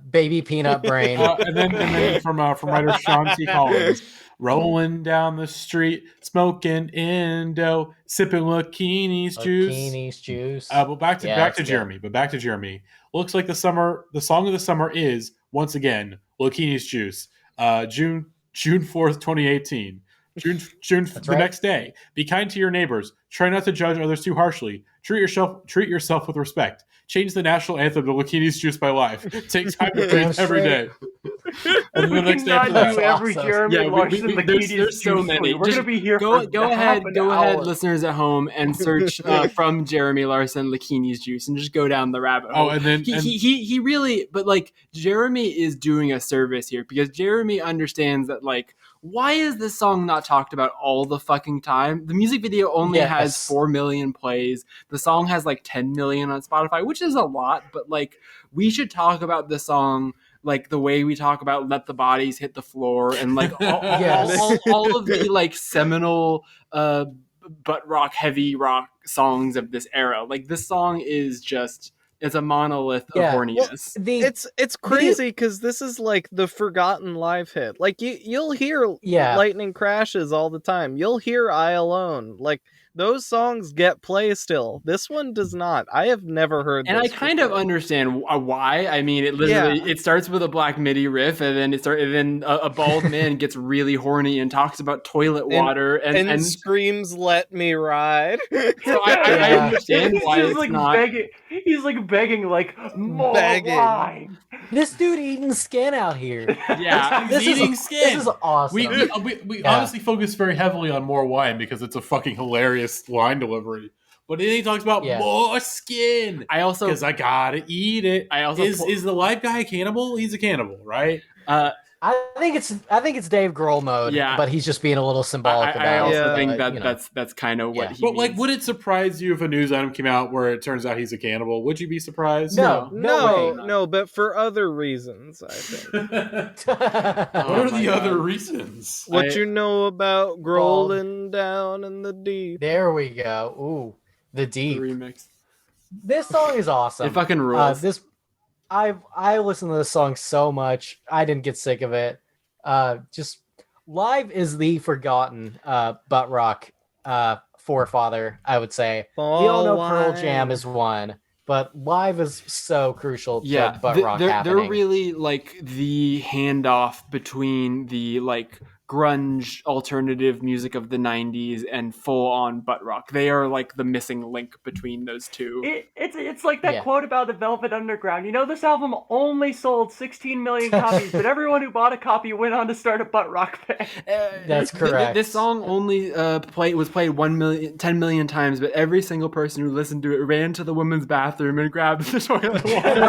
Baby Peanut Brain. and then from writer Sean T. Collins, rolling down the street, smoking Indo, sipping Lakini's juice. But back to Jeremy. Looks like the song of the summer is once again Lakini's Juice. June 4th, 2018. June next day. Be kind to your neighbors. Try not to judge others too harshly. Treat yourself with respect. Change the national anthem to Lakini's Juice by Life. Take time to breathe every day. And the next day after that. Every Jeremy Larson there's so many. We're gonna be here. Go ahead, listeners at home, and search from Jeremy Larson Lakini's Juice, and just go down the rabbit hole. Oh, and then he really, but like Jeremy is doing a service here because Jeremy understands that like. Why is this song not talked about all the fucking time? The music video only has 4 million plays. The song has like 10 million on Spotify, which is a lot, but like we should talk about the song like the way we talk about Let the Bodies Hit the Floor and like all of the like seminal butt rock, heavy rock songs of this era. Like this song is just... It's a monolith of horniness. Well, it's crazy because this is like the forgotten live hit. Like you'll hear Lightning Crashes all the time. You'll hear I Alone. Like those songs get play still. This one does not. I have never heard this. And I kind of understand why. I mean, it literally it starts with a Black MIDI riff, and then a bald man gets really horny and talks about toilet water and screams "Let me ride." So I understand why it's like not. He's like begging, like more wine. This dude eating skin out here. Yeah, This is awesome. We honestly focus very heavily on more wine because it's a fucking hilarious line delivery. But then he talks about more skin. Because I gotta eat it. Is the live guy a cannibal? He's a cannibal, right? I think it's Dave Grohl mode, but he's just being a little symbolic about it. I also think that's kind of what he But means. would it surprise you if a news item came out where it turns out he's a cannibal? Would you be surprised? No, but for other reasons, I think. What are the other reasons? What you know about rolling down in the deep? There we go. Ooh, the deep the remix. This song is awesome. It fucking rules. I listen to this song so much. I didn't get sick of it. Just live is the forgotten butt rock forefather, I would say. We all know Pearl Jam is one, but live is so crucial to butt rock happening. They're really like the handoff between the like grunge alternative music of the 90s and full on butt rock. They are like the missing link between those two. It's like that quote about the Velvet Underground. You know, this album only sold 16 million copies, but everyone who bought a copy went on to start a butt rock band. That's correct. This song only was played 10 million times, but every single person who listened to it ran to the women's bathroom and grabbed the toilet water.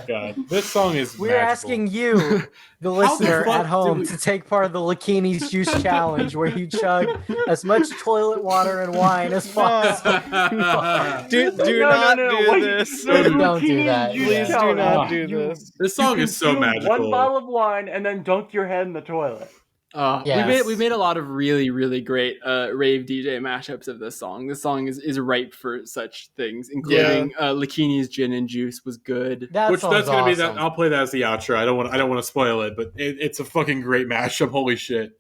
God, this song is We're asking you, the listener at home, to take part of the Lakini's Juice Challenge, where you chug as much toilet water and wine as possible. Do not do this. Don't do that. Please do not do this. This song is so magical. One bottle of wine and then dunk your head in the toilet. We made a lot of really, really great rave DJ mashups of this song. This song is ripe for such things, including Lakini's Gin and Juice was good. That's gonna be that. I'll play that as the outro. I don't want to spoil it, but it's a fucking great mashup. Holy shit,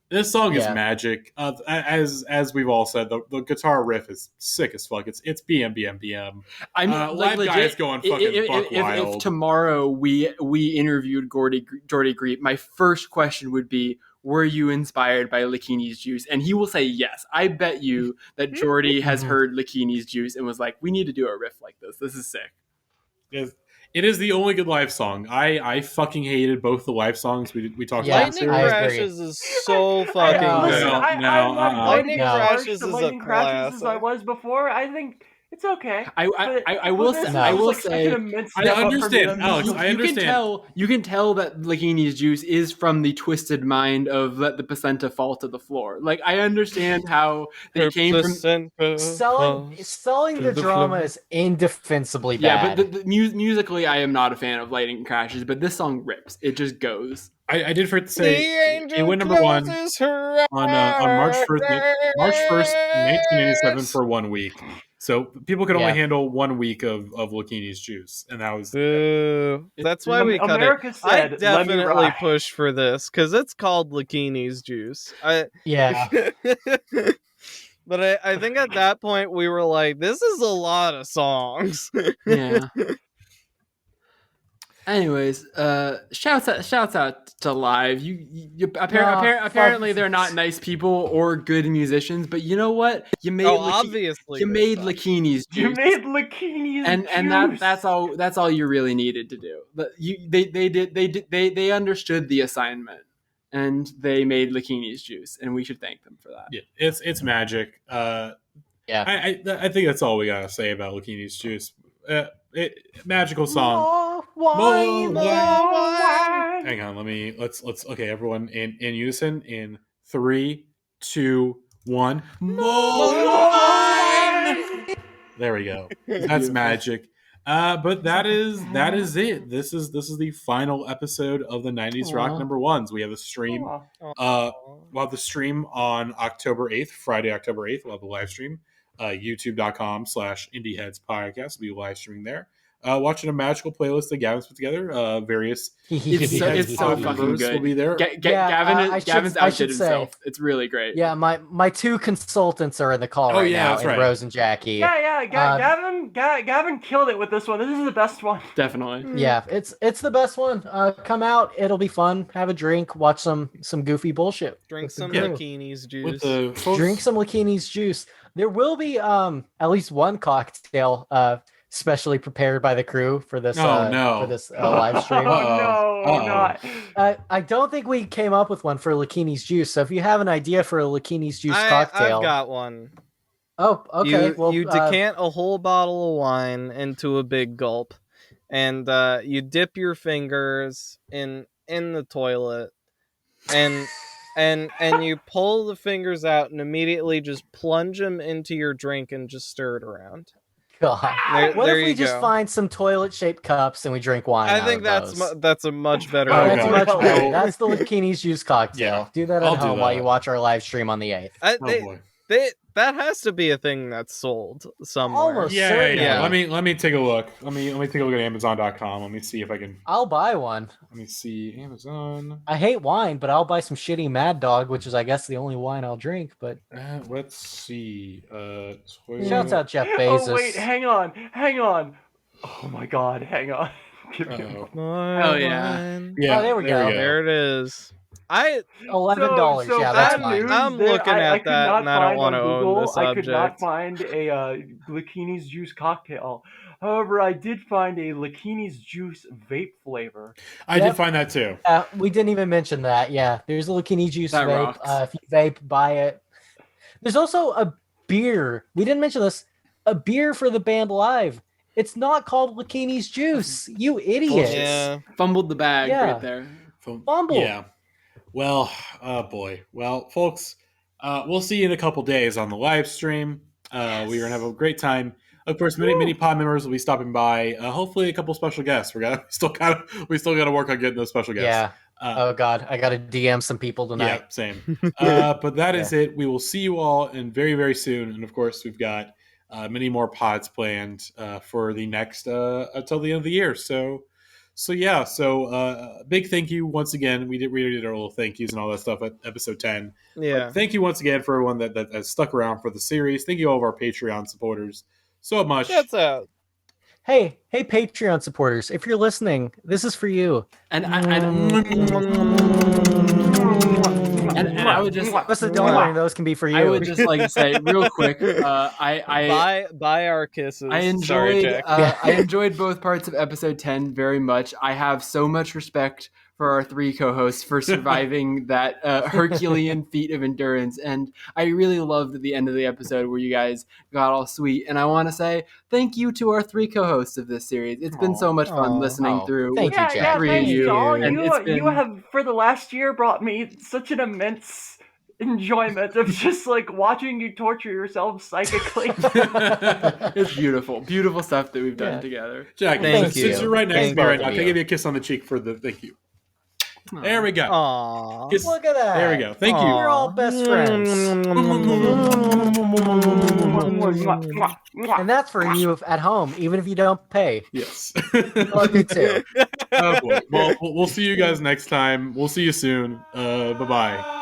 this song is magic. As we've all said, the guitar riff is sick as fuck. It's BM BM BM. I mean, Live legit, Guy is going fucking buck wild. If tomorrow we interviewed Jordy Greep, my first question would be, were you inspired by Lakini's Juice? And he will say yes. I bet you that Jordy has heard Lakini's Juice and was like, we need to do a riff like this. This is sick. It is the only good live song. I fucking hated both the live songs we talked about. Lightning Crashes is so fucking good. Lightning Crashes is a classic. As I was before, I think it's okay. I will say. I understand, Alex. I understand. You can tell that Lakini's Juice is from the twisted mind of Let the Placenta Fall to the Floor. Like, I understand how they came from selling the drama is indefensibly bad. Yeah, but musically, I am not a fan of Lightning Crashes. But this song rips. It just goes. I did forget to say it went number one on March 1st, 1987 for 1 week. So people could only handle 1 week of Lakini's Juice, and that was. That's why we cut it. I definitely push for this because it's called Lakini's Juice. But I think at that point we were like, this is a lot of songs. Yeah. Anyways, shouts out to Live. Apparently they're not nice people or good musicians, but you know what? You made Lakini's Juice. You made Lakini's Juice, and that's all you really needed to do. They understood the assignment, and they made Lakini's Juice, and we should thank them for that. Yeah, it's magic. I think that's all we gotta say about Lakini's Juice. Magical song. More wine. Hang on, let's okay, everyone in unison in 3, 2, 1. More wine. There we go. That's magic. But that is it. This is the final episode of the 90s Rock number ones. We have a stream. We'll have the stream on October 8th, Friday, October 8th. We'll have a live stream. YouTube.com/IndieHeads podcast. We'll be live streaming there. Watching a magical playlist that Gavin's put together. Various it's so fucking good. Will be there. Gavin's outdid himself. It's really great. Yeah, my two consultants are in the call now, and Rose and Jackie. Gavin killed it with this one. This is the best one. Definitely. Yeah, it's the best one. Come out, it'll be fun. Have a drink, watch some goofy bullshit. Drink some Lakini's Juice. Drink some Lakini's Juice. There will be at least one cocktail specially prepared by the crew for this live stream. Not. I don't think we came up with one for Lakini's Juice. So if you have an idea for a Lakini's Juice cocktail, I've got one. Oh, okay. You decant a whole bottle of wine into a big gulp, and you dip your fingers in the toilet, and you pull the fingers out and immediately just plunge them into your drink and just stir it around. God. What if we just find some toilet-shaped cups and we drink wine? I think that's a much better idea. idea. That's much better. That's the Lakini's juice cocktail. Yeah, do that at home while you watch our live stream on the 8th. That has to be a thing that's sold somewhere. Almost yeah. Let me take a look. Let me take a look at Amazon.com. Let me see if I can. I'll buy one. Let me see Amazon. I hate wine, but I'll buy some shitty Mad Dog, which is, I guess, the only wine I'll drink. But let's see. Shouts out Jeff Bezos. Oh wait, hang on. Oh my God, hang on. Oh yeah. Oh, there we go. There it is. $11. So yeah, that's fine. I'm looking at that, and I don't want to own the subject. I could not find a Lakini's juice cocktail. However, I did find a Lakini's juice vape flavor. I did find that too. We didn't even mention that. Yeah, there's a Lakini juice vape. If you vape, buy it. There's also a beer. We didn't mention this. A beer for the band live. It's not called Lakini's juice. You idiots. Yeah. Fumbled the bag right there. Fumbled. Yeah. Well, oh boy. Well, folks, we'll see you in a couple days on the live stream. We're gonna have a great time. Of course, many pod members will be stopping by. Hopefully, a couple special guests. We still got to work on getting those special guests. Yeah. Oh God, I got to DM some people tonight. Yeah, same. But that is it. We will see you all in very, very soon. And of course, we've got many more pods planned for the next until the end of the year. So big thank you once again. We did our little thank yous and all that stuff at episode 10. Yeah. But thank you once again for everyone that has stuck around for the series. Thank you all of our Patreon supporters so much. That's out. Hey, Patreon supporters, if you're listening, this is for you. And I would just don't worry, those can be for you. I would just like to say real quick, buy our kisses. I enjoyed both parts of episode 10 very much. I have so much respect for our three co-hosts for surviving that Herculean feat of endurance, and I really loved the end of the episode where you guys got all sweet. And I want to say thank you to our three co-hosts of this series. It's been so much fun listening through. Thank you, Jack. Three of you. You have for the last year brought me such an immense enjoyment of just like watching you torture yourself psychically. It's beautiful stuff that we've done together. Jack, since you're right next to me right now, can I give you a kiss on the cheek for the thank you? There we go. Aww. Look at that. There we go. Thank you. We're all best friends. And that's for you at home, even if you don't pay. Yes. Love you too. Oh boy. Well, we'll see you guys next time. We'll see you soon. Bye-bye.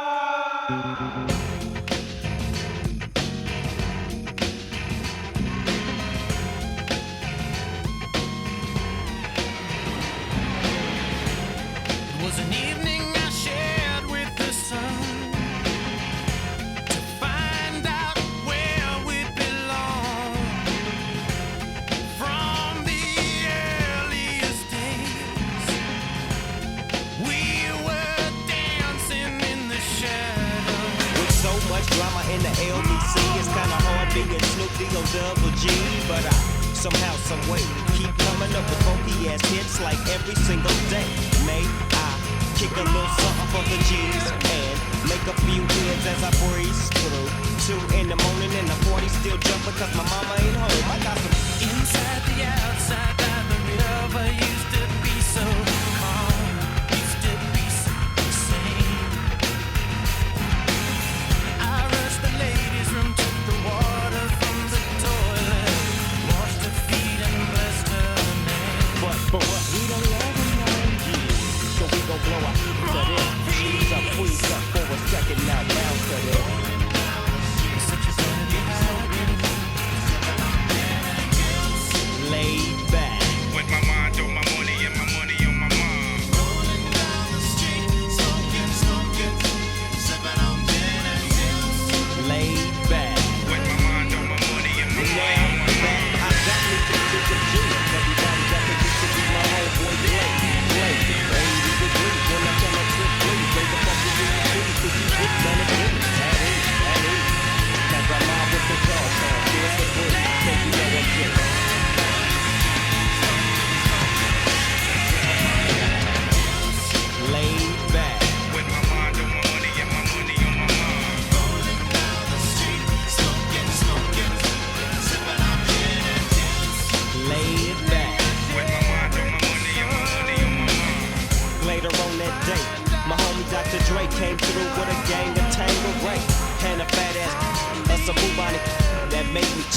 But I somehow, someway keep coming up with funky ass hits like every single day. May I kick a little something for the G's and make a few hits as I breeze through 2 in the morning and the party still jumping cause my mama ain't home. I got some inside the outside that the river used to be so calm, used to be so sane. I rushed the ladies' room, took the water from the toilet, washed her feet and blessed her name. But what? We don't love her 9 years, so we gon' blow our heat to this. Freeze up for a second now, bounce to this. Such a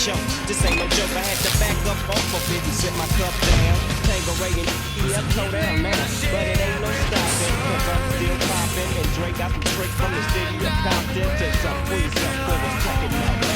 show. This ain't no joke, I had to back up off of it and sit my cup down. Tangeray and Comedown now, but it ain't no stopping, cause I'm still popping. And Drake got some tricks from the city of Compton to some freeze up for a second now.